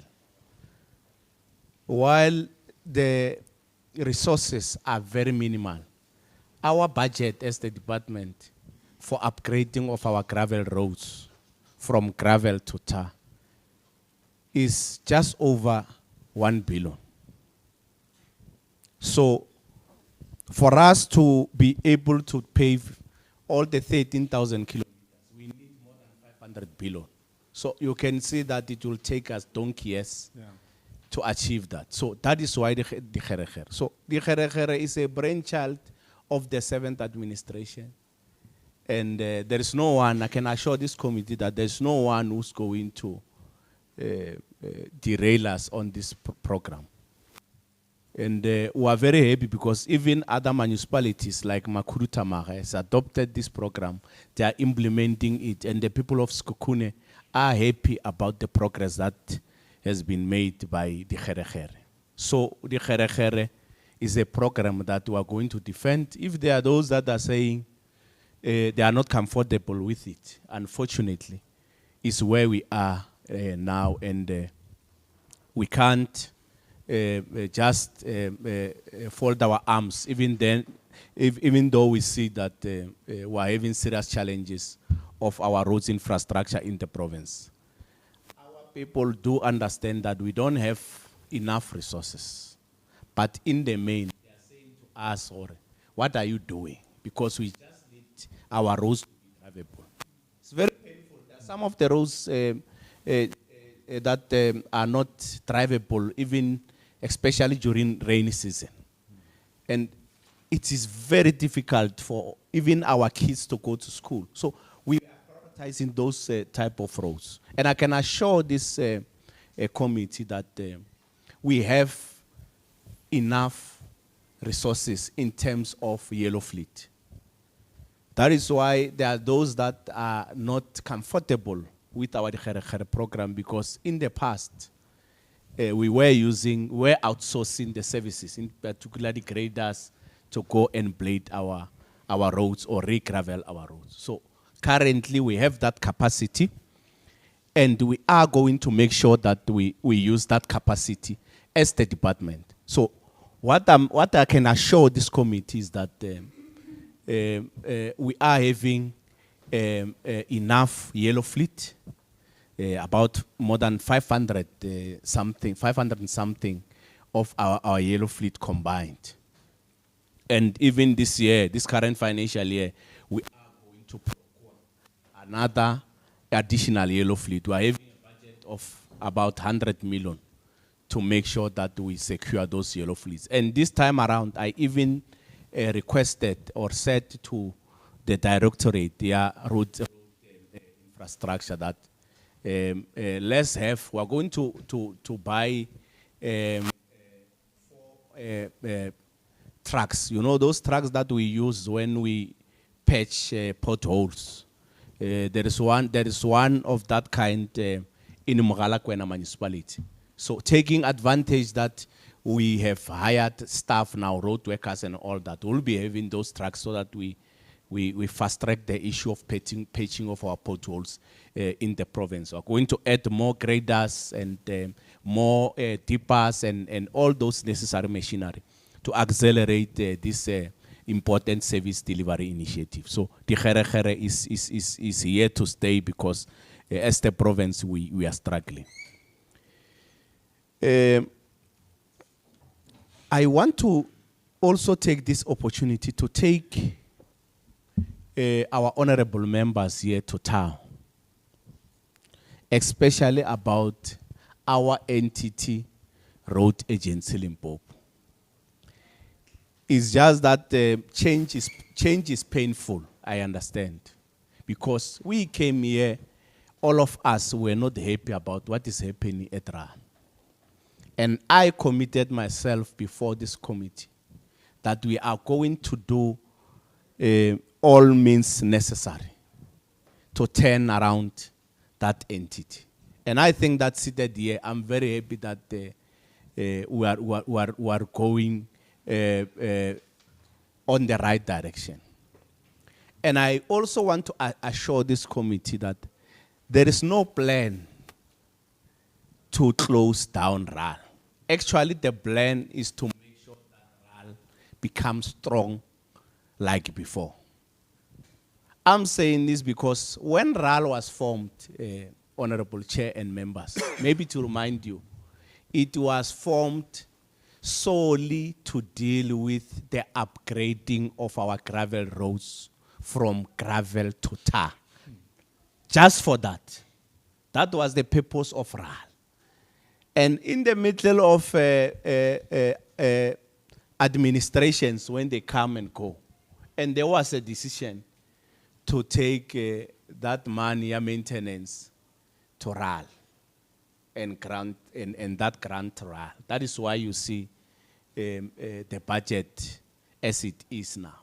while the resources are very minimal. Our budget as the department for upgrading of our gravel roads from gravel to tar is just over 1 billion. So for us to be able to pave all the 13,000 kilometers, we need more than 500 billion. So you can see that it will take us donkey years to achieve that. So that is why the khere. So the khere is a brainchild of the 7th administration. And there is no one, I can assure this committee that there's no one who's going to derail us on this program. And we are very happy because even other municipalities like Makuru Tamara has adopted this program. They are implementing it, and the people of Sekhukhune are happy about the progress that has been made by the khere. So the khere is a program that we are going to defend. If there are those that are saying they are not comfortable with it, unfortunately, is where we are now, and we can't just fold our arms, even though we see that we are having serious challenges of our roads infrastructure in the province. Our people do understand that we don't have enough resources, but in the main, they are saying to us, what are you doing? Because we just need our roads to be drivable. It's very painful. There are some of the roads that are not drivable, even especially during rainy season. And it is very difficult for even our kids to go to school. So we are prioritizing those type of roads. And I can assure this committee that we have enough resources in terms of yellow fleet. That is why there are those that are not comfortable with our khere program, because in the past, we were outsourcing the services, in particular the graders, to go and blade our roads or re-gravel our roads. So currently we have that capacity, and we are going to make sure that we use that capacity as the department. So what I can assure this committee is that we are having enough yellow fleet, about more than 500 and something of our yellow fleet combined. And even this year, this current financial year, we are going to procure another additional yellow fleet. We are having a budget of about 100 million to make sure that we secure those yellow fleets. And this time around, I even requested or said to the directorate, road infrastructure, that let's have, we're going to buy 4 trucks. You know, those trucks that we use when we patch potholes. There is one of that kind in Mogalakwena municipality. So taking advantage that we have hired staff now, road workers and all that, we'll be having those trucks so that we fast track the issue of patching of our potholes in the province. We're going to add more graders and more tippers and all those necessary machinery to accelerate this important service delivery initiative. So the khere is here to stay, because as the province we are struggling. I want to also take this opportunity to take our honorable members here to town, especially about our entity, Road Agency Limpopo. It's just that change is painful, I understand. Because we came here, all of us were not happy about what is happening at RAL. And I committed myself before this committee that we are going to do all means necessary to turn around that entity. And I think that seated here, I'm very happy that we are going on the right direction. And I also want to assure this committee that there is no plan to close down RAL. Actually, the plan is to make sure that RAL becomes strong like before. I'm saying this because when RAL was formed, Honorable Chair and members, maybe to remind you, it was formed solely to deal with the upgrading of our gravel roads from gravel to tar. Just for that. That was the purpose of RAL. And in the middle of administrations, when they come and go, and there was a decision to take that money, maintenance, to RAL and grant and that grant to RAL. That is why you see the budget as it is now.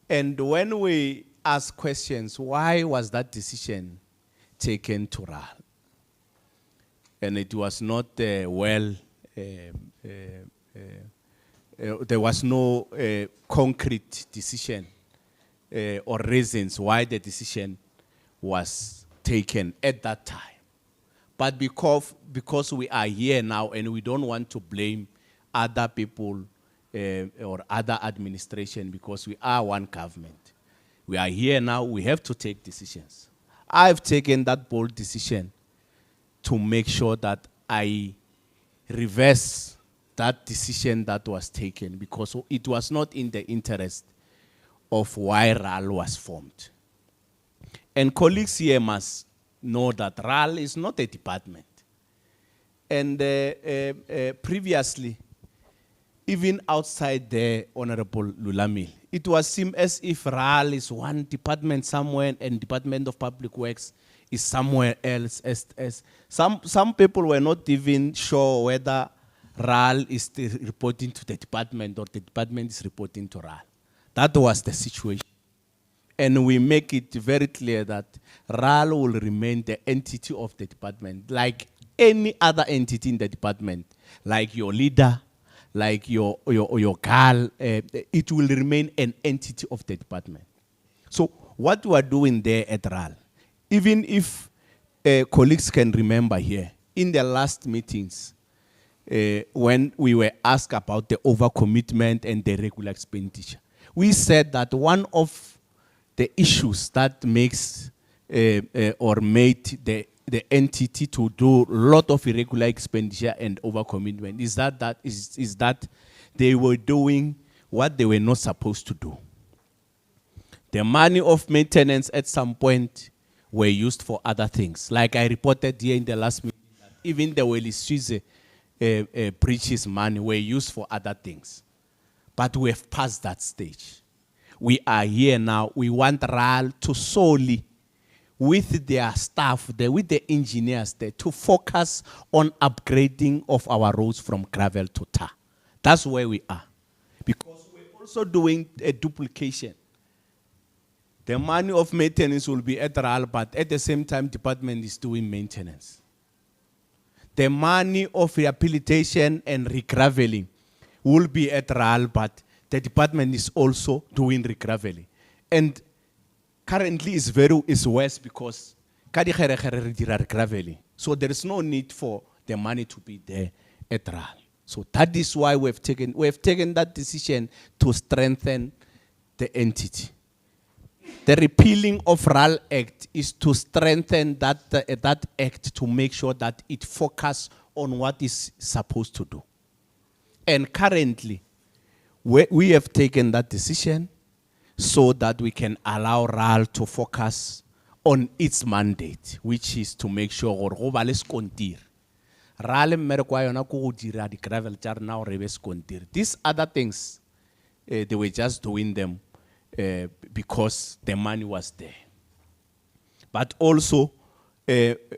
And when we ask questions, why was that decision taken to RAL? And it was not there was no concrete decision or reasons why the decision was taken at that time. But because we are here now and we don't want to blame other people or other administration, because we are one government. We are here now, we have to take decisions. I've taken that bold decision to make sure that I reverse that decision that was taken, because it was not in the interest of why RAL was formed. And colleagues here must know that RAL is not a department. And previously, even outside the Honorable Lulamil, it was seemed as if RAL is one department somewhere and Department of Public Works is somewhere else. Some people were not even sure whether RAL is reporting to the department or the department is reporting to RAL. That was the situation. And we make it very clear that RAL will remain the entity of the department, like any other entity in the department, like your leader, like your girl, it will remain an entity of the department. So what we are doing there at RAL, even if colleagues can remember here, in the last meetings, when we were asked about the overcommitment and the regular expenditure, we said that one of the issues that makes or made the entity to do a lot of irregular expenditure and overcommitment is that they were doing what they were not supposed to do. The money of maintenance at some point were used for other things. Like I reported here in the last meeting, that even the Weliswize bridges money were used for other things. But we have passed that stage. We are here now. We want RAL to solely, with their staff there, with the engineers there, to focus on upgrading of our roads from gravel to tar. That's where we are. Because we're also doing a duplication. The money of maintenance will be at RAL, but at the same time, department is doing maintenance. The money of rehabilitation and regraveling will be at RAL, but the department is also doing regraveling. And currently it's worse because regraveling. So there is no need for the money to be there at RAL. So that is why we have taken that decision to strengthen the entity. The repealing of RAL Act is to strengthen that act to make sure that it focuses on what it's supposed to do. And currently, we have taken that decision so that we can allow RAL to focus on its mandate, which is to make sure Rale mmereko wa yona ko go dira di gravel tsa rena gore be skontiri. These other things, they were just doing them because the money was there. But also,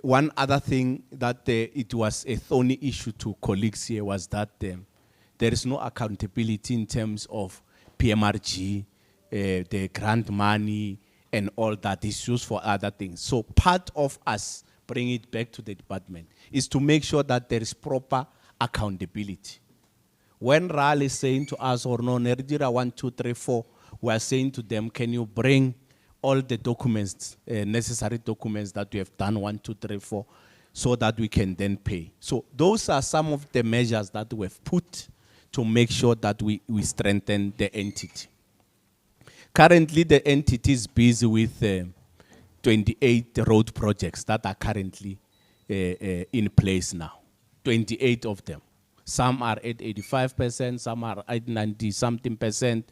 one other thing that it was a thorny issue to colleagues here was that there is no accountability in terms of PMRG, the grant money, and all that is used for other things. So part of us bring it back to the department is to make sure that there is proper accountability. When RAL is saying to us, or no, Nerdira 1, 2, 3, 4, we are saying to them, can you bring all the documents, necessary documents that we have done 1, 2, 3, 4, so that we can then pay. So those are some of the measures that we have put to make sure that we strengthen the entity. Currently, the entity is busy with 28 road projects that are currently in place now. 28 of them. Some are at 85%, some are at 90-something%.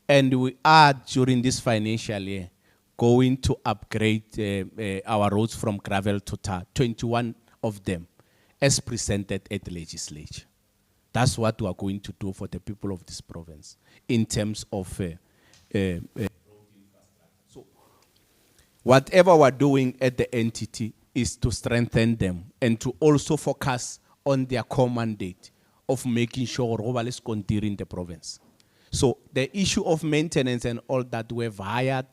And we are, during this financial year, going to upgrade our roads from gravel to tar, 21 of them, as presented at the legislature. That's what we are going to do for the people of this province in terms of road infrastructure. So, whatever we're doing at the entity is to strengthen them and to also focus on their core mandate of making sure Roval is continuing in the province. So the issue of maintenance and all that, we've hired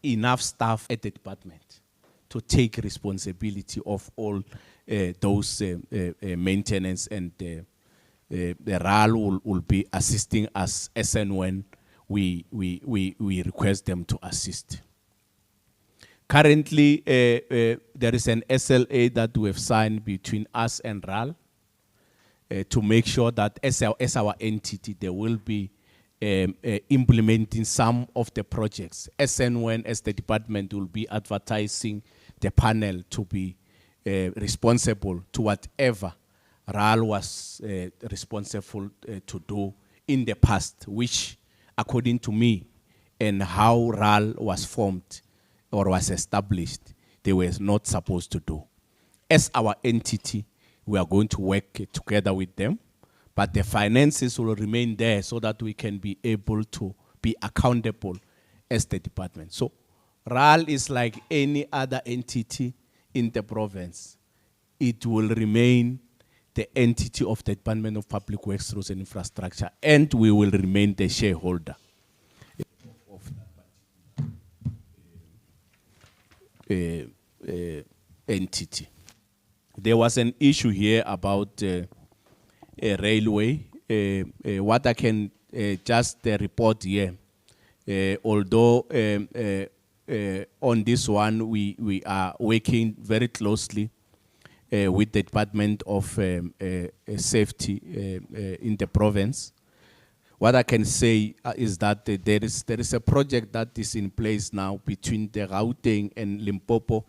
enough staff at the department to take responsibility of all those maintenance, and the RAL will be assisting us as and when we request them to assist. Currently, there is an SLA that we have signed between us and RAL to make sure that as our entity, there will be implementing some of the projects as and when as the department will be advertising the panel to be responsible to whatever RAL was responsible to do in the past, which according to me and how RAL was formed or was established, they were not supposed to do. As our entity, we are going to work together with them, but the finances will remain there so that we can be able to be accountable as the department. So RAL is like any other entity in the province. It will remain the entity of the Department of Public Works, Roads and Infrastructure, and we will remain the shareholder of that entity. There was an issue here about a railway. What I can just report here, although on this one we are working very closely with the Department of Safety in the province. What I can say is that there is a project that is in place now between the Gauteng and Limpopo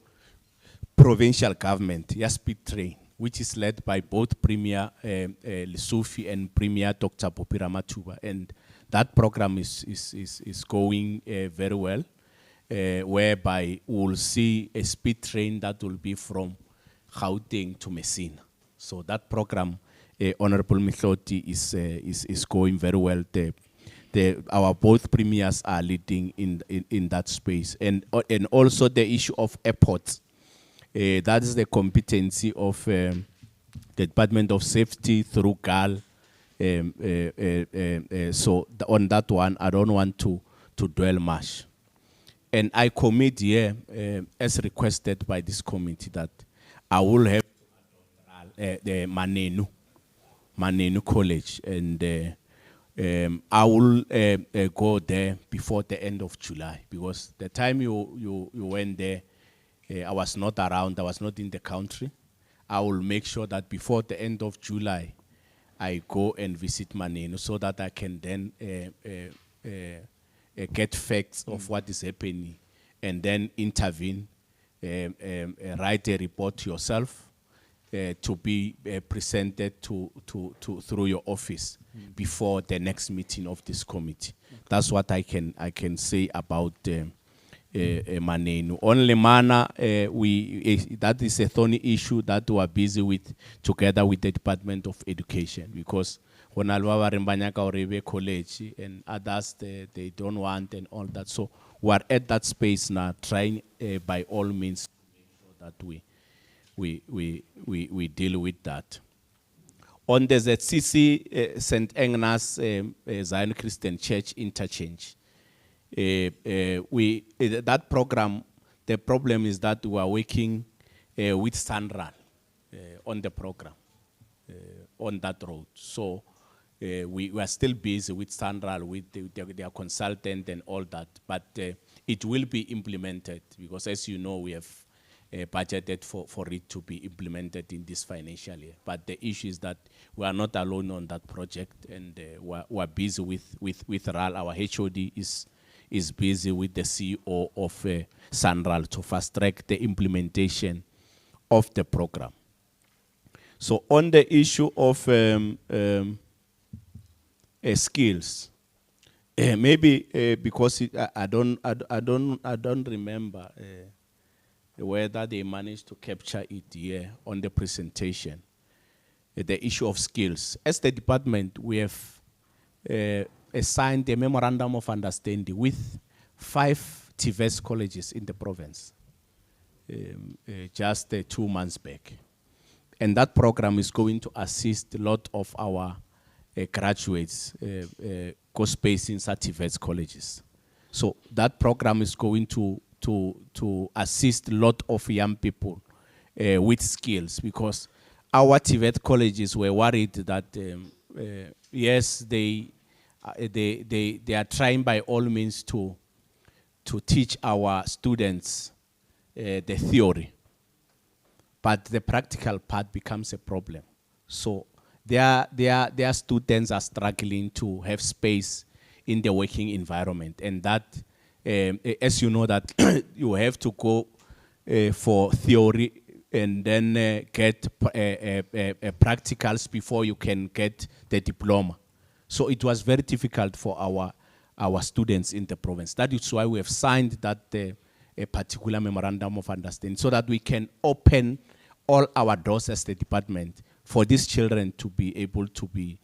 provincial government, Speed Train, which is led by both Premier Lesufi and Premier Dr. Popira Matuba. And that program is going very well, whereby we'll see a speed train that will be from Gauteng to Messina. So that program, Honorable Mihloti, is going very well. Our both premiers are leading in that space. And also the issue of airports. That is the competency of the Department of Safety through GAL. So on that one, I don't want to dwell much. And I commit here, as requested by this committee, that I will have the Manenu College, and I will go there before the end of July, because the time you went there, I was not around, I was not in the country. I will make sure that before the end of July, I go and visit Manenu so that I can then get facts of what is happening and then intervene, write a report yourself to be presented through your office before the next meeting of this committee. That's what I can say about Manenu. Only Mana, that is a thorny issue that we are busy with together with the Department of Education, because when Alwa Rimbanyaka or College and others, they don't want and all that. So we are at that space now, trying by all means to make sure that we deal with that. On the ZCC St. Agnes Zion Christian Church interchange, that program, the problem is that we are working with Sanral on the program, on that road. So we are still busy with Sanral, with their consultant and all that, but it will be implemented, because as you know, we have budgeted for it to be implemented in this financial year. But the issue is that we are not alone on that project, and we are busy with RAL. Our HOD is busy with the CEO of Sanral to fast track the implementation of the program. So on the issue of skills, maybe because I don't remember whether they managed to capture it here on the presentation, the issue of skills. As the department, we have signed a memorandum of understanding with 5 TVET colleges in the province just 2 months back. And that program is going to assist a lot of our graduates, co-spacing at TVET colleges. So that program is going to assist a lot of young people with skills, because our TVET colleges were worried that yes, they are trying by all means to teach our students the theory, but the practical part becomes a problem. So their students are struggling to have space in the working environment, and that, as you know, that you have to go for theory and then get practicals before you can get the diploma. So it was very difficult for our students in the province. That is why we have signed that a particular memorandum of understanding, so that we can open all our doors as the department for these children to be able to be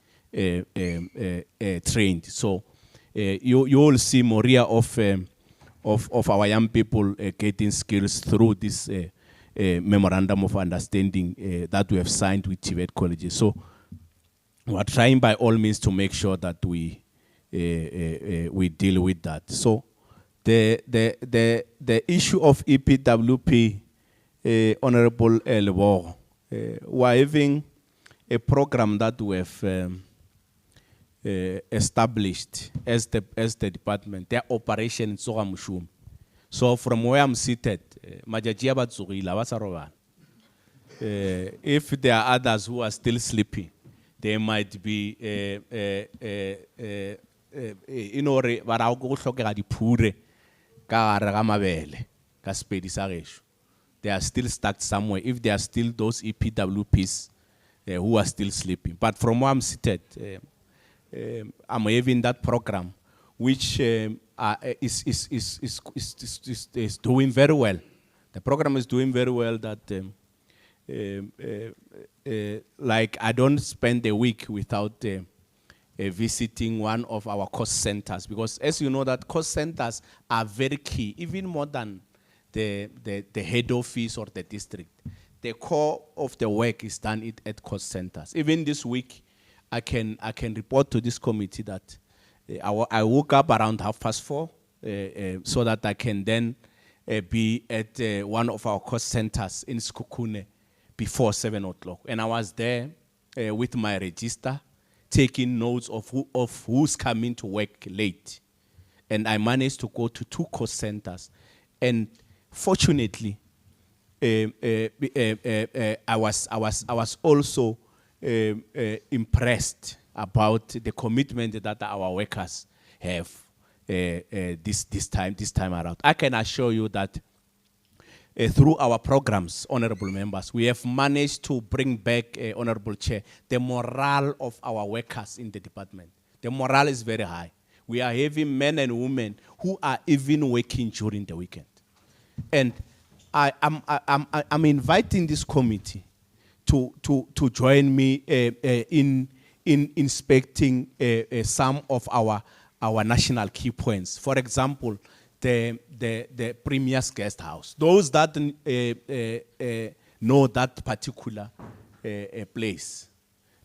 trained. So you will see more of our young people getting skills through this memorandum of understanding that we have signed with TVET colleges. So we are trying by all means to make sure that we deal with that. So the issue of EPWP, Honorable Lebo, we are having a program that we have established as the department, their operation in Sogamushum. So from where I'm seated, if there are others who are still sleeping, they might be, they are still stuck somewhere, if there are still those EPWPs who are still sleeping. But from where I'm seated, I'm having that program, which is doing very well. The program is doing very well. That like I don't spend a week without visiting one of our cost centers, because as you know, that cost centers are very key, even more than the head office or the district. The core of the work is done at cost centers. Even this week, I can report to this committee that I woke up around 4:30 so that I can then be at one of our cost centers in Skukune before 7 o'clock. And I was there with my register, taking notes of who's coming to work late. And I managed to go to 2 cost centers. And fortunately, I was also impressed about the commitment that our workers have this time around. I can assure you that through our programs, honorable members, we have managed to bring back, Honorable Chair, the morale of our workers in the department. The morale is very high. We are having men and women who are even working during the weekend. And I'm inviting this committee to join me in inspecting some of our national key points. For example, the Premier's Guest House. Those that know that particular place,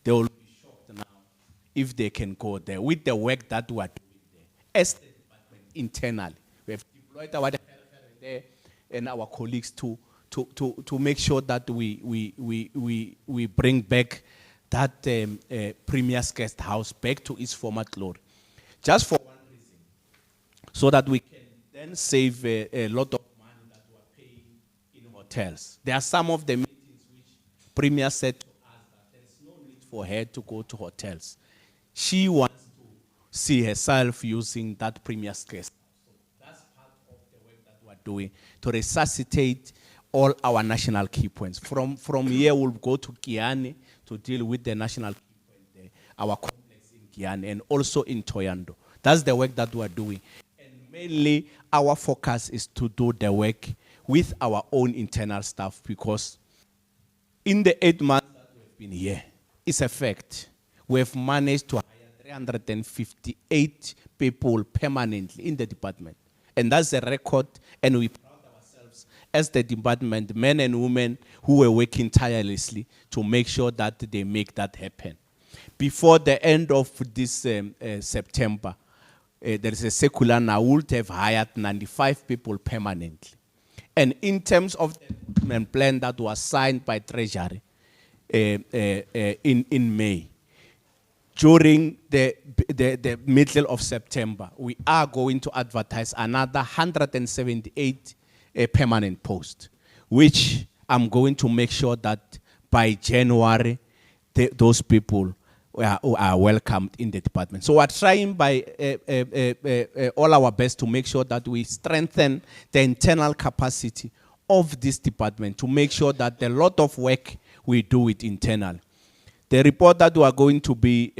they will be shocked now if they can go there with the work that we are doing there. As the department internally, we have deployed our there and our colleagues to make sure that we bring back that Premier's Guest House back to its former glory. Just for one reason, so that we can then save a lot of money that we are paying in hotels. There are some of the meetings which Premier said to us that there's no need for her to go to hotels. She wants to see herself using that Premier's Guest House. So that's part of the work that we are doing to resuscitate all our national key points. From here, we'll go to Kiani to deal with the national key point there, our complex in Kiani and also in Toyando. That's the work that we're doing. And mainly, our focus is to do the work with our own internal staff, because in the 8 months that we've been here, it's a fact. We have managed to hire 358 people permanently in the department. And that's a record, and we as the department, men and women who were working tirelessly to make sure that they make that happen. Before the end of this September, there is a circular now, would have hired 95 people permanently. And in terms of the development plan that was signed by Treasury in May, during the middle of September, we are going to advertise another 178 a permanent post, which I'm going to make sure that by January, those people are welcomed in the department. So we're trying by all our best to make sure that we strengthen the internal capacity of this department to make sure that a lot of work we do it internally. The report that we are going to be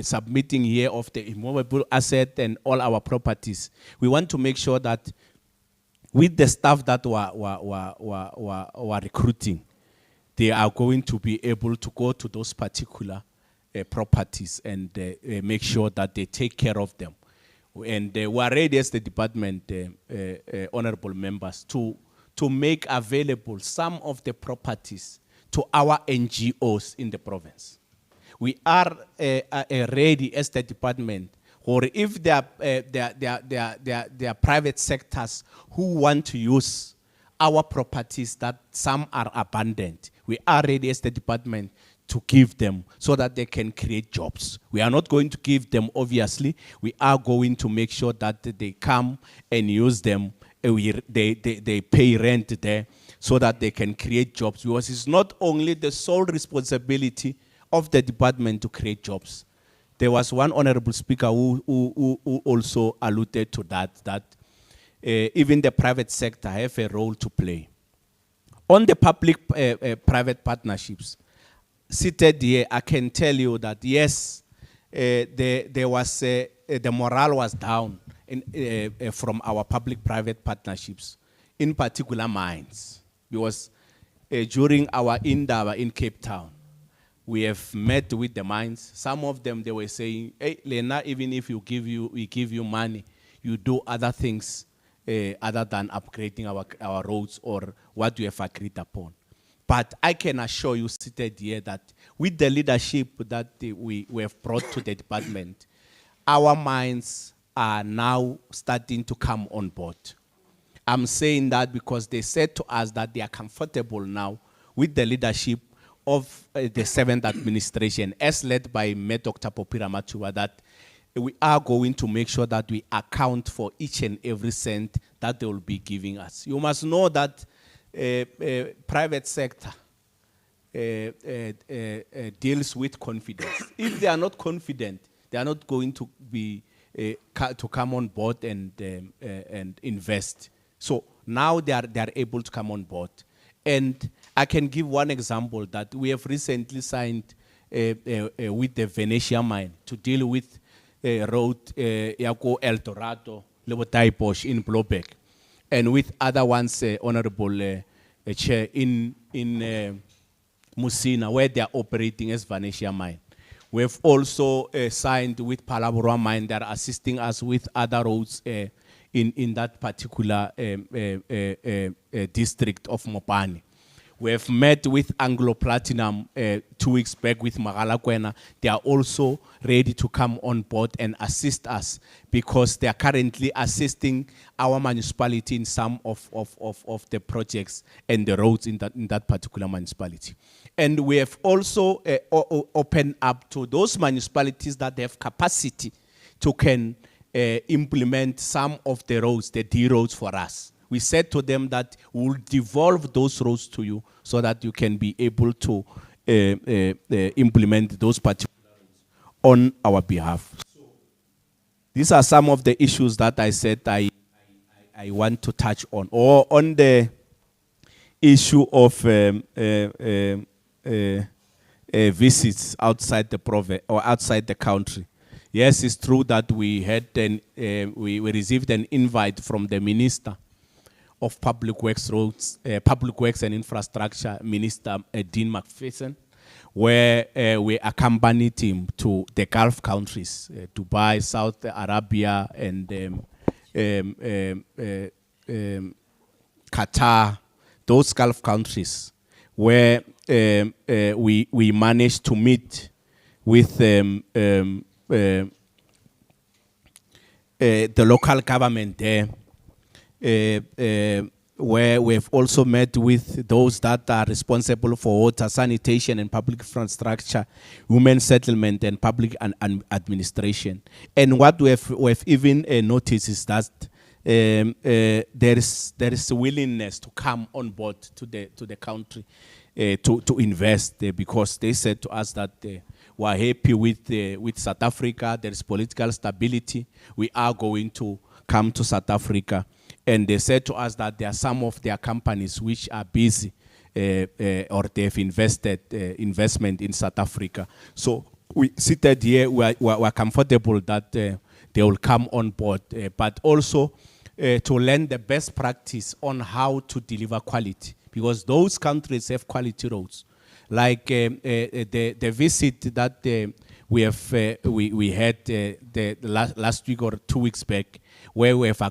submitting here of the immovable asset and all our properties, we want to make sure that with the staff that were recruiting, they are going to be able to go to those particular properties and make sure that they take care of them. And we are ready as the department, honorable members, to make available some of the properties to our NGOs in the province. We are ready as the department, or if there are private sectors who want to use our properties that some are abandoned, we are ready as the department to give them so that they can create jobs. We are not going to give them, obviously. We are going to make sure that they come and use them. They pay rent there so that they can create jobs, because it's not only the sole responsibility of the department to create jobs. There was one honorable speaker who also alluded to that even the private sector have a role to play. On the public-private partnerships, seated here, I can tell you that yes, there was the morale was down from our public-private partnerships, in particular mines, because during our Indaba in Cape Town, we have met with the mines. Some of them, they were saying, hey, Lena, even if we give you money, you do other things other than upgrading our roads or what we have agreed upon. But I can assure you, seated here, that with the leadership that we have brought to the department, our mines are now starting to come on board. I'm saying that because they said to us that they are comfortable now with the leadership of the 7th administration, as led by Dr. Popira Matua, that we are going to make sure that we account for each and every cent that they will be giving us. You must know that private sector deals with confidence. If they are not confident, they are not going to be to come on board and invest. So now they are able to come on board. And I can give one example that we have recently signed with the Venetia mine to deal with road Yako El Dorado, Lebotai Bosch in Blowback, and with other ones, Honorable Chair, in Musina, where they are operating as Vanesia Mine. We have also signed with Palabora Mine that are assisting us with other roads in that particular district of Mopani. We have met with Anglo Platinum 2 weeks back with Magalakwena. They are also ready to come on board and assist us because they are currently assisting our municipality in some of the projects and the roads in that particular municipality. And we have also opened up to those municipalities that have capacity to can implement some of the roads, the D roads for us. We said to them that we'll devolve those roads to you so that you can be able to implement those particular roads on our behalf. So these are some of the issues that I said I want to touch on. Or on the issue of visits outside the province or outside the country. Yes, it's true that we had we received an invite from the Minister of Public Works, Public Works and Infrastructure, Minister Dean McPherson, where we accompanied him to the Gulf countries, Dubai, Saudi Arabia, and Qatar, those Gulf countries, where we managed to meet with the local government there, where we've also met with those that are responsible for water, sanitation and public infrastructure, women settlement and public administration. And what we've even noticed is that there is a willingness to come on board to the country to invest because they said to us that we are happy with South Africa. There is political stability. We are going to come to South Africa. And they said to us that there are some of their companies which are busy or they've invested investment in South Africa. So we seated here, we're comfortable that they will come on board, but also to learn the best practice on how to deliver quality, because those countries have quality roads. Like the visit that we had the last week or 2 weeks back, where we have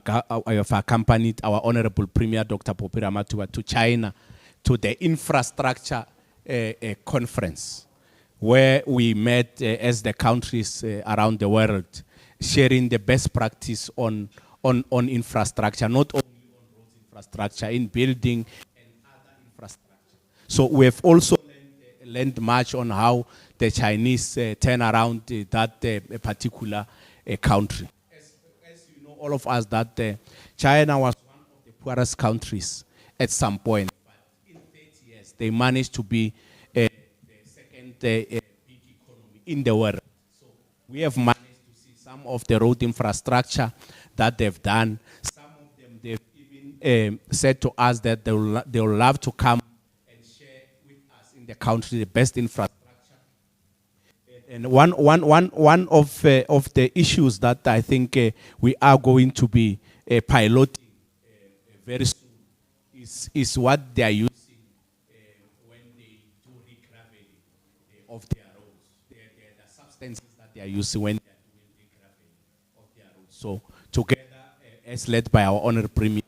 accompanied our Honorable Premier Dr. Popira Matuba to China to the infrastructure conference, where we met as the countries around the world, sharing the best practice on infrastructure, not only on roads infrastructure, in building and other infrastructure. So we have also learned much on how the Chinese turn around that particular country. As you know, all of us, that China was one of the poorest countries at some point, but in 30 years, they managed to be the second big economy in the world. So we have managed to see some of the road infrastructure that they've done. Some of them, they've even said to us that they will love to come and share with us in the country the best infrastructure. And one of the issues that I think we are going to be piloting very soon is what they are using when they do regraveling of their roads. The substances that they are using when they are doing regraveling of their roads. So together, as led by our Honorable Premier,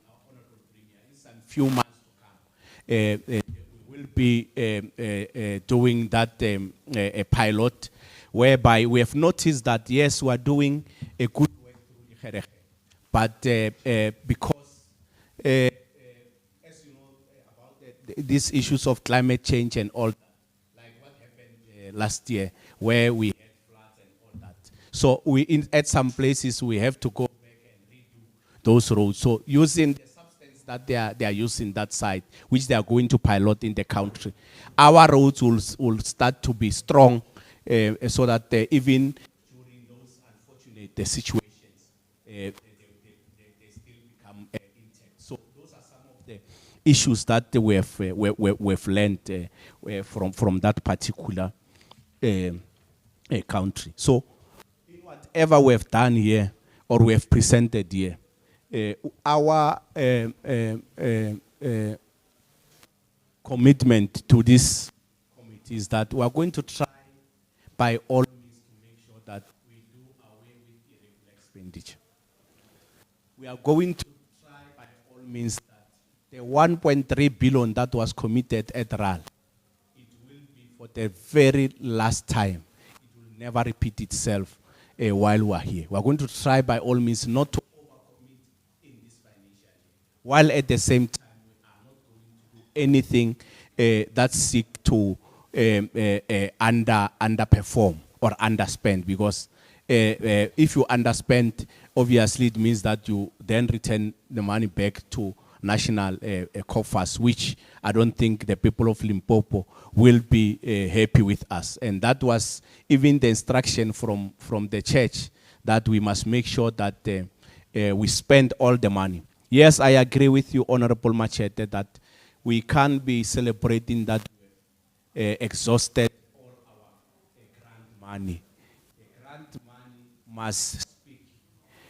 in some few months to come, we will be doing that a pilot, whereby we have noticed that, yes, we are doing a good work through Ikhere, but because, as you know, about these issues of climate change and all that, like what happened last year, where we had floods and all that. So at some places, we have to go back and redo those roads. So using the substance that they are using that side, which they are going to pilot in the country, our roads will start to be strong, so that even during those unfortunate situations, they still become intact. So those are some of the issues that we've learned from that particular country. So in whatever we have done here or we have presented here, our commitment to this committee is that we are going to try by all means to make sure that we do away with irregular expenditure. We are going to try by all means that the 1.3 billion that was committed at RAL, it will be for the very last time. It will never repeat itself while we are here. We are going to try by all means not to overcommit in this financial year, while at the same time we are not going to do anything that seek to underperform or underspend, because if you underspend, obviously it means that you then return the money back to national coffers, which I don't think the people of Limpopo will be happy with us. And that was even the instruction from the church, that we must make sure that we spend all the money. Yes, I agree with you, Honorable Machete, that we can't be celebrating that exhausted all our grant money. The grant money must speak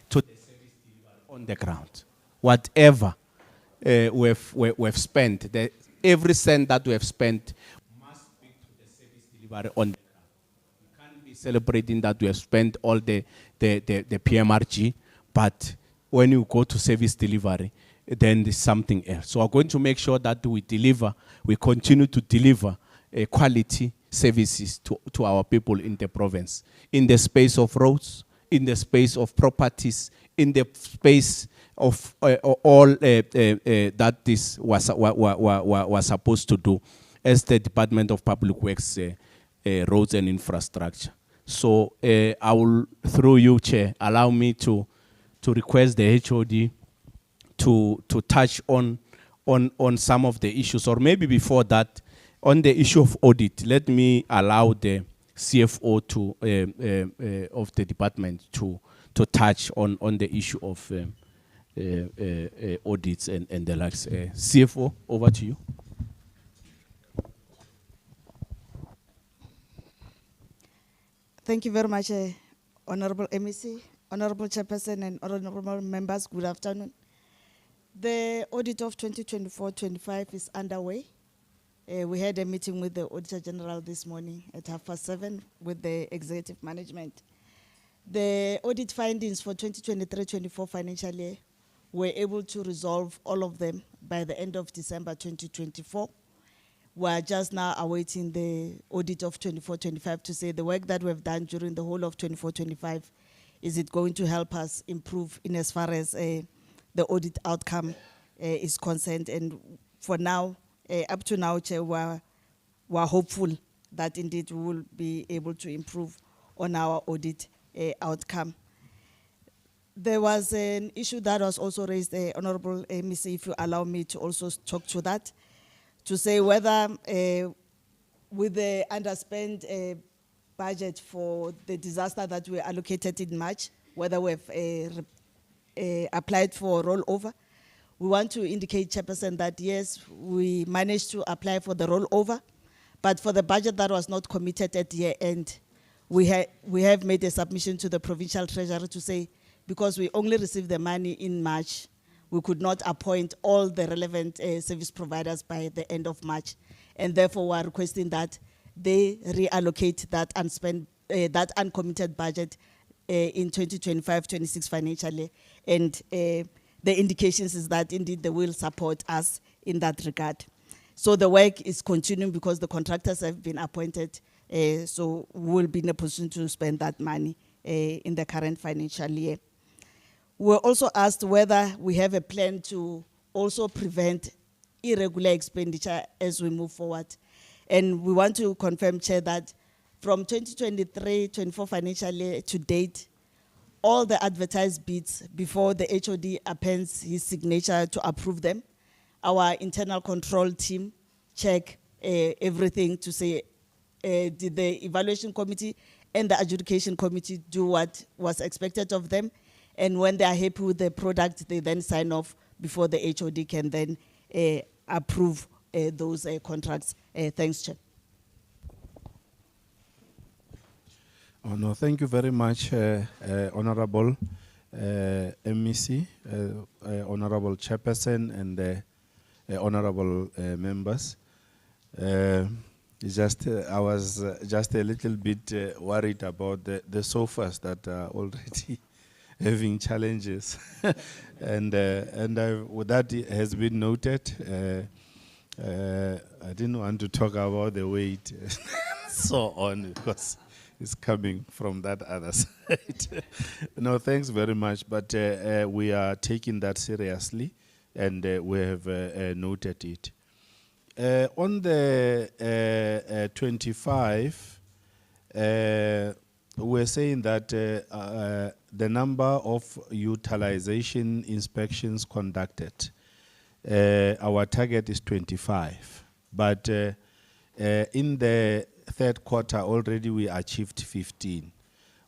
to the service delivery on the ground. Whatever we've spent, every cent that we have spent must speak to the service delivery on the ground. We can't be celebrating that we have spent all the PMRG, but when you go to service delivery, then there's something else. So we're going to make sure that we continue to deliver quality services to our people in the province, in the space of roads, in the space of properties, in the space of all that this was supposed to do as the Department of Public Works, Roads and Infrastructure. So I will, through you, Chair, allow me to request the HOD to touch on some of the issues, or maybe before that, on the issue of audit. Let me allow the CFO of the department to touch on the issue of audits and the likes. CFO, over to you. Thank you very much, Honorable MEC, Honorable Chairperson, and honorable members. Good afternoon. The audit of 2024-25 is underway. We had a meeting with the Auditor General this morning at 7:30 with the executive management. The audit findings for 2023-24 financial year were able to resolve all of them by the end of December 2024. We are just now awaiting the audit of 24-25 to say the work that we've done during the whole of 24-25, is it going to help us improve in as far as the audit outcome is concerned. And for now, up to now, Chair, we're hopeful that indeed we will be able to improve on our audit outcome. There was an issue that was also raised, Honorable MEC, if you allow me to also talk to that, to say whether with the underspent budget for the disaster that we allocated in March, whether we've applied for rollover. We want to indicate, Chairperson, that yes, we managed to apply for the rollover, but for the budget that was not committed at year end, we have made a submission to the provincial treasurer to say, because we only received the money in March, we could not appoint all the relevant service providers by the end of March. And therefore, we are requesting that they reallocate that unspent, that uncommitted budget in 2025-26 financial year. And the indications is that indeed they will support us in that regard. So the work is continuing because the contractors have been appointed, so we'll be in a position to spend that money in the current financial year. We're also asked whether we have a plan to also prevent irregular expenditure as we move forward. And we want to confirm, Chair, that from 2023-24 financial year to date, all the advertised bids before the HOD appends his signature to approve them, our internal control team check everything to say, did the evaluation committee and the adjudication committee do what was expected of them? And when they are happy with the product, they then sign off before the HOD can then approve those contracts. Thanks, Chair. Oh, no, thank you very much, Honorable MEC, Honorable Chairperson, and Honorable members. It's just, I was just a little bit worried about the sofas that are already having challenges. and that has been noted. I didn't want to talk about the weight and so on, because it's coming from that other side. No, thanks very much. But we are taking that seriously, and we have noted it. On the 25, we're saying that the number of utilization inspections conducted, our target is 25. But in the third quarter already we achieved 15.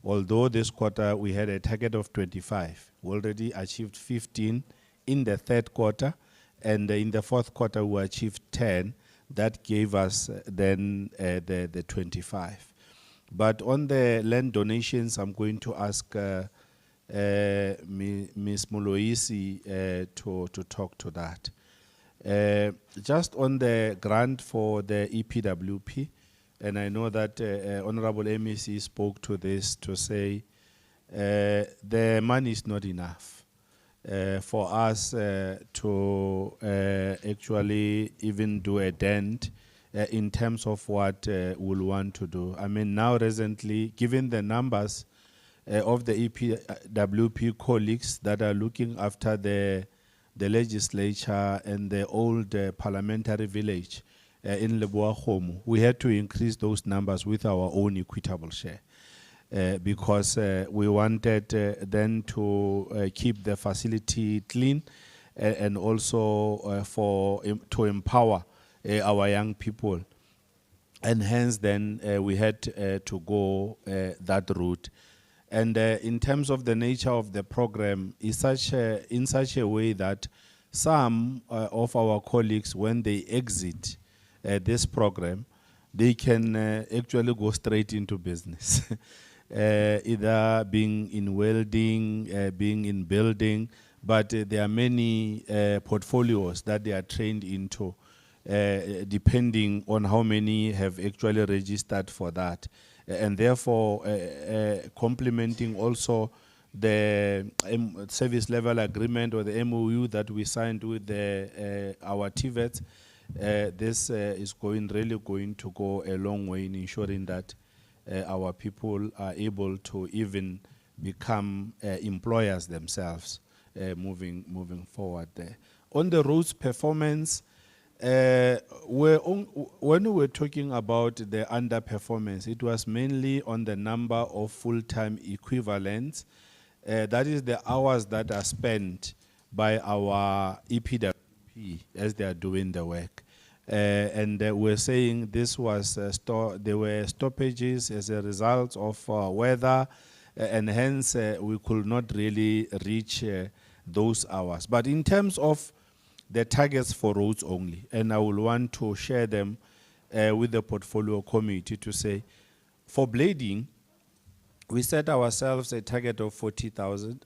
Although this quarter we had a target of 25, we already achieved 15 in the third quarter, and in the fourth quarter we achieved 10. That gave us then the 25. But on the land donations, I'm going to ask Ms. Moloisi to talk to that. Just on the grant for the EPWP, and I know that Honorable MEC spoke to this to say the money is not enough for us to actually even do a dent in terms of what we'll want to do. I mean, now recently, given the numbers of the EPWP colleagues that are looking after the legislature and the old parliamentary village in Leboakgomo, we had to increase those numbers with our own equitable share. Because we wanted then to keep the facility clean and also to empower our young people. And hence then we had to go that route. And in terms of the nature of the program, is in such a way that some of our colleagues, when they exit this program, they can actually go straight into business. Either being in welding, being in building, but there are many portfolios that they are trained into, depending on how many have actually registered for that. And therefore, complementing also the service level agreement or the MOU that we signed with our TVETs, this is really going to go a long way in ensuring that our people are able to even become employers themselves moving forward there. On the roads performance, when we were talking about the underperformance, it was mainly on the number of full-time equivalents. That is the hours that are spent by our EPWP as they are doing the work. And we're saying this was there were stoppages as a result of weather, and hence we could not really reach those hours. But in terms of the targets for roads only, and I will want to share them with the portfolio committee to say, for blading, we set ourselves a target of 40,000,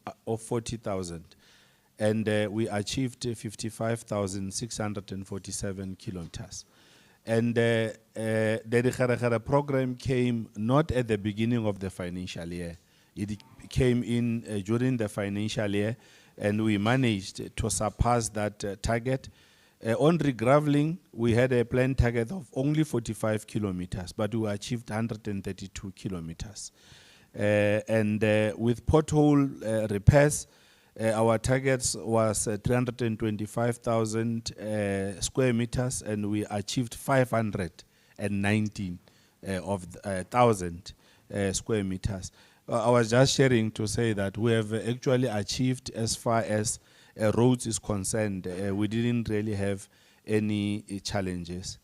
and we achieved 55,647 kilometers. And the Dikgaregere program came not at the beginning of the financial year. It came in during the financial year, and we managed to surpass that target. On regraveling, we had a planned target of only 45 kilometers, but we achieved 132 kilometers. And with pothole repairs, our targets was 325,000 square meters, and we achieved 519 of 1,000 square meters. I was just sharing to say that we have actually achieved, as far as roads is concerned, we didn't really have any challenges.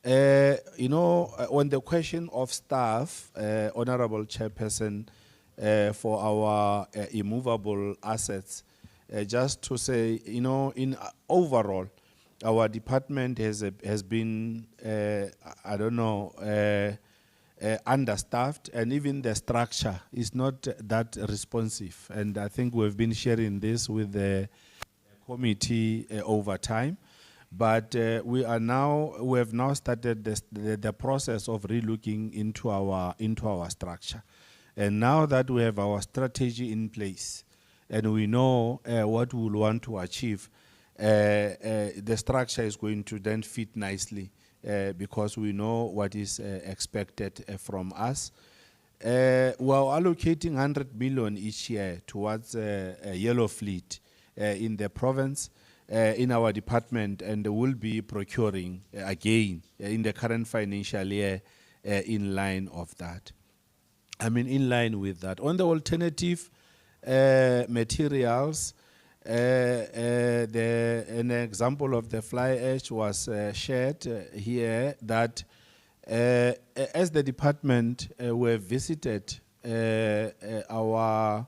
You know, on the question of staff, Honorable Chairperson, for our immovable assets, just to say, you know, in overall, our department has been, I don't know, understaffed, and even the structure is not that responsive. And I think we've been sharing this with the committee over time. But we have now started the process of relooking into our structure. And now that we have our strategy in place, and we know what we want to achieve, the structure is going to then fit nicely because we know what is expected from us. We are allocating 100 million each year towards a yellow fleet in the province, in our department, and will be procuring again in the current financial year in line of that. In line with that. On the alternative materials, an example of the fly ash was shared here, that as the department we have visited our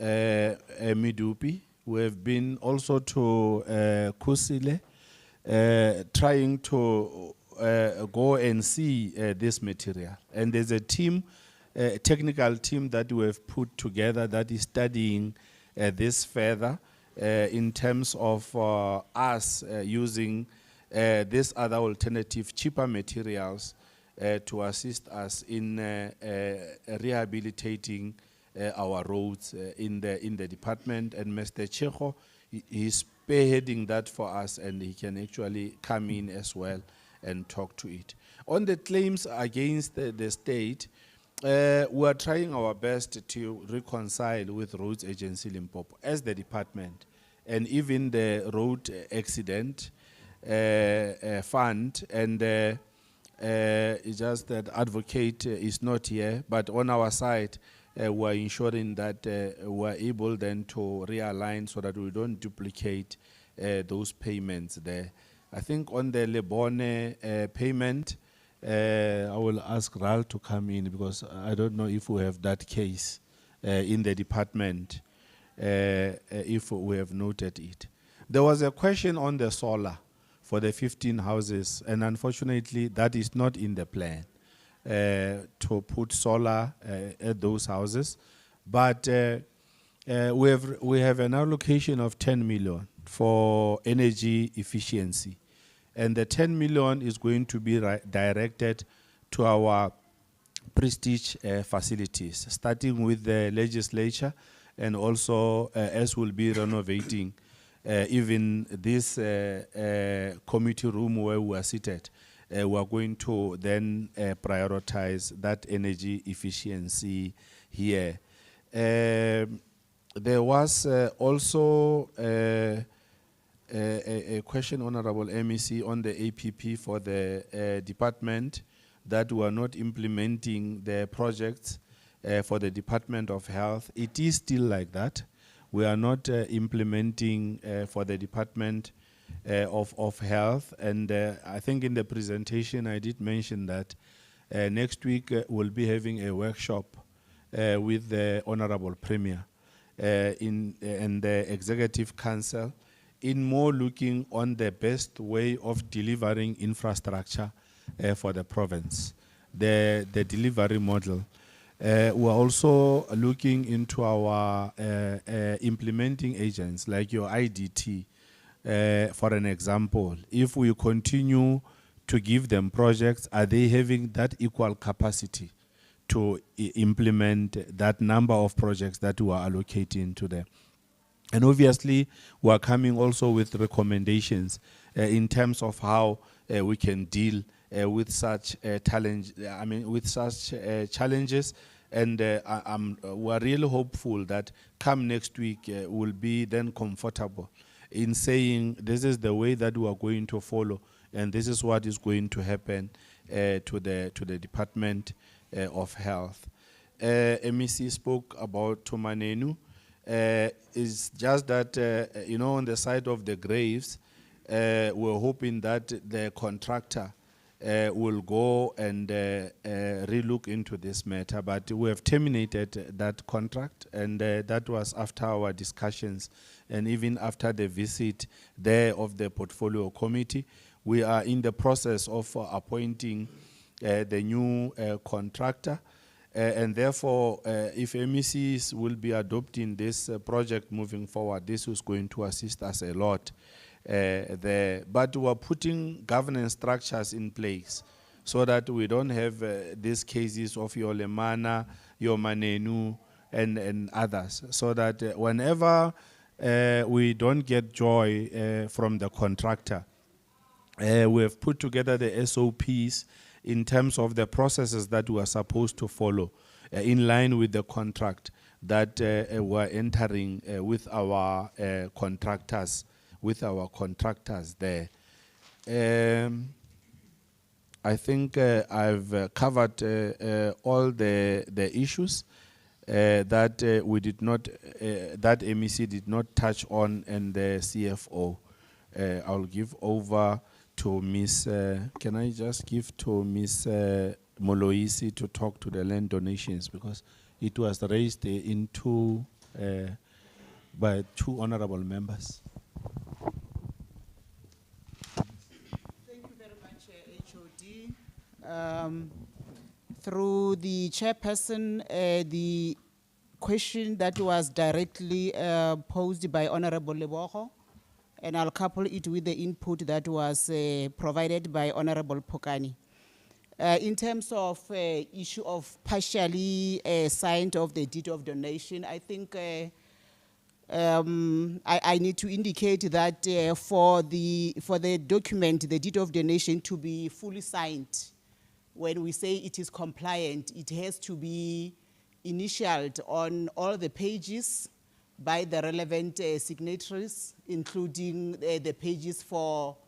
Medupi. We have been also to Kusile, trying to go and see this material. And there's a team, a technical team that we have put together that is studying this further in terms of us using these other alternative, cheaper materials to assist us in rehabilitating our roads in the department. And Mr. Checho is spearheading that for us, and he can actually come in as well and talk to it. On the claims against the state, we are trying our best to reconcile with Roads Agency Limpopo as the department, and even the road accident fund, and it's just that advocate is not here, but on our side, we're ensuring that we're able then to realign so that we don't duplicate those payments there. I think on the Lebone payment, I will ask Ral to come in, because I don't know if we have that case in the department, if we have noted it. There was a question on the solar for the 15 houses, and unfortunately that is not in the plan to put solar at those houses. But we have an allocation of 10 million for energy efficiency. And the 10 million is going to be directed to our prestige facilities, starting with the legislature, and also as we'll be renovating even this committee room where we are seated. We are going to then prioritize that energy efficiency here. There was also a question, Honorable MEC, on the APP for the department, that we are not implementing the projects for the Department of Health. It is still like that. We are not implementing for the Department of Health, and I think in the presentation I did mention that next week we'll be having a workshop with the Honorable Premier and the Executive Council, in more looking on the best way of delivering infrastructure for the province, the delivery model. We're also looking into our implementing agents, like your IDT, for an example. If we continue to give them projects, are they having that equal capacity to implement that number of projects that we are allocating to them? And obviously, we are coming also with recommendations in terms of how we can deal with such challenges. And we are really hopeful that come next week we'll be then comfortable in saying this is the way that we are going to follow, and this is what is going to happen to the Department of Health. MEC spoke about Tumanenu. It's just that, on the side of the graves, we're hoping that the contractor will go and relook into this matter, but we have terminated that contract, and that was after our discussions and even after the visit there of the portfolio committee. We are in the process of appointing the new contractor. And therefore, if MECs will be adopting this project moving forward, this is going to assist us a lot there. But we're putting governance structures in place so that we don't have these cases of your Lemana, your Manenu, and others. So that whenever we don't get joy from the contractor, we have put together the SOPs in terms of the processes that we are supposed to follow in line with the contract that we're entering with our contractors there. I think I've covered all the issues that we did not, that MEC did not touch on, and the CFO. I'll give over to Ms. Can I just give to Ms. Moloisi to talk to the land donations, because it was raised by two honorable members. Thank you very much, HOD. Through the chairperson, the question that was directly posed by Honorable Lebogo, and I'll couple it with the input that was provided by Honorable Pokani. In terms of issue of partially signed of the deed of donation, I think I need to indicate that for the document, the deed of donation, to be fully signed, when we say it is compliant, it has to be initialed on all the pages by the relevant signatories, including the pages for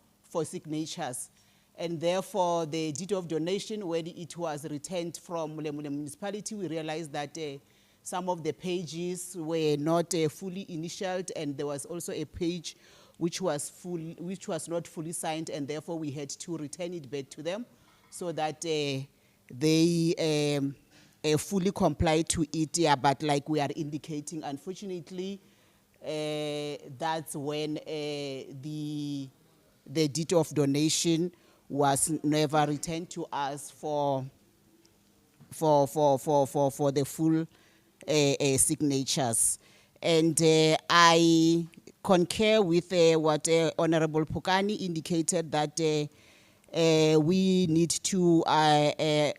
signatures. And therefore, the deed of donation, when it was returned from Mulemule municipality, we realized that some of the pages were not fully initialed, and there was also a page which was not fully signed, and therefore we had to return it back to them so that they fully comply to it. Yeah, but like we are indicating, unfortunately, that's when the deed of donation was never returned to us for the full signatures. And I concur with what Honorable Pokani indicated, that we need to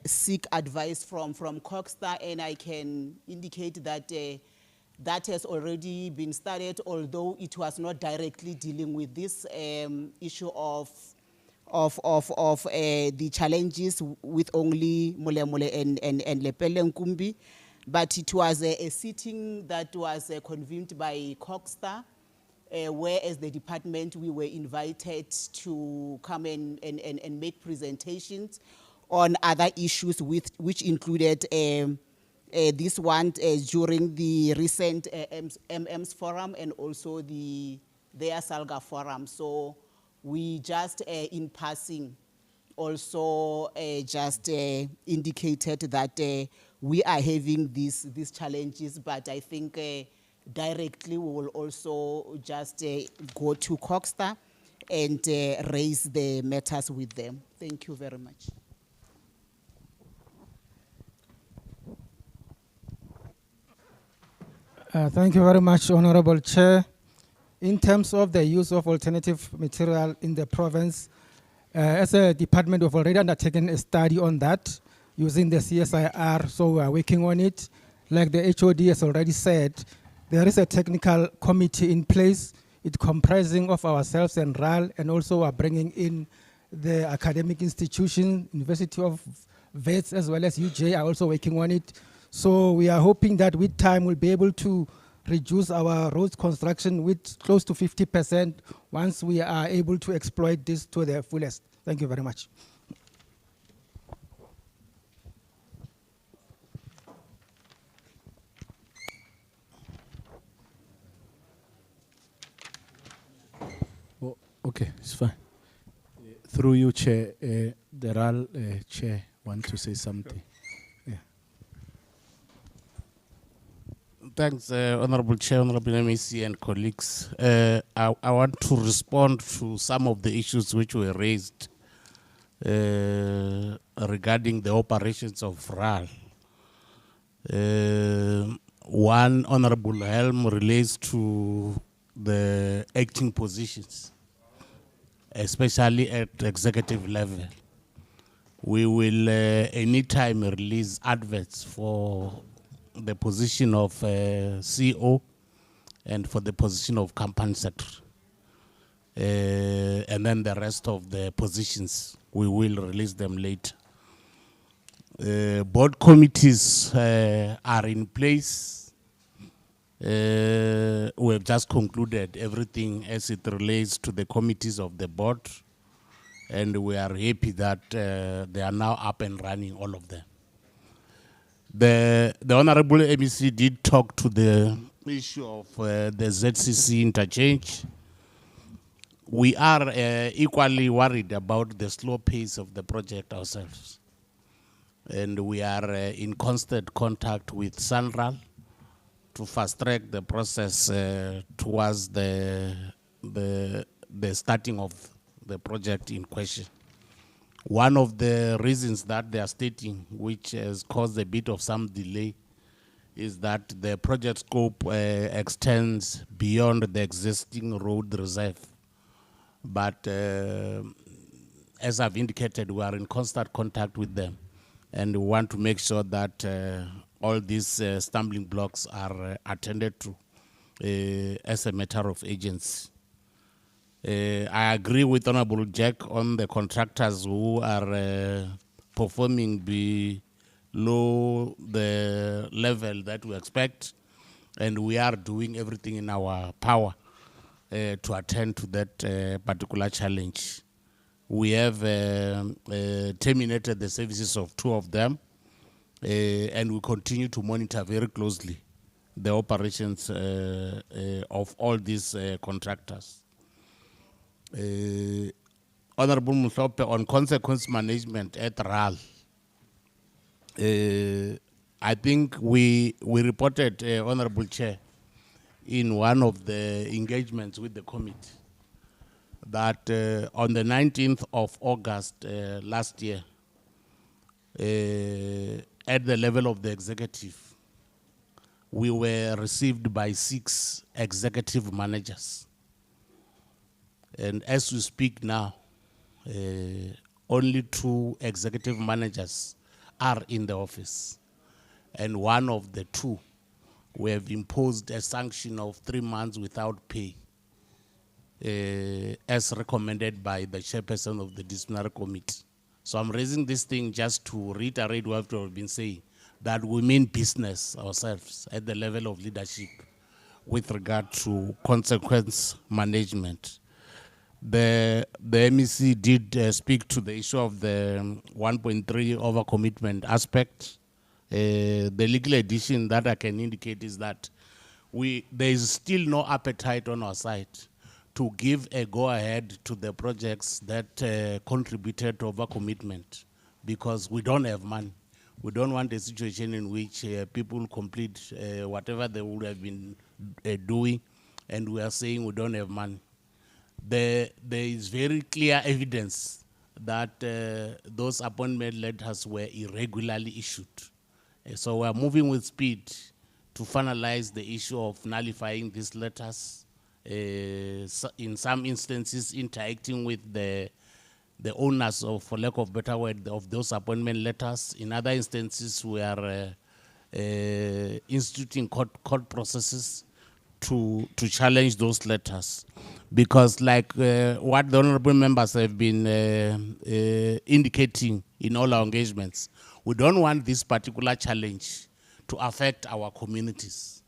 seek advice from Cogstar, and I can indicate that that has already been started, although it was not directly dealing with this issue of the challenges with only Mulemule and Lepelle Nkumbi, but it was a sitting that was convened by Cogstar, where as the department we were invited to come and make presentations on other issues which included this one during the recent MM's forum and also the Salga forum. So we just in passing also just indicated that we are having these challenges, but I think directly we will also just go to Cogstar and raise the matters with them. Thank you very much. Thank you very much, Honorable Chair. In terms of the use of alternative material in the province, as a department, we've already undertaken a study on that using the CSIR, so we are working on it. Like the HOD has already said, there is a technical committee in place. It's comprising of ourselves and RAL, and also are bringing in the academic institution, University of Wits, as well as UJ are also working on it. So we are hoping that with time we'll be able to reduce our roads construction with close to 50% once we are able to exploit this to the fullest. Thank you very much. Oh, okay, it's fine. Through you, Chair, the RAL Chair want to say something. Thanks, Honorable Chair, Honorable MEC and colleagues. I want to respond to some of the issues which were raised regarding the operations of RAL. One, Honorable Helm, relates to the acting positions, especially at executive level. We will anytime release adverts for the position of CO and for the position of company secretary. And then the rest of the positions, we will release them later. Board committees are in place. We have just concluded everything as it relates to the committees of the board, and we are happy that they are now up and running, all of them. The Honorable MEC did talk to the issue of the ZCC interchange. We are equally worried about the slow pace of the project ourselves. And we are in constant contact with SANRAL to fast track the process towards the starting of the project in question. One of the reasons that they are stating, which has caused a bit of some delay, is that the project scope extends beyond the existing road reserve. But as I've indicated, we are in constant contact with them, and we want to make sure that all these stumbling blocks are attended to as a matter of agency. I agree with Honorable Jack on the contractors who are performing below the level that we expect, and we are doing everything in our power to attend to that particular challenge. We have terminated the services of 2 of them, and we continue to monitor very closely the operations of all these contractors. Honorable Muthope, on consequence management at RAL, I think we reported, Honorable Chair, in one of the engagements with the committee, that on the 19th of August last year, at the level of the executive, we were received by 6 executive managers. And as we speak now, only 2 executive managers are in the office. And one of the 2, we have imposed a sanction of 3 months without pay, as recommended by the chairperson of the disciplinary committee. So I'm raising this thing just to reiterate what we've been saying, that we mean business ourselves at the level of leadership with regard to consequence management. The MEC did speak to the issue of the 1.3 overcommitment aspect. The legal addition that I can indicate is that there is still no appetite on our side to give a go-ahead to the projects that contributed to overcommitment, because we don't have money. We don't want a situation in which people complete whatever they would have been doing, and we are saying we don't have money. There is very clear evidence that those appointment letters were irregularly issued. So we are moving with speed to finalize the issue of nullifying these letters, in some instances interacting with the owners of, for lack of better word, of those appointment letters. In other instances, we are instituting court processes to challenge those letters. Because like what the honorable members have been indicating in all our engagements, we don't want this particular challenge to affect our communities.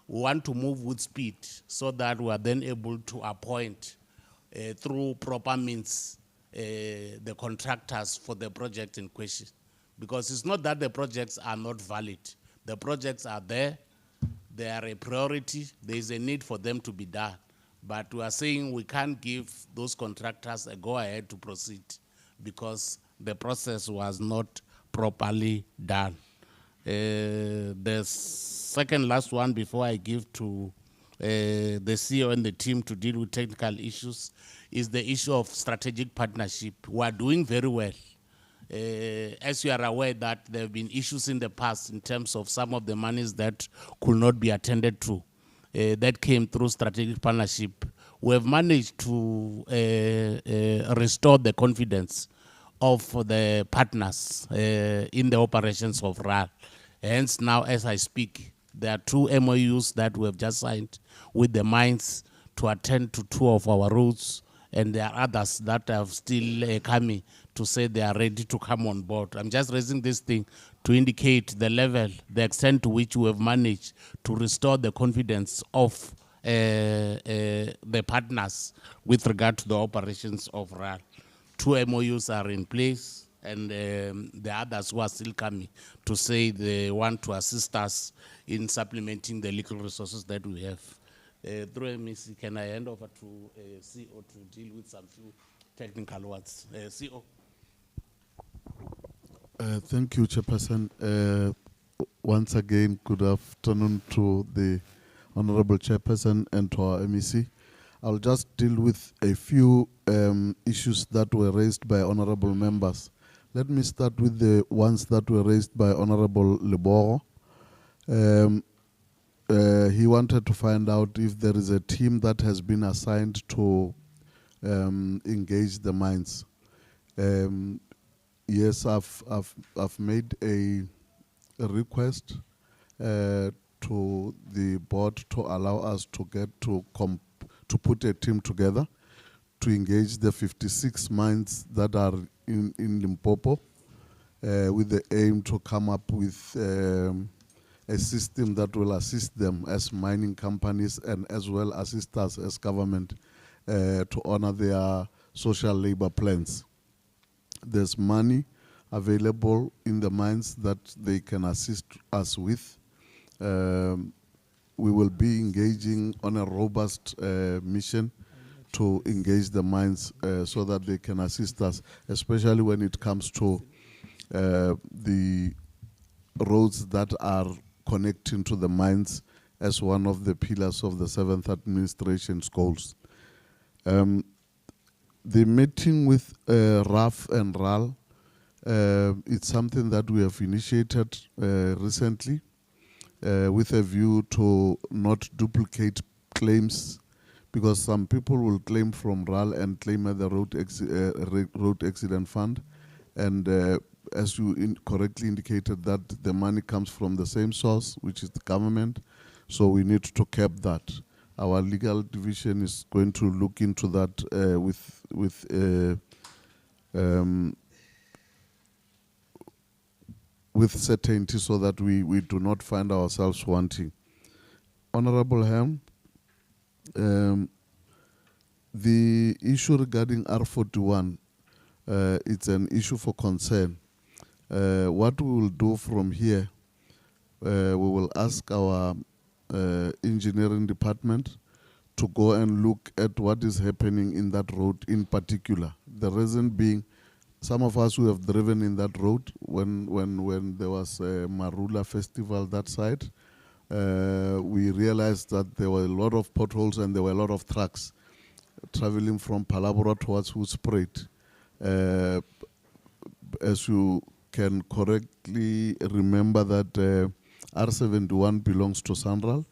We want to move with speed so that we are then able to appoint through proper means the contractors for the project in question. Because it's not that the projects are not valid. The projects are there, they are a priority, there is a need for them to be done. But we are saying we can't give those contractors a go-ahead to proceed because the process was not properly done. The second last one before I give to the CEO and the team to deal with technical issues is the issue of strategic partnership. We are doing very well. As you are aware that there have been issues in the past in terms of some of the monies that could not be attended to. That came through strategic partnership. We have managed to restore the confidence of the partners in the operations of RAL. Hence now, as I speak, there are 2 MOUs that we have just signed with the mines to attend to 2 of our roads, and there are others that are still coming to say they are ready to come on board. I'm just raising this thing to indicate the level, the extent to which we have managed to restore the confidence of the partners with regard to the operations of RAL. 2 MOUs are in place, and the others who are still coming to say they want to assist us in supplementing the legal resources that we have. Through MEC, can I hand over to CO to deal with some few technical words? CO. Thank you, Chairperson. Once again, good afternoon to the Honorable Chairperson and to our MEC. I'll just deal with a few issues that were raised by honorable members. Let me start with the ones that were raised by Honorable Leboro. He wanted to find out if there is a team that has been assigned to engage the mines. Yes, I've made a request to the board to allow us to get to put a team together to engage the 56 mines that are in Limpopo with the aim to come up with a system that will assist them as mining companies and as well assist us as government to honor their social labor plans. There's money available in the mines that they can assist us with. We will be engaging on a robust mission to engage the mines so that they can assist us, especially when it comes to the roads that are connecting to the mines as one of the pillars of the 7th administration's goals. The meeting with RAF and RAL, it's something that we have initiated recently with a view to not duplicate claims, because some people will claim from RAL and claim at the road accident fund, and as you correctly indicated, that the money comes from the same source, which is the government, so we need to cap that. Our legal division is going to look into that with certainty so that we do not find ourselves wanting. Honorable Ham, the issue regarding R41, it's an issue for concern. What we will do from here, we will ask our engineering department to go and look at what is happening in that road in particular. The reason being, some of us who have driven in that road when there was a Marula festival that side, we realized that there were a lot of potholes and there were a lot of trucks traveling from Palabora towards Hoedspruit. As you can correctly remember that R71 belongs to Sanral,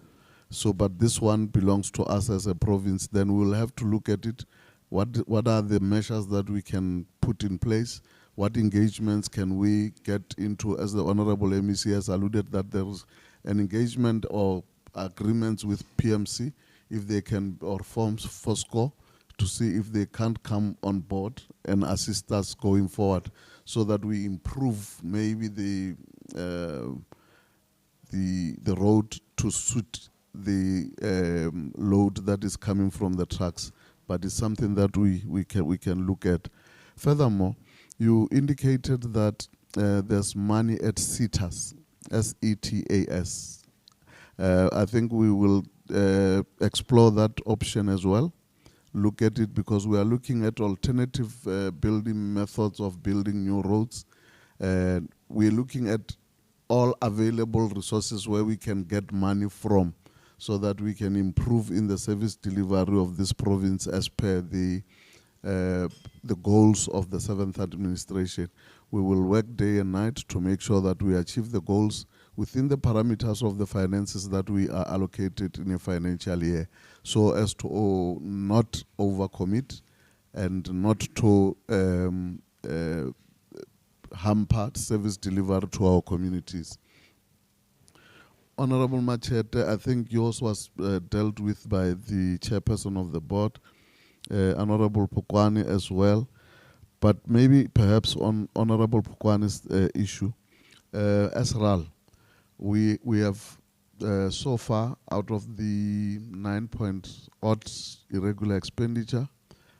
so but this one belongs to us as a province. Then we will have to look at it. What are the measures that we can put in place? What engagements can we get into? As the Honorable MEC has alluded that there is an engagement or agreements with PMC, if they can, or forms FOSCO, to see if they can't come on board and assist us going forward, so that we improve maybe the road to suit the load that is coming from the trucks. But it's something that we can look at. Furthermore, you indicated that there's money at SETAS, SETAS. I think we will explore that option as well, look at it, because we are looking at alternative building methods of building new roads. We're looking at all available resources where we can get money from, so that we can improve in the service delivery of this province as per the goals of the 7th administration. We will work day and night to make sure that we achieve the goals within the parameters of the finances that we are allocated in a financial year, so as to not overcommit and not to hamper service delivery to our communities. Honorable Machete, I think yours was dealt with by the chairperson of the board, Honorable Pokwani as well, but maybe perhaps on Honorable Pokwani's issue, as RAL, we have so far, out of the 9-point-odd irregular expenditure,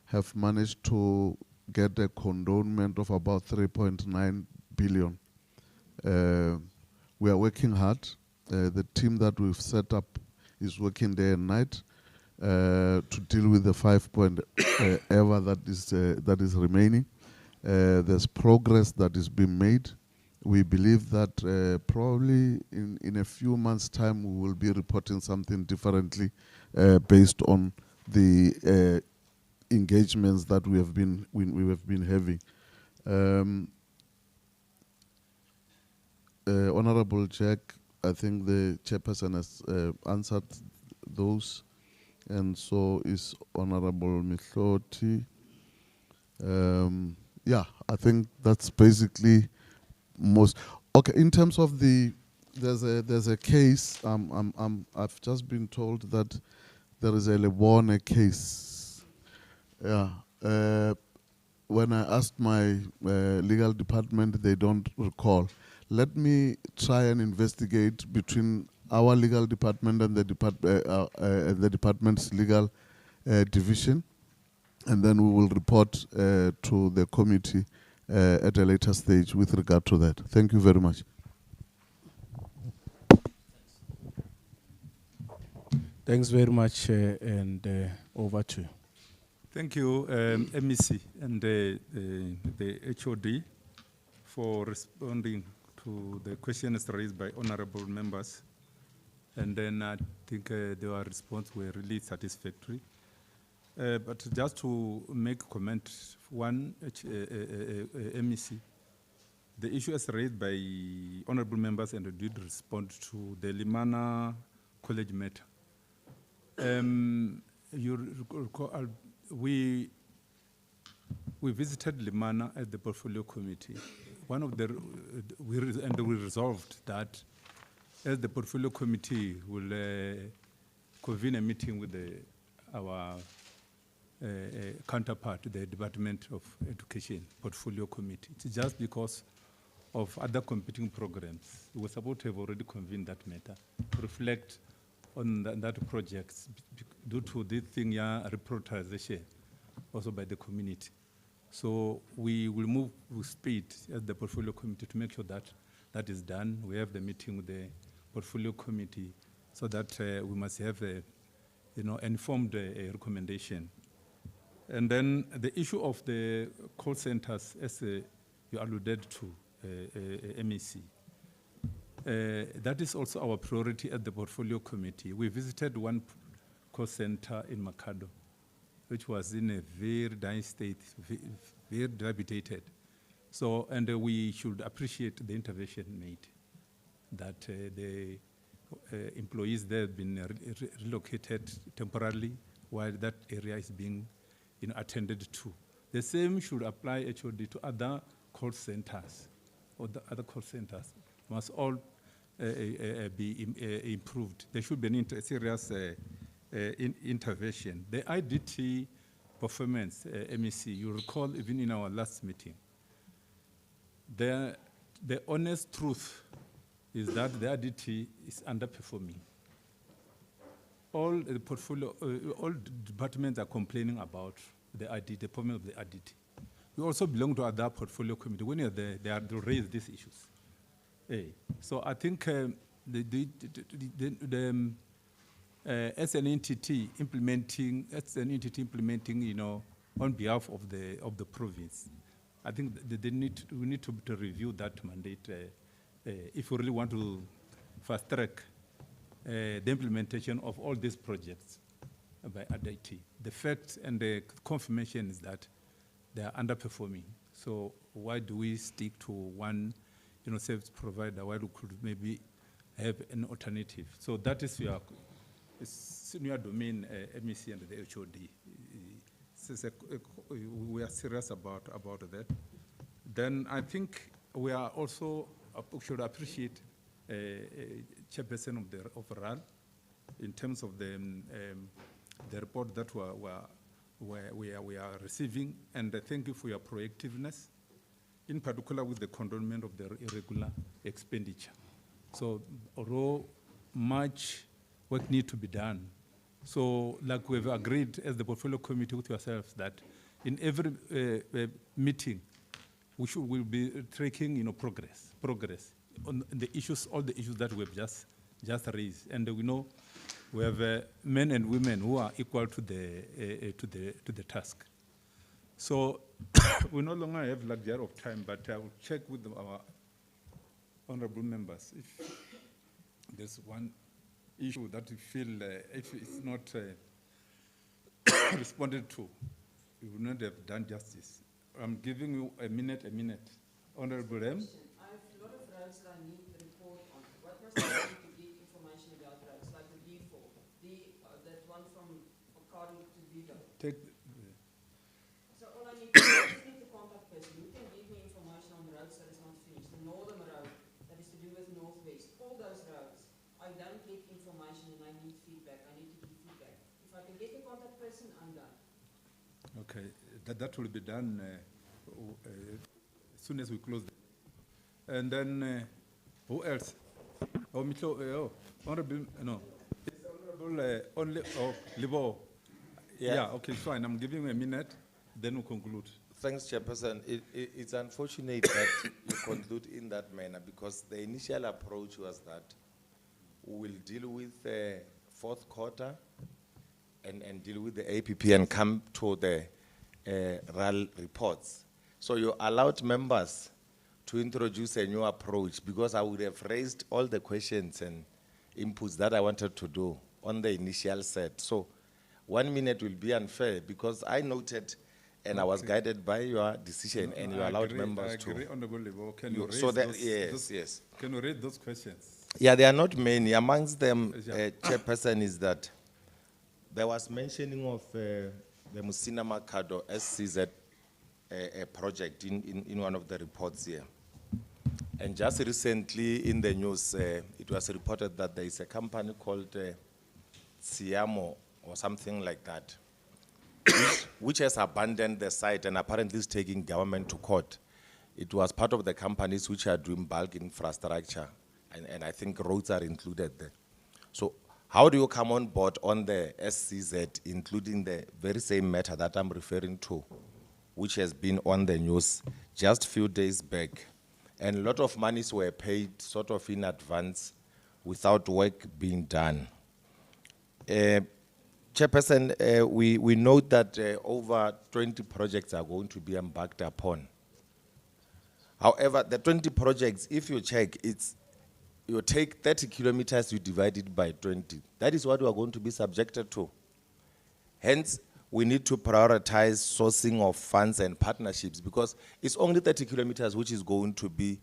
have managed to get a condonement of about 3.9 billion. We are working hard. The team that we've set up is working day and night to deal with the 5 point ever that is remaining. There's progress that is being made. We believe that probably in a few months' time we will be reporting something differently based on the engagements that we have been having. Honorable Jack, I think the chairperson has answered those, and so is Honorable Mihloti. Yeah, I think that's basically most. Okay, in terms of there's a case. I've just been told that there is a Lebone case. Yeah. When I asked my legal department, they don't recall. Let me try and investigate between our legal department and the department's legal division, and then we will report to the committee at a later stage with regard to that. Thank you very much. Thanks very much, and over to you. Thank you, MEC and the HOD for responding to the questions raised by honorable members. And then I think their response were really satisfactory. But just to make a comment, one, MEC, the issue is raised by honorable members and did respond to the Limana College matter. You recall, we visited Limana at the portfolio committee. One of the we resolved that as the portfolio committee will convene a meeting with our counterpart, the Department of Education portfolio committee. It's just because of other competing programs. We were supposed to have already convened that matter to reflect on that project due to this thing, reprioritization also by the community. So we will move with speed as the portfolio committee to make sure that that is done. We have the meeting with the portfolio committee so that we must have a, informed recommendation. And then the issue of the call centers, as you alluded to, MEC, that is also our priority at the portfolio committee. We visited one call center in Makado, which was in a very dying state, very dilapidated. So, and we should appreciate the intervention made, that the employees there have been relocated temporarily while that area is being attended to. The same should apply HOD to other call centers, or the other call centers must all be improved. There should be a serious intervention. The IDT performance, MEC, you recall even in our last meeting, the honest truth is that the IDT is underperforming. All the portfolio, all departments are complaining about the IDT, the performance of the IDT. We also belong to other portfolio committee. When you're there, they are to raise these issues. So I think as an entity implementing, on behalf of the province, I think we need to review that mandate if we really want to fast track the implementation of all these projects by ADIT. The fact and the confirmation is that they are underperforming. So why do we stick to one, service provider while we could maybe have an alternative? So that is it's in your domain, MEC and the HOD. We are serious about that. Then I think we are also should appreciate chairperson of RAL in terms of the report that we are receiving, and thank you for your proactiveness, in particular with the condonment of the irregular expenditure. So although much work needs to be done, so like we've agreed as the portfolio committee with yourselves that in every meeting we'll be tracking progress on the issues, all the issues that we've just raised, and we know we have men and women who are equal to the task. So we no longer have luxury of time, but I will check with our honourable members if there's one issue that you feel if it's not responded to, we would not have done justice. I'm giving you a minute. Honourable M. I have a lot of roads that I need the report on. What must I do to get information about roads, like the D4, that one from Okari to Vigo? So all I need to do is need the contact person who can give me information on the roads that is not finished. The northern road that is to do with northwest. All those roads, I don't get information and I need feedback. I need to give feedback. If I can get the contact person, I'm done. Okay, that will be done as soon as we close. And then who else? Honorable, no. It's honorable only, Libo. Yeah, okay, fine. I'm giving you a minute, then we'll conclude. Thanks, Chairperson. It's unfortunate that you conclude in that manner, because the initial approach was that we will deal with the fourth quarter and deal with the APP and come to the RAL reports. So you allowed members to introduce a new approach, because I would have raised all the questions and inputs that I wanted to do on the initial set. So 1 minute will be unfair, because I noted and I was guided by your decision, and you allowed members to. I agree, Honorable Lebo. Can you raise So that, those, yes. Can you raise those questions? Yeah, there are not many. Amongst them, Chairperson, is that there was mentioning of the Musina Makado SCZ project in one of the reports here. And just recently in the news, it was reported that there is a company called Siamo or something like that, which has abandoned the site and apparently is taking government to court. It was part of the companies which are doing bulk infrastructure, and I think roads are included there. So how do you come on board on the SCZ, including the very same matter that I'm referring to, which has been on the news just a few days back? And a lot of monies were paid sort of in advance without work being done. Chairperson, we note that over 20 projects are going to be embarked upon. However, the 20 projects, if you check, you take 30 kilometers, you divide it by 20. That is what we are going to be subjected to. Hence, we need to prioritize sourcing of funds and partnerships, because it's only 30 kilometers which is going to be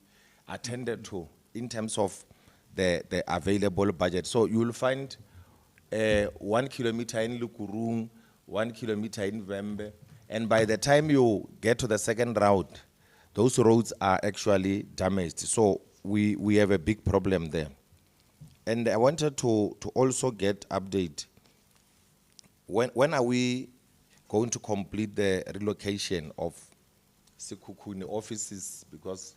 attended to in terms of the available budget. So you will find 1 kilometer in Lukurung, 1 kilometer in Vembe, and by the time you get to the second route, those roads are actually damaged. So we have a big problem there. And I wanted to also get update. When are we going to complete the relocation of Sekhukhune offices? Because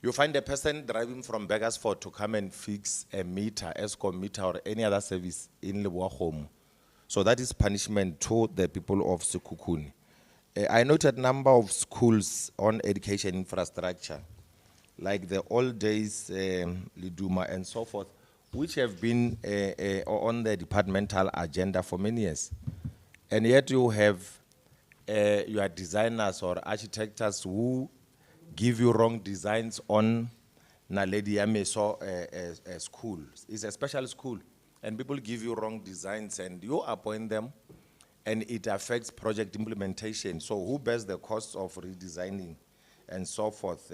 you find a person driving from Beggarsford to come and fix a meter, Eskom meter, or any other service in Leboahomo. So that is punishment to the people of Sekhukhune. I noted a number of schools on education infrastructure, like the old days, Liduma and so forth, which have been on the departmental agenda for many years. And yet you have your designers or architects who give you wrong designs on Naledi Yameso school. It's a special school. and people give you wrong designs and you appoint them and it affects project implementation. So who bears the costs of redesigning and so forth?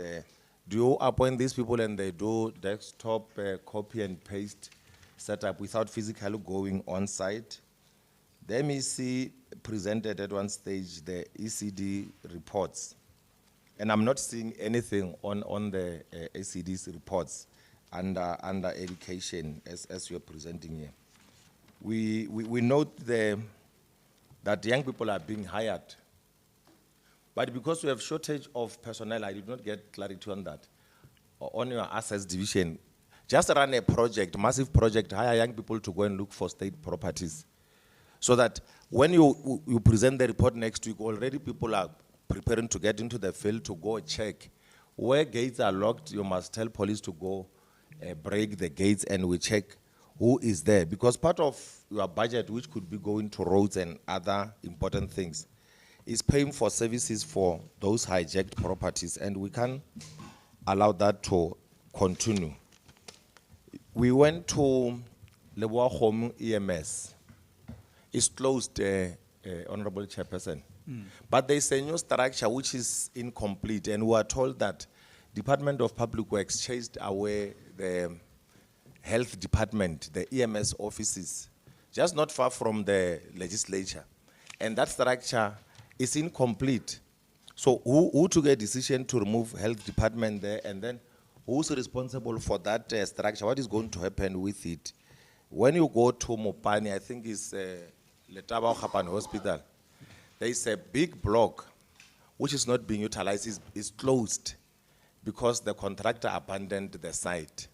Do you appoint these people and they do desktop copy and paste setup without physically going on site? The MEC presented at one stage the ECD reports, and I'm not seeing anything on the ECD's reports under education as you're presenting here. We note that young people are being hired, but because we have shortage of personnel, I did not get clarity on that. On your assets division, just run a project, massive project, hire young people to go and look for state properties. So that when you present the report next week, already people are preparing to get into the field to go check. Where gates are locked, you must tell police to go break the gates and we check who is there. Because part of your budget, which could be going to roads and other important things, is paying for services for those hijacked properties, and we can't allow that to continue. We went to Leboa Home EMS. It's closed, Honorable Chairperson. But there's a new structure which is incomplete, and we are told that Department of Public Works chased away the health department, the EMS offices, just not far from the legislature. And that structure is incomplete. So who took a decision to remove health department there, and then who's responsible for that structure? What is going to happen with it? When you go to Mopani, I think it's Letaba Khapan Hospital, there is a big block which is not being utilized, is closed because the contractor abandoned the site.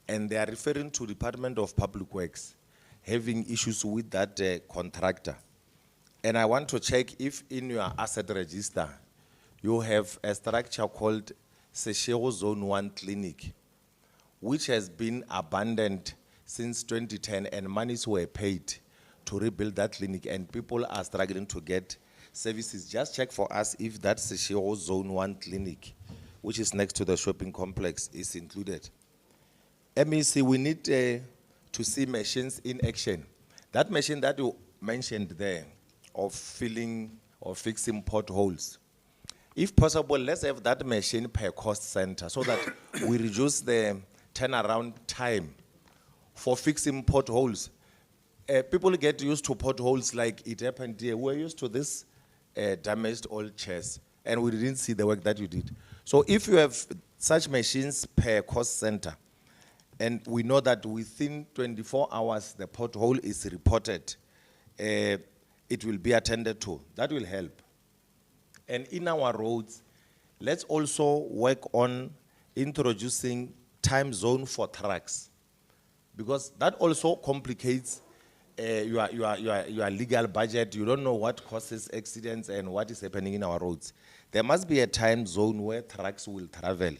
And they are referring to Department of Public Works having issues with that contractor. And I want to check if in your asset register, you have a structure called Seshego Zone 1 Clinic, which has been abandoned since 2010, and monies were paid to rebuild that clinic, and people are struggling to get services. Just check for us if that Seshego Zone 1 Clinic, which is next to the shopping complex, is included. MEC, we need to see machines in action. That machine that you mentioned there of filling or fixing potholes, if possible, let's have that machine per cost center so that we reduce the turnaround time for fixing potholes. People get used to potholes like it happened here. We're used to this damaged old chairs, and we didn't see the work that you did. So if you have such machines per cost center, and we know that within 24 hours the pothole is reported, it will be attended to. That will help. And in our roads, let's also work on introducing time zone for trucks, because that also complicates your legal budget. You don't know what causes accidents and what is happening in our roads. There must be a time zone where trucks will travel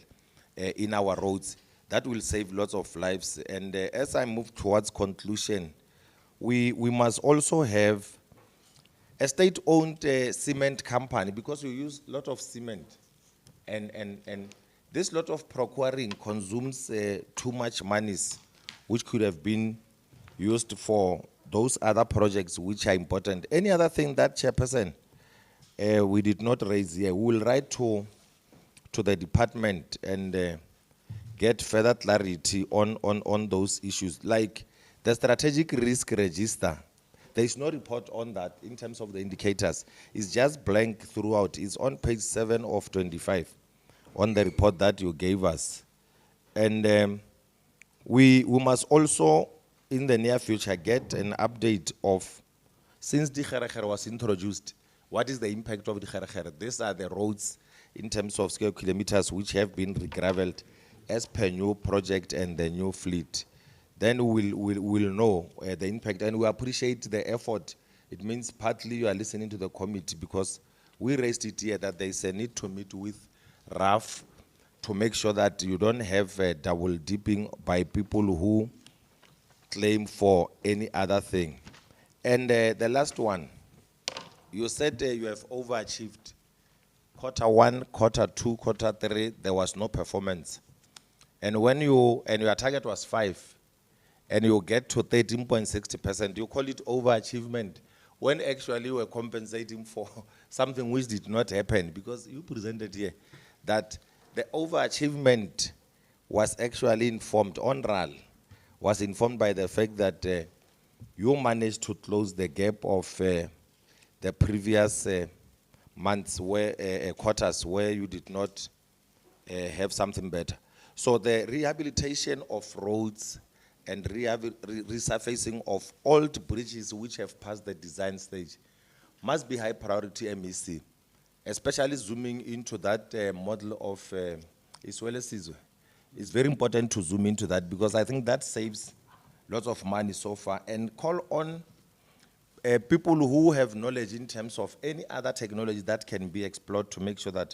in our roads. That will save lots of lives. And as I move towards conclusion, we must also have a state-owned cement company, because we use a lot of cement. And this lot of procuring consumes too much monies, which could have been used for those other projects which are important. Any other thing that, Chairperson, we did not raise here, we will write to the department and get further clarity on those issues. Like the strategic risk register, there is no report on that in terms of the indicators. It's just blank throughout. It's on page 7 of 25 on the report that you gave us. And we must also, in the near future, get an update of, since the Kherekhere was introduced, what is the impact of the Kherekhere? These are the roads in terms of square kilometers which have been regraveled as per new project and the new fleet. Then we'll know the impact, and we appreciate the effort. It means partly you are listening to the committee, because we raised it here that there is a need to meet with RAF to make sure that you don't have double dipping by people who claim for any other thing. And the last one, you said you have overachieved. Quarter 1, quarter 2, quarter 3, there was no performance. And when your target was 5, and you get to 13.60%, you call it overachievement, when actually we're compensating for something which did not happen, because you presented here that the overachievement was actually informed, ONRAL was informed by the fact that you managed to close the gap of the previous months, where quarters where you did not have something better. So the rehabilitation of roads and resurfacing of old bridges which have passed the design stage must be high priority MEC, especially zooming into that model of Iswele Sizwe. It's very important to zoom into that, because I think that saves lots of money so far, and call on people who have knowledge in terms of any other technology that can be explored to make sure that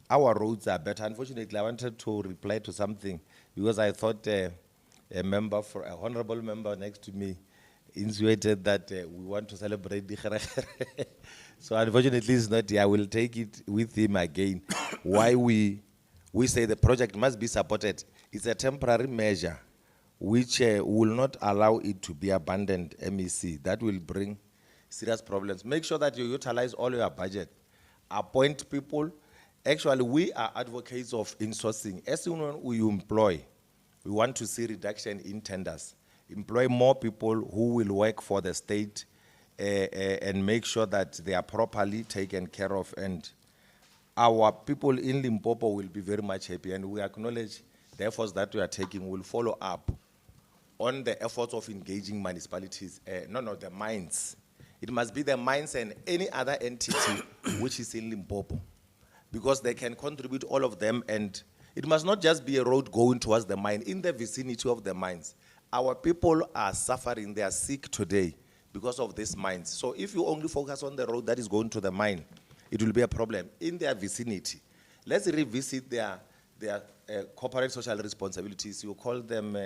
our roads are better. Unfortunately, I wanted to reply to something because I thought a member, for an honorable member next to me, insinuated that we want to celebrate the Kherekhere. So unfortunately, it's not here. I will take it with him again. Why we say the project must be supported. It's a temporary measure which will not allow it to be abandoned, MEC. That will bring serious problems. Make sure that you utilize all your budget. Appoint people. Actually, we are advocates of insourcing. As soon as we employ, we want to see reduction in tenders. Employ more people who will work for the state and make sure that they are properly taken care of. And our people in Limpopo will be very much happy. And we acknowledge the efforts that we are taking. Will follow up on the efforts of engaging municipalities, the mines. It must be the mines and any other entity which is in Limpopo, because they can contribute, all of them, and it must not just be a road going towards the mine. In the vicinity of the mines, our people are suffering, they are sick today because of these mines. So if you only focus on the road that is going to the mine, it will be a problem. In their vicinity, let's revisit their corporate social responsibilities. You call them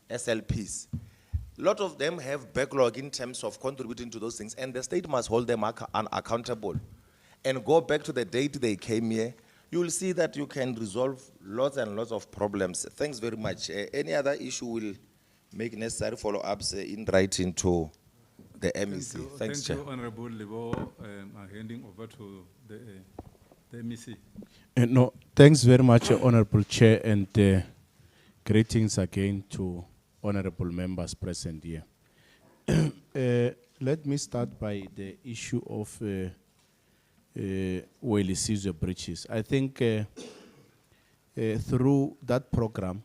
SLPs. A lot of them have backlog in terms of contributing to those things, and the state must hold them accountable. And go back to the date they came here, you will see that you can resolve lots and lots of problems. Thanks very much. Any other issue will make necessary follow-ups in writing to the MEC. Thanks, Chair. Thank you, Honorable Lebo. I'm handing over to the MEC. No, thanks very much, Honorable Chair, and greetings again to honorable members present here. Let me start by the issue of Wele Sizwe bridges. I think through that program,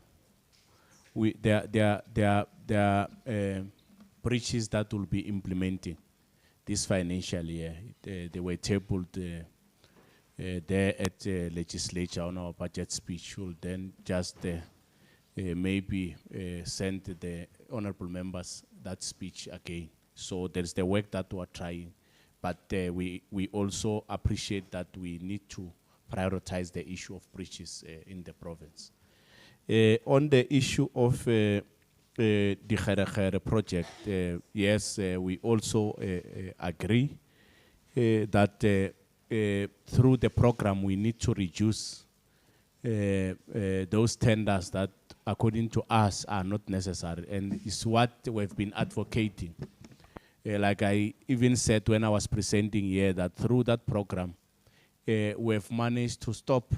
there are bridges that will be implementing this financial year. They were tabled there at legislature on our budget speech. We'll then just maybe send the honorable members that speech again. So there's the work that we're trying. But we also appreciate that we need to prioritize the issue of bridges in the province. On the issue of the Kherekhere project, yes, we also agree that through the program we need to reduce those tenders that, according to us, are not necessary, and it's what we've been advocating. Like I even said when I was presenting here, that through that program, we've managed to stop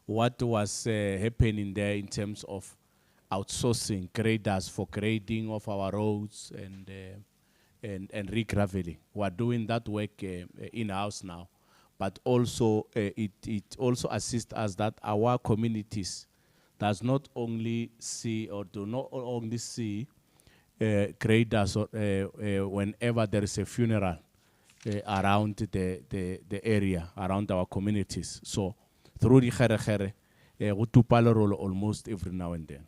what was happening there in terms of outsourcing graders for grading of our roads and re-graveling. We're doing that work in-house now, but also it also assists us that our communities does not only see or do not only see graders whenever there is a funeral around the area, around our communities. So through the Kherekhere, we do role almost every now and then.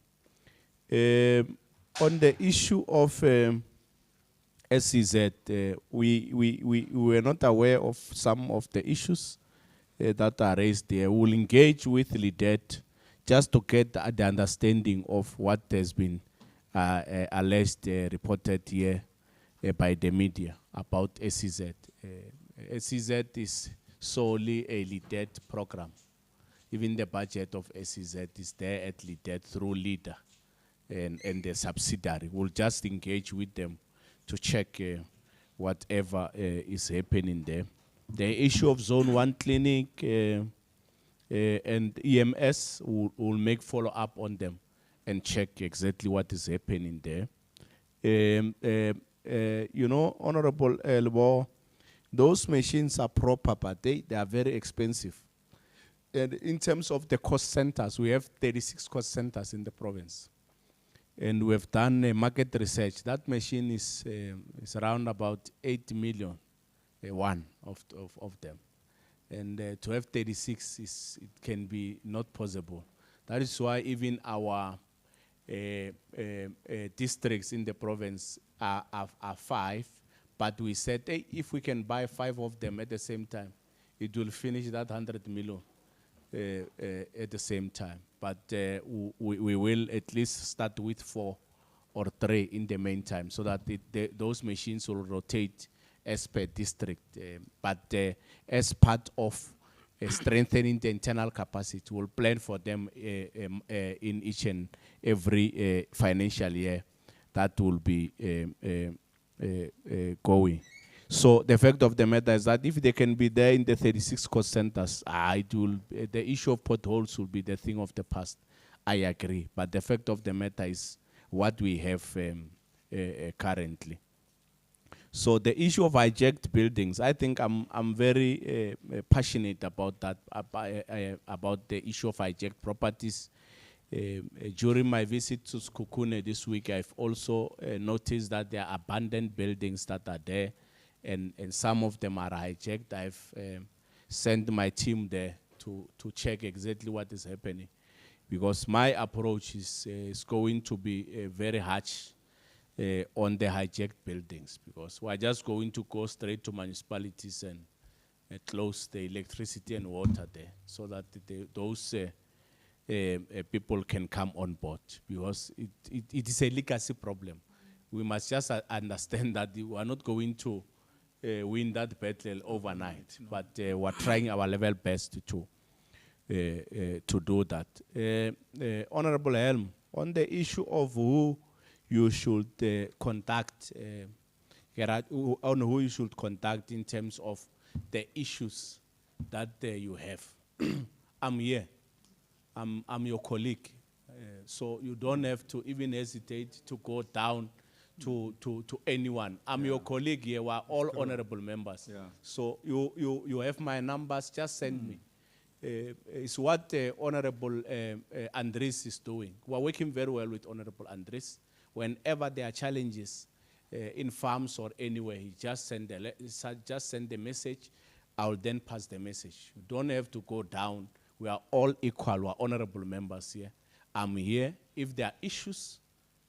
On the issue of SEZ, we were not aware of some of the issues that are raised there. We'll engage with LIDET just to get the understanding of what has been alleged, reported here by the media about SEZ. SEZ is solely a LIDET program. Even the budget of SEZ is there at LIDET through LIDA. and the subsidiary. We'll just engage with them to check whatever is happening there. The issue of Zone 1 clinic and EMS, will make follow-up on them and check exactly what is happening there. You know, Honorable Elbo, those machines are proper, but they are very expensive. And in terms of the cost centers, we have 36 cost centers in the province. And we have done market research. That machine is around about 8 million, one of them. And to have 36, it can be not possible. That is why even our districts in the province are 5, but we said, hey, if we can buy 5 of them at the same time, it will finish that 100 million at the same time. But we will at least start with 4 or 3 in the meantime, so that those machines will rotate as per district. But as part of strengthening the internal capacity, we'll plan for them in each and every financial year that will be going. So the fact of the matter is that if they can be there in the 36 cost centers, the issue of potholes will be the thing of the past. I agree. But the fact of the matter is what we have currently. So the issue of hijacked buildings, I think I'm very passionate about that, about the issue of hijacked properties. During my visit to Sekhukhune this week, I've also noticed that there are abandoned buildings that are there, and some of them are hijacked. I've sent my team there to check exactly what is happening, because my approach is going to be very harsh on the hijacked buildings, because we're just going to go straight to municipalities and close the electricity and water there, so that those people can come on board, because it is a legacy problem. We must just understand that we are not going to win that battle overnight, but we're trying our level best to do that. Honorable Helm, on the issue of who you should contact, on who you should contact in terms of the issues that you have. I'm here. I'm your colleague. So you don't have to even hesitate to go down to anyone. I'm your colleague here. We're all honorable members. Yeah. So you have my numbers. Just send me. It's what Honorable Andres is doing. We're working very well with Honorable Andres. Whenever there are challenges in farms or anywhere, he just send the message. I'll then pass the message. You don't have to go down. We are all equal. We're honorable members here. I'm here. If there are issues,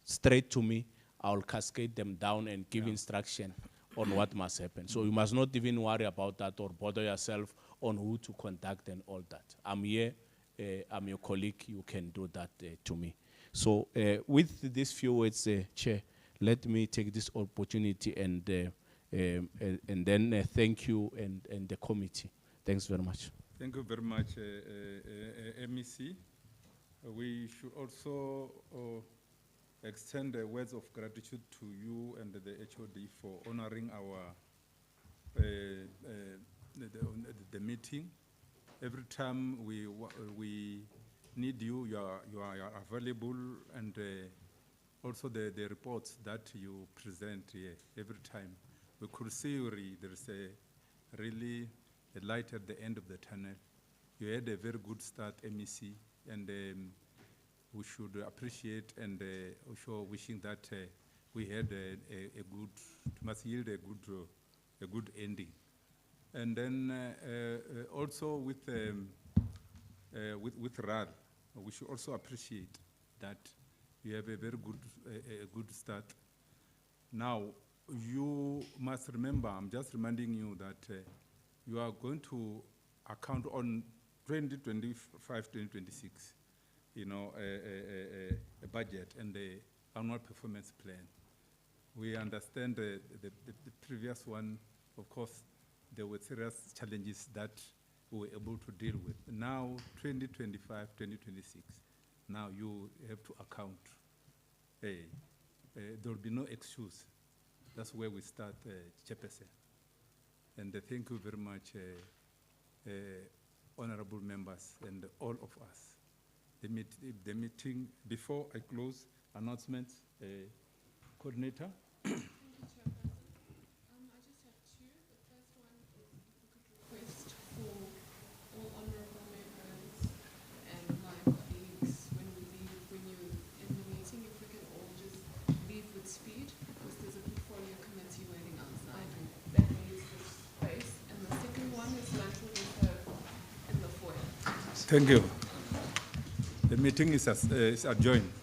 straight to me. I'll cascade them down and give instruction on what must happen. So you must not even worry about that or bother yourself on who to contact and all that. I'm here. I'm your colleague. You can do that to me. So with these few words, Chair, let me take this opportunity and then thank you and the committee. Thanks very much. Thank you very much, MEC. We should also extend the words of gratitude to you and the HOD for honoring our the meeting. Every time we need you, you are available, and also the reports that you present here every time. We could see there is really a light at the end of the tunnel. You had a very good start, MEC, and we should appreciate and also wishing that we had a good, must yield a good ending. And then also with RAL, we should also appreciate that you have a very good start. Now, you must remember, I'm just reminding you that you are going to account on 2025-2026, you know, a budget and the annual performance plan. We understand the previous one, of course, there were serious challenges that we were able to deal with. Now, 2025-2026, now you have to account there will be no excuse. That's where we start, Chairperson. And thank you very much, honorable members and all of us. The meeting, before I close, announcements, coordinator. I just have two. The first one is if we could request for all honorable members and my colleagues when you're in the meeting, if we can all just leave with speed because there's a portfolio committee waiting outside that needs this space. And the second one is lunch will be served in the foyer. Thank you. The meeting is adjourned.